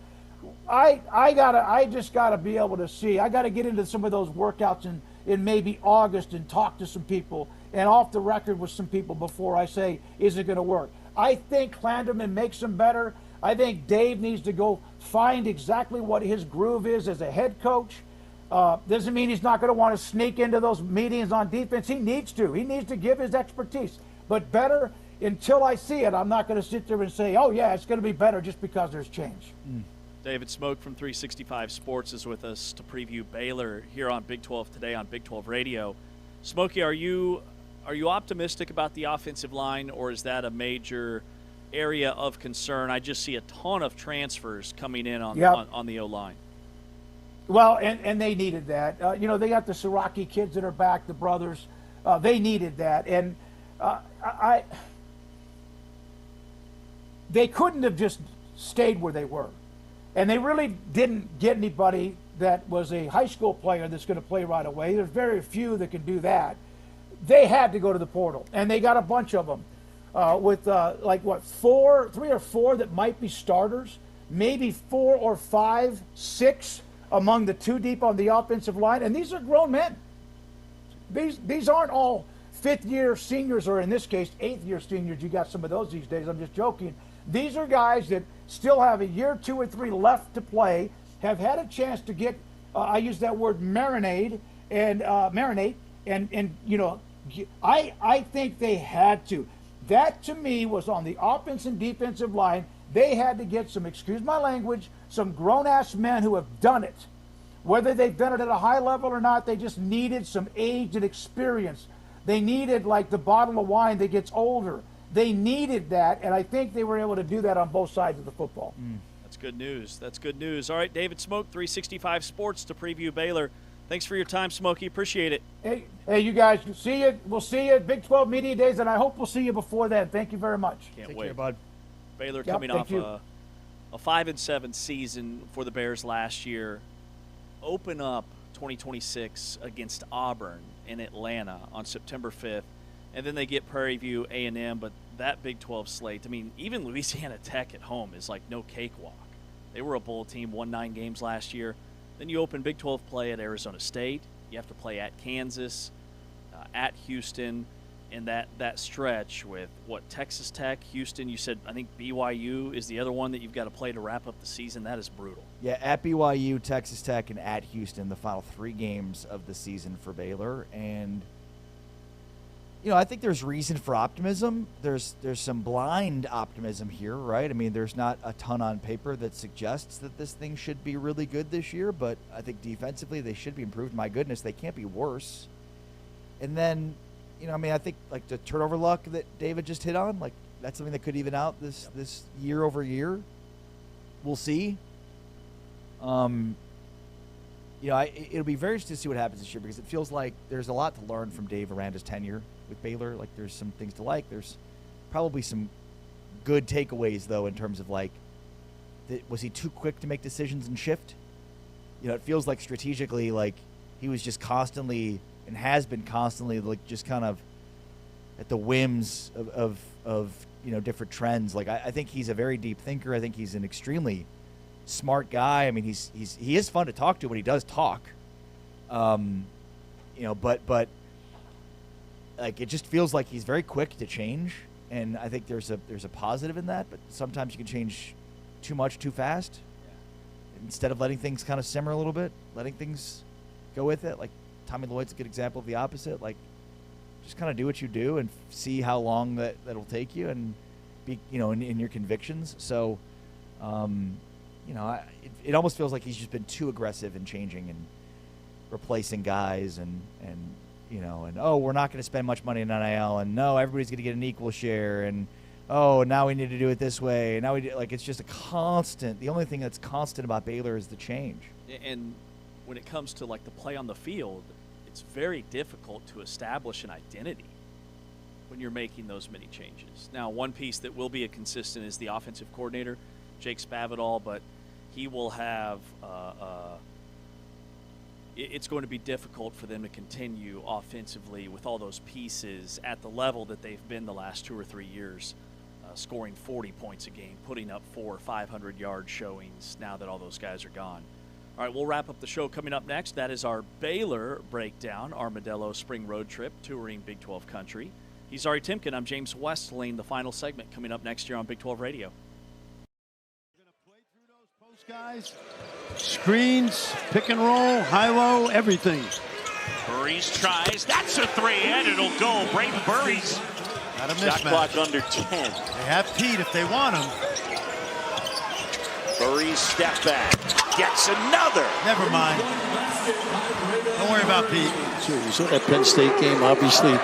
[SPEAKER 3] I just gotta be able to see. I gotta get into some of those workouts in maybe August and talk to some people and off the record with some people before I say, is it gonna work? I think Clanderman makes them better. I think Dave needs to go find exactly what his groove is as a head coach. Doesn't mean he's not going to want to sneak into those meetings on defense. He needs to. He needs to give his expertise. But better, until I see it, I'm not going to sit there and say, oh, yeah, it's going to be better just because there's change.
[SPEAKER 1] David Smoke from 365 Sports is with us to preview Baylor here on Big 12 Today on Big 12 Radio. Smokey, are you optimistic about the offensive line, or is that a major area of concern? I just see a ton of transfers coming in on the O-line.
[SPEAKER 3] Well, and they needed that. They got the Siraki kids that are back, the brothers. They needed that. And they couldn't have just stayed where they were. And they really didn't get anybody that was a high school player that's going to play right away. There's very few that can do that. They had to go to the portal, and they got a bunch of them. With 3 or 4 that might be starters, maybe 4 or 5, 6 among the 2 deep on the offensive line, and these are grown men. These aren't all 5th-year seniors, or in this case, 8th-year seniors. You got some of those these days. I'm just joking. These are guys that still have a year, 2 or 3 left to play, have had a chance to get, I use that word marinate, and I think they had to. That, to me, was on the offense and defensive line. They had to get some, excuse my language, some grown-ass men who have done it. Whether they've done it at a high level or not, they just needed some age and experience. They needed, like the bottle of wine that gets older. They needed that, and I think they were able to do that on both sides of the football.
[SPEAKER 1] That's good news. That's good news. All right, David Smoke, 365 Sports to preview Baylor. Thanks for your time, Smokey. Appreciate it.
[SPEAKER 3] Hey, you guys. See you. We'll see you at Big 12 Media Days, and I hope we'll see you before then. Thank you very much.
[SPEAKER 1] Can't wait, bud. Baylor coming off a 5-7 season for the Bears last year. Open up 2026 against Auburn in Atlanta on September 5th, and then they get Prairie View, A&M. But that Big 12 slate, I mean, even Louisiana Tech at home is like no cakewalk. They were a bowl team, won 9 games last year. Then you open Big 12 play at Arizona State. You have to play at Kansas, at Houston, and that stretch with, Texas Tech, Houston. You said, I think BYU is the other one that you've got to play to wrap up the season. That is brutal.
[SPEAKER 2] Yeah, at BYU, Texas Tech, and at Houston, the final 3 games of the season for Baylor. And, I think there's reason for optimism. There's some blind optimism here, right? I mean, there's not a ton on paper that suggests that this thing should be really good this year, but I think defensively they should be improved. My goodness, they can't be worse. And then, I think like the turnover luck that David just hit on, like that's something that could even out this year over year. We'll see. It'll be very interesting to see what happens this year because it feels like there's a lot to learn from Dave Aranda's tenure with Baylor. Like there's some things to like. There's probably some good takeaways though in terms of like, was he too quick to make decisions and shift? It feels like strategically, like he was just constantly and has been constantly like just kind of at the whims of different trends. Like I think he's a very deep thinker. I think he's an extremely smart guy. I mean, he is fun to talk to when he does talk. But like it just feels like he's very quick to change, and I think there's a positive in that. But sometimes you can change too much too fast. Instead of letting things kind of simmer a little bit, letting things go with it. Like Tommy Lloyd's a good example of the opposite. Like just kind of do what you do and see how long that'll take you, and be in your convictions. So. It almost feels like he's just been too aggressive in changing and replacing guys and we're not going to spend much money in NIL, and no, everybody's going to get an equal share, and now we need to do it this way. Now it's just a constant. The only thing that's constant about Baylor is the change.
[SPEAKER 1] And when it comes to like the play on the field, it's very difficult to establish an identity when you're making those many changes. Now, one piece that will be a consistent is the offensive coordinator, Jake Spavital, but he will have it's going to be difficult for them to continue offensively with all those pieces at the level that they've been the last 2 or 3 years. scoring 40 points a game, putting up 400 or 500 yard showings now that all those guys are gone. All right, we'll wrap up the show coming up next. That is our Baylor breakdown, Armadillo spring road trip, touring Big 12 country. He's Ari Timken. I'm James Westling. The final segment coming up next year on Big 12 Radio.
[SPEAKER 12] Guys, screens, pick and roll, high-low, everything.
[SPEAKER 21] Burries tries. That's a three, and it'll go. Braden Burries.
[SPEAKER 12] Not a
[SPEAKER 21] Shot
[SPEAKER 12] mismatch.
[SPEAKER 21] clock under 10.
[SPEAKER 12] They have Peat if they want him.
[SPEAKER 21] Burries step back. Gets another.
[SPEAKER 12] Never mind. Don't worry about Peat.
[SPEAKER 19] So you saw that Penn State game, obviously.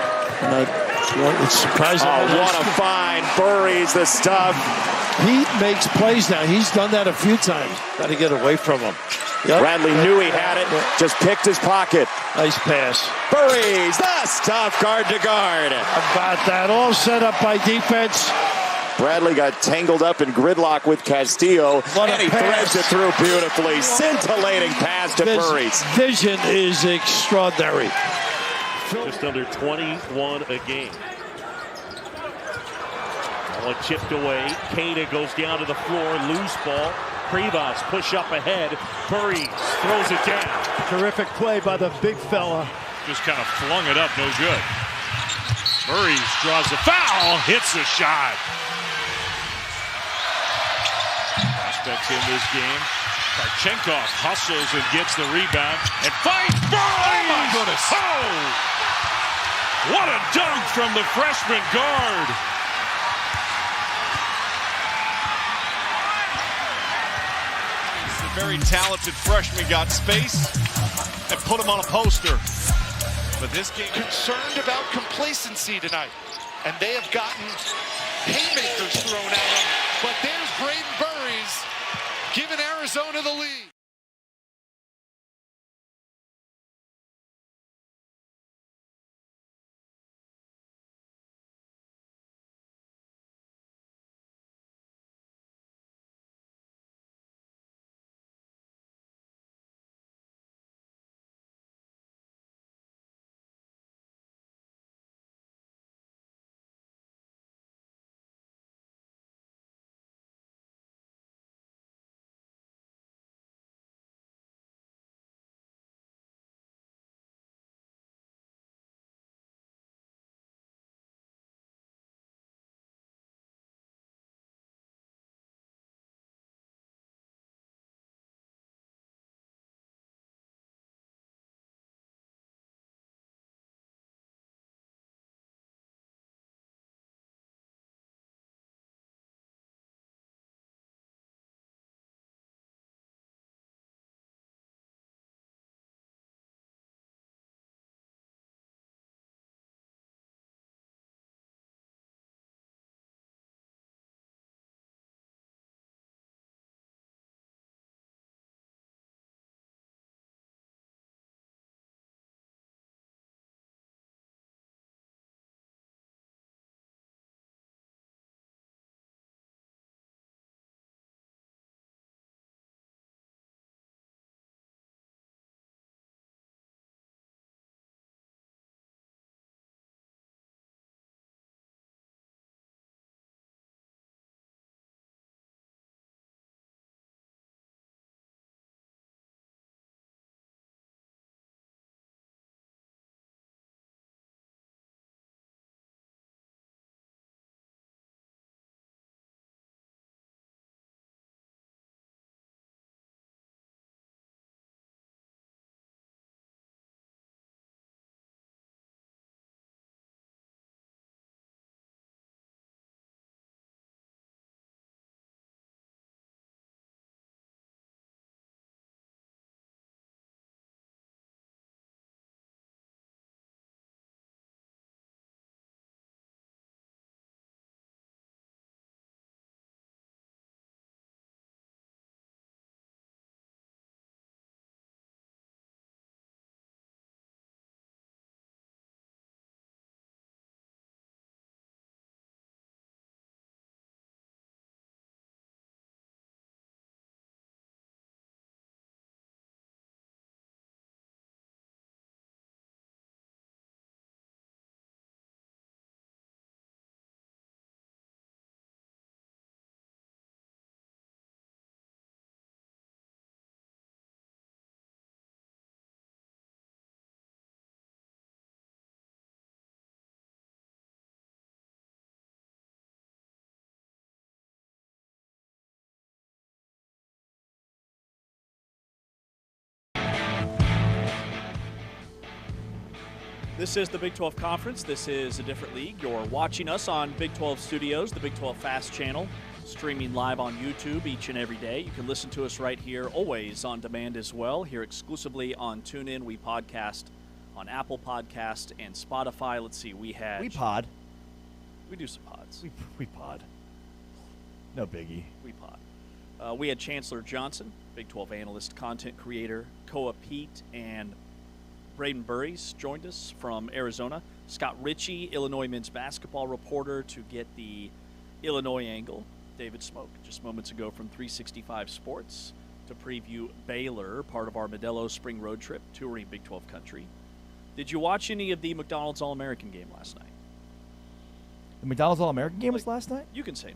[SPEAKER 19] It's surprising.
[SPEAKER 15] Oh, what a find. Burries the stuff.
[SPEAKER 19] Peat makes plays now. He's done that a few times. Got to get away from him. Yep.
[SPEAKER 15] Bradley knew he had it, just picked his pocket.
[SPEAKER 19] Nice pass.
[SPEAKER 15] Burries, the stuff, guard to guard.
[SPEAKER 19] About that, all set up by defense.
[SPEAKER 15] Bradley got tangled up in gridlock with Castillo, and he threads it through beautifully. Scintillating pass to Burries.
[SPEAKER 19] Vision is extraordinary.
[SPEAKER 8] Just under 21 a game. Ball chipped away. Kana goes down to the floor. Loose ball. Krivas push up ahead. Burries throws it down.
[SPEAKER 12] Terrific play by the big fella.
[SPEAKER 8] Just kind of flung it up. No good. Burries draws the foul. Hits the shot. Prospects in this game. Karchenkov hustles and gets the rebound and finds Burries. Oh my goodness. Oh! What a dunk from the freshman guard.
[SPEAKER 13] Very talented freshman got space and put him on a poster. But this game concerned about complacency tonight, and they have gotten haymakers thrown at them. But there's Braden Burries giving Arizona the lead.
[SPEAKER 1] This is the Big 12 Conference. This is a different league. You're watching us on Big 12 Studios, the Big 12 Fast channel, streaming live on YouTube each and every day. You can listen to us right here, always on demand as well, here exclusively on TuneIn. We podcast on Apple Podcast and Spotify. Let's see, we pod. We do some pods.
[SPEAKER 2] We pod. No biggie.
[SPEAKER 1] We pod. We had Chancellor Johnson, Big 12 analyst, content creator, Koa Peat, and Braden Burries joined us from Arizona. Scott Ritchie, Illinois men's basketball reporter, to get the Illinois angle. David Smoke, just moments ago from 365 Sports, to preview Baylor, part of our Modelo Spring Road Trip, touring Big 12 country. Did you watch any of the McDonald's All-American game last night?
[SPEAKER 2] The McDonald's All-American game was last night?
[SPEAKER 1] You can say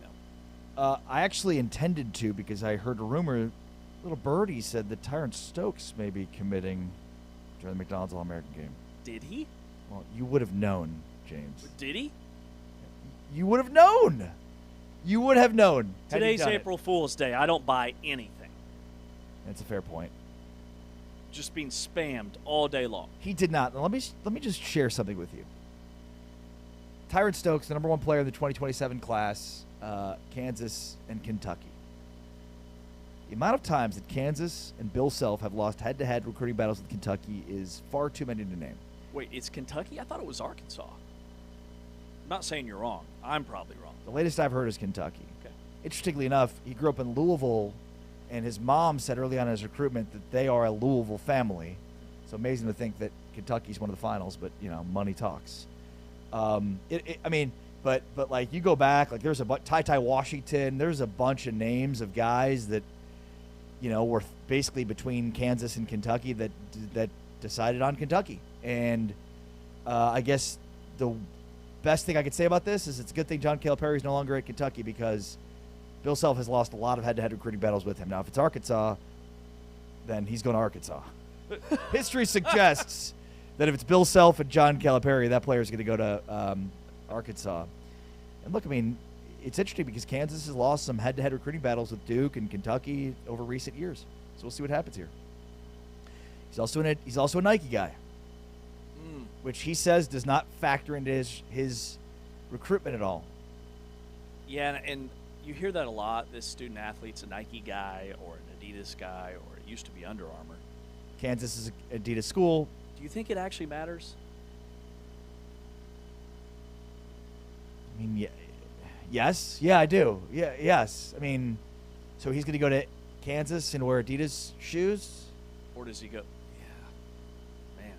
[SPEAKER 1] no.
[SPEAKER 2] I actually intended to because I heard a rumor. Little Birdie said that Tyron Stokes may be committing during the McDonald's All-American game.
[SPEAKER 1] Did he?
[SPEAKER 2] Well, you would have known, James.
[SPEAKER 1] Did he?
[SPEAKER 2] You would have known. You would have known.
[SPEAKER 1] Today's April Fool's Day. I don't buy anything.
[SPEAKER 2] That's a fair point.
[SPEAKER 1] Just being spammed all day long.
[SPEAKER 2] He did not. Let me just share something with you. Tyron Stokes, the number one player in the 2027 class, Kansas and Kentucky. The amount of times that Kansas and Bill Self have lost head-to-head recruiting battles with Kentucky is far too many to name.
[SPEAKER 1] Wait, it's Kentucky? I thought it was Arkansas. I'm not saying you're wrong. I'm probably wrong.
[SPEAKER 2] The latest I've heard is Kentucky.
[SPEAKER 1] Okay.
[SPEAKER 2] Interestingly enough, he grew up in Louisville, and his mom said early on in his recruitment that they are a Louisville family. So amazing to think that Kentucky's one of the finals, but, money talks. But like you go back, like there's Ty Washington, there's a bunch of names of guys that, were basically between Kansas and Kentucky that decided on Kentucky. And I guess the best thing I could say about this is it's a good thing John Calipari is no longer at Kentucky because Bill Self has lost a lot of head-to-head recruiting battles with him. Now, if it's Arkansas, then he's going to Arkansas. History suggests that if it's Bill Self and John Calipari, that player is going to go to Arkansas. And look, it's interesting because Kansas has lost some head-to-head recruiting battles with Duke and Kentucky over recent years. So we'll see what happens here. He's also a Nike guy, which he says does not factor into his recruitment at all.
[SPEAKER 1] Yeah, and you hear that a lot. This student athlete's a Nike guy or an Adidas guy, or it used to be Under Armour.
[SPEAKER 2] Kansas is an Adidas school.
[SPEAKER 1] Do you think it actually matters?
[SPEAKER 2] Yes. Yeah, I do. Yeah, yes. So he's going to go to Kansas and wear Adidas shoes?
[SPEAKER 1] Or does he go? Yeah. Man,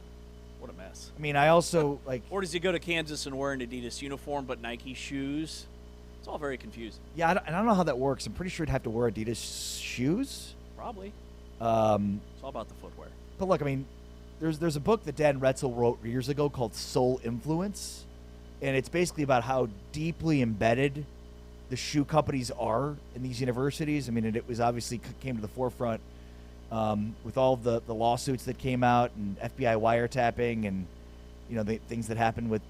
[SPEAKER 1] what a mess.
[SPEAKER 2] I also,
[SPEAKER 1] Or does he go to Kansas and wear an Adidas uniform but Nike shoes? It's all very confusing.
[SPEAKER 2] Yeah, I don't know how that works. I'm pretty sure he'd have to wear Adidas shoes.
[SPEAKER 1] Probably. It's all about the footwear.
[SPEAKER 2] But look, there's a book that Dan Retzel wrote years ago called Soul Influence. And it's basically about how deeply embedded the shoe companies are in these universities. It was obviously came to the forefront with all of the lawsuits that came out and FBI wiretapping and, the things that happened with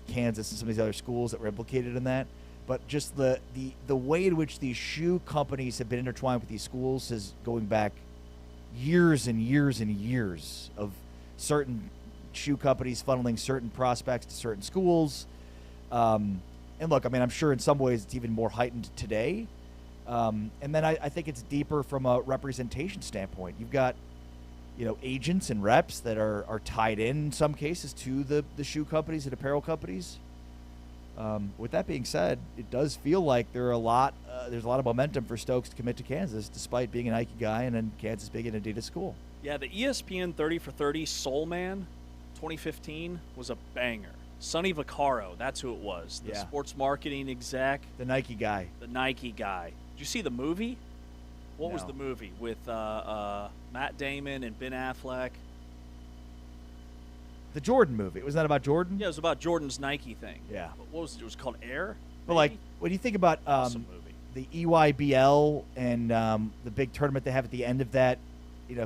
[SPEAKER 2] Kansas and some of these other schools that were implicated in that. But just the way in which these shoe companies have been intertwined with these schools is going back years and years and years of certain shoe companies funneling certain prospects to certain schools. And look, I'm sure in some ways it's even more heightened today. And then I think it's deeper from a representation standpoint. You've got, agents and reps that are tied in some cases to the shoe companies and apparel companies. With that being said, it does feel like there's a lot of momentum for Stokes to commit to Kansas, despite being a Nike guy and then Kansas being an Adidas school.
[SPEAKER 1] Yeah, the ESPN 30 for 30 Soul Man 2015 was a banger. Sonny Vaccaro, that's who it was. The sports marketing exec.
[SPEAKER 2] The Nike guy.
[SPEAKER 1] Did you see the movie? What was the movie with Matt Damon and Ben Affleck?
[SPEAKER 2] The Jordan movie. Was that about Jordan?
[SPEAKER 1] Yeah, it was about Jordan's Nike thing.
[SPEAKER 2] Yeah.
[SPEAKER 1] What was it? It was called Air?
[SPEAKER 2] But when you think about
[SPEAKER 1] awesome movie.
[SPEAKER 2] The EYBL and the big tournament they have at the end of that,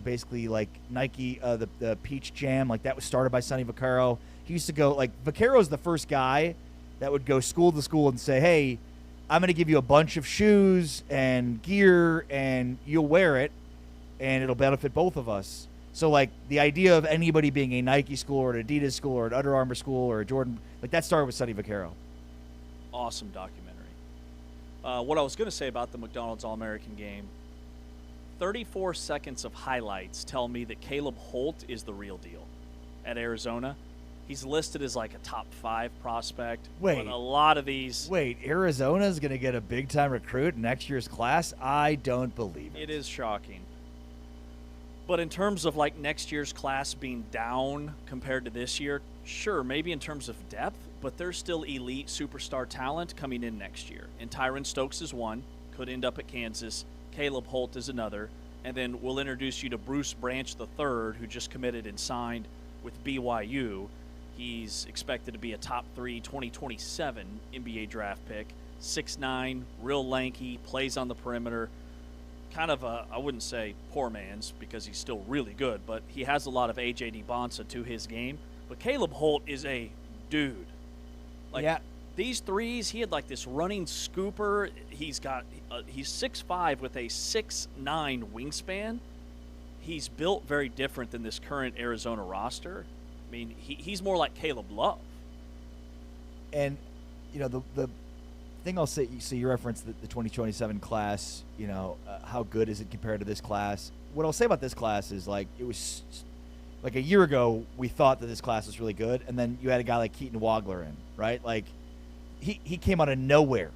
[SPEAKER 2] basically like Nike, the Peach Jam, that was started by Sonny Vaccaro. He used to go, Vaccaro's the first guy that would go school to school and say, hey, I'm going to give you a bunch of shoes and gear and you'll wear it and it'll benefit both of us. So, like, the idea of anybody being a Nike school or an Adidas school or an Under Armour school or a Jordan, like, that started with Sonny Vaccaro.
[SPEAKER 1] Awesome documentary. What I was going to say about the McDonald's All-American game, 34 seconds of highlights tell me that Caleb Holt is the real deal at Arizona. He's listed as like a top 5 prospect.
[SPEAKER 2] Wait.
[SPEAKER 1] But a lot of these.
[SPEAKER 2] Wait, Arizona's going to get a big-time recruit in next year's class? I don't believe it.
[SPEAKER 1] It is shocking. But in terms of like next year's class being down compared to this year, sure, maybe in terms of depth, but there's still elite superstar talent coming in next year. And Tyron Stokes is one, could end up at Kansas. Caleb Holt is another. And then we'll introduce you to Bruce Branch III, who just committed and signed with BYU. He's expected to be a top 3 2027 NBA draft pick. 6'9", real lanky, plays on the perimeter. Kind of a, I wouldn't say poor man's because he's still really good, but he has a lot of A.J. DeBonsa to his game. But Caleb Holt is a dude. Like,
[SPEAKER 2] yeah.
[SPEAKER 1] These threes, he had like this running scooper. He's 6'5" with a 6'9" wingspan. He's built very different than this current Arizona roster. I mean, he's more like Caleb Love.
[SPEAKER 2] And, you know, the thing I'll say, so you referenced the 2027 class, you know, how good is it compared to this class? What I'll say about this class is, like, it was like a year ago we thought that this class was really good, and then you had a guy like Keaton Wagler in, right? Like, he came out of nowhere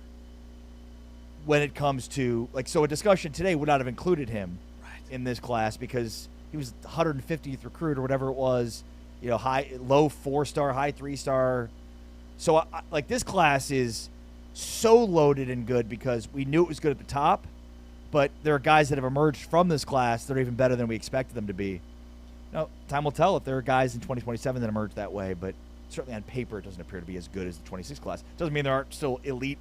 [SPEAKER 2] when it comes to, like, so a discussion today would not have included him in this class because he was 150th recruit or whatever it was, you know, low 4-star, high 3-star. So, like, this class is so loaded and good because we knew it was good at the top, but there are guys that have emerged from this class that are even better than we expected them to be. Now, time will tell if there are guys in 2027 that emerge that way, but certainly on paper it doesn't appear to be as good as the 26 class. Doesn't mean there aren't still elite,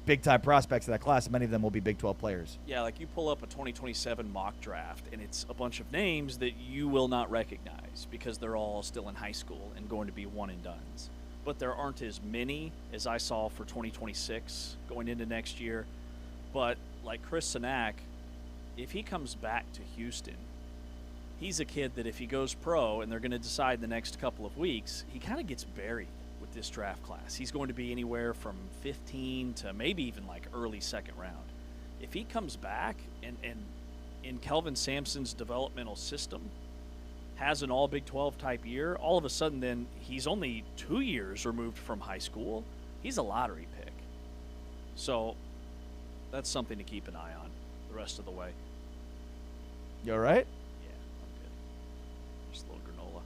[SPEAKER 2] big-time prospects in that class, and many of them will be Big 12 players.
[SPEAKER 1] Yeah, like you pull up a 2027 mock draft, and it's a bunch of names that you will not recognize because they're all still in high school and going to be one-and-dones. But there aren't as many as I saw for 2026 going into next year. But like Chris Sinak, if he comes back to Houston, he's a kid that if he goes pro and they're going to decide the next couple of weeks, he kind of gets buried with this draft class. He's going to be anywhere from 15 to maybe even like early second round. If he comes back and in Kelvin Sampson's developmental system has an all Big 12 type year, all of a sudden then he's only 2 years removed from high school. He's a lottery pick. So that's something to keep an eye on the rest of the way.
[SPEAKER 2] You all right?
[SPEAKER 1] Yeah, I'm good. Just a little granola.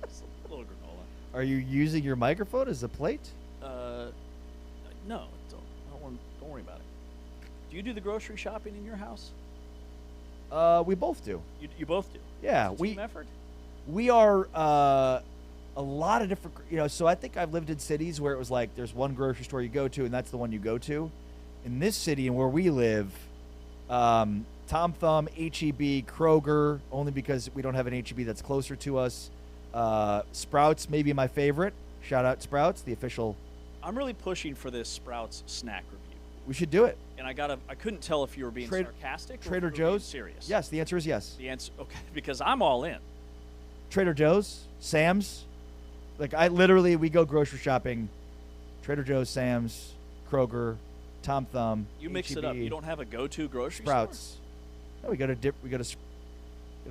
[SPEAKER 1] Just a little granola.
[SPEAKER 2] Are you using your microphone as a plate?
[SPEAKER 1] No, don't worry about it. Do you do the grocery shopping in your house?
[SPEAKER 2] We both do.
[SPEAKER 1] You both do?
[SPEAKER 2] Yeah,
[SPEAKER 1] Team effort?
[SPEAKER 2] We are a lot of different, you know, so I think I've lived in cities where it was like there's one grocery store you go to and that's the one you go to. In this city and where we live, Tom Thumb, H-E-B, Kroger, only because we don't have an H-E-B that's closer to us. Sprouts may be my favorite. Shout out Sprouts, the official.
[SPEAKER 1] I'm really pushing for this Sprouts snack review.
[SPEAKER 2] We should do it.
[SPEAKER 1] And I couldn't tell if you were being sarcastic
[SPEAKER 2] Trader
[SPEAKER 1] or if you were being
[SPEAKER 2] Joe's?
[SPEAKER 1] serious.
[SPEAKER 2] Yes, the answer is yes.
[SPEAKER 1] The answer, okay, because I'm all in.
[SPEAKER 2] Trader Joe's, Sam's. Like, we go grocery shopping. Trader Joe's, Sam's, Kroger, Tom Thumb.
[SPEAKER 1] You mix it up. You don't have a go-to grocery
[SPEAKER 2] Sprouts.
[SPEAKER 1] store?
[SPEAKER 2] No, we go to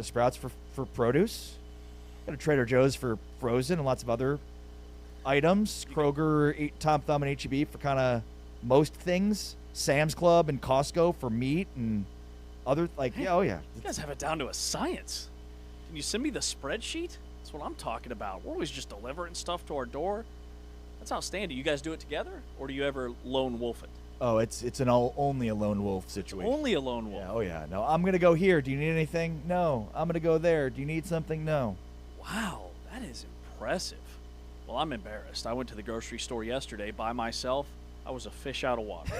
[SPEAKER 2] Sprouts for produce. Go to Trader Joe's for frozen and lots of other items. Kroger, Tom Thumb, and H-E-B for kind of most things. Sam's Club and Costco for meat and other, like,
[SPEAKER 1] Hey,
[SPEAKER 2] yeah, oh yeah.
[SPEAKER 1] You guys have it down to a science. Can you send me the spreadsheet? That's what I'm talking about. We're always just delivering stuff to our door. That's outstanding. You guys do it together, or do you ever lone wolf it?
[SPEAKER 2] Oh, it's only a lone wolf situation.
[SPEAKER 1] Only a lone wolf.
[SPEAKER 2] Yeah, oh yeah. No, I'm gonna go here. Do you need anything? No. I'm gonna go there. Do you need something? No.
[SPEAKER 1] Wow, that is impressive. Well, I'm embarrassed. I went to the grocery store yesterday by myself. I was a fish out of water.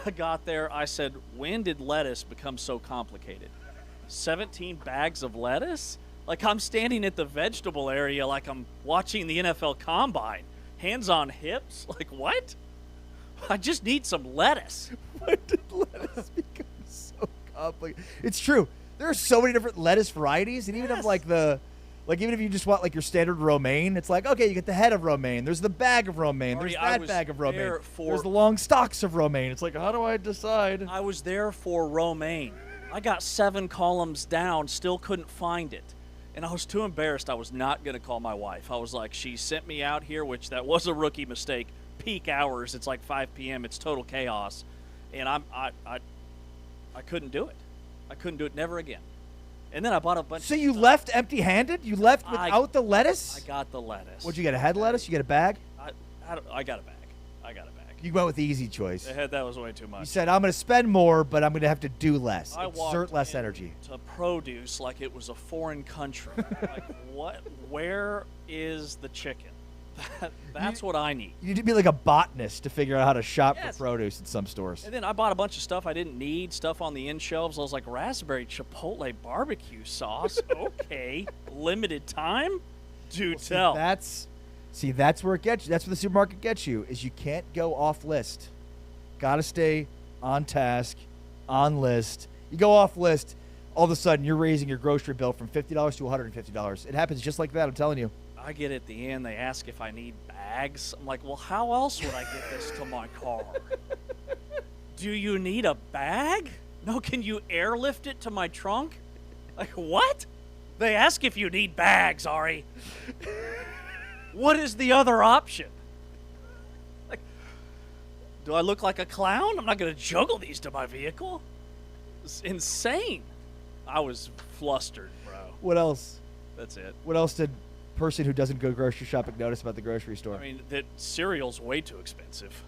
[SPEAKER 1] I got there. I said, when did lettuce become so complicated? 17 bags of lettuce? Like I'm standing at the vegetable area like I'm watching the NFL Combine. Hands on hips? Like what? I just need some lettuce.
[SPEAKER 2] When did lettuce become so up. Like, it's true. There are so many different lettuce varieties, and even if even if you just want like your standard romaine, it's like, okay, you get the head of romaine. There's the bag of romaine. There's that bag of romaine. There's the long stalks of romaine. It's like, how do I decide?
[SPEAKER 1] I was there for romaine. I got 7 columns down, still couldn't find it. And I was too embarrassed. I was not going to call my wife. I was like, she sent me out here, which that was a rookie mistake. Peak hours, it's like 5 p.m. It's total chaos. And I couldn't do it. I couldn't do it, never again. And then I bought a bunch
[SPEAKER 2] So
[SPEAKER 1] of
[SPEAKER 2] you
[SPEAKER 1] stuff.
[SPEAKER 2] left empty-handed? You left without the lettuce?
[SPEAKER 1] I got the lettuce.
[SPEAKER 2] What'd you get, a head lettuce? You get a bag?
[SPEAKER 1] I got a bag.
[SPEAKER 2] You went with the easy choice.
[SPEAKER 1] The head, that was way too much.
[SPEAKER 2] You said, I'm going to spend more, but I'm going to have to do less.
[SPEAKER 1] I
[SPEAKER 2] Exert less energy.
[SPEAKER 1] To produce like it was a foreign country. Like, what? Where is the chicken? That's what I need.
[SPEAKER 2] You need to be like a botanist to figure out how to shop for produce at some stores.
[SPEAKER 1] And then I bought a bunch of stuff I didn't need, stuff on the end shelves. I was like, raspberry chipotle barbecue sauce. Okay. Limited time? Do tell.
[SPEAKER 2] That's where it gets you. That's where the supermarket gets you, is you can't go off list. Got to stay on task, on list. You go off list, all of a sudden you're raising your grocery bill from $50 to $150. It happens just like that, I'm telling you.
[SPEAKER 1] I get at the end, they ask if I need bags. I'm like, well, how else would I get this to my car? Do you need a bag? No, can you airlift it to my trunk? Like, what? They ask if you need bags, Ari. What is the other option? Like, do I look like a clown? I'm not going to juggle these to my vehicle. It's insane. I was flustered, bro.
[SPEAKER 2] What else?
[SPEAKER 1] That's it.
[SPEAKER 2] What else did person who doesn't go grocery shopping notice about the grocery store?
[SPEAKER 1] I mean, that cereal's way too expensive.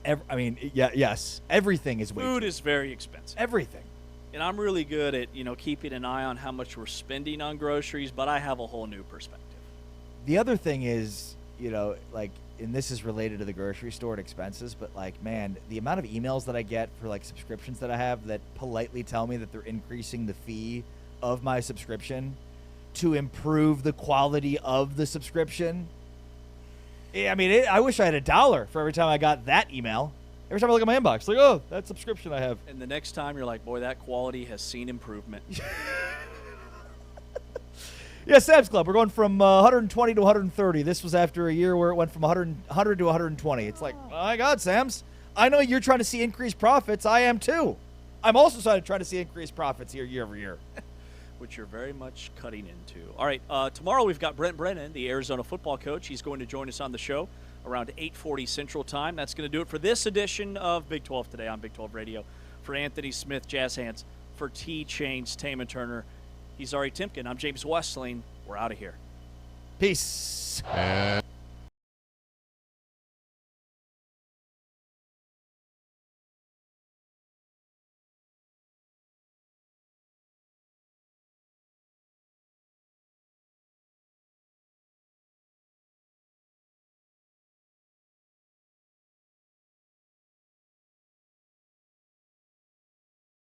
[SPEAKER 2] Yes. Everything is way too
[SPEAKER 1] Food is very expensive.
[SPEAKER 2] Everything.
[SPEAKER 1] And I'm really good at, keeping an eye on how much we're spending on groceries, but I have a whole new perspective.
[SPEAKER 2] The other thing is, and this is related to the grocery store and expenses, but man, the amount of emails that I get for subscriptions that I have that politely tell me that they're increasing the fee of my subscription to improve the quality of the subscription. I mean, I wish I had $1 for every time I got that email. Every time I look at my inbox, like, oh, that subscription I have.
[SPEAKER 1] And the next time you're like, boy, that quality has seen improvement.
[SPEAKER 2] Yeah, Sam's Club. We're going from 120 to 130. This was after a year where it went from 100 to 120. It's like, oh my God, Sam's. I know you're trying to see increased profits. I am too. I'm also trying to see increased profits here year over year.
[SPEAKER 1] Which you're very much cutting into. All right, tomorrow we've got Brent Brennan, the Arizona football coach. He's going to join us on the show around 8:40 Central Time. That's going to do it for this edition of Big 12 Today on Big 12 Radio. For Anthony Smith, Jazz Hands, for T-Chains, Taman Turner, he's Ari Timken. I'm James Westling. We're out of here.
[SPEAKER 2] Peace.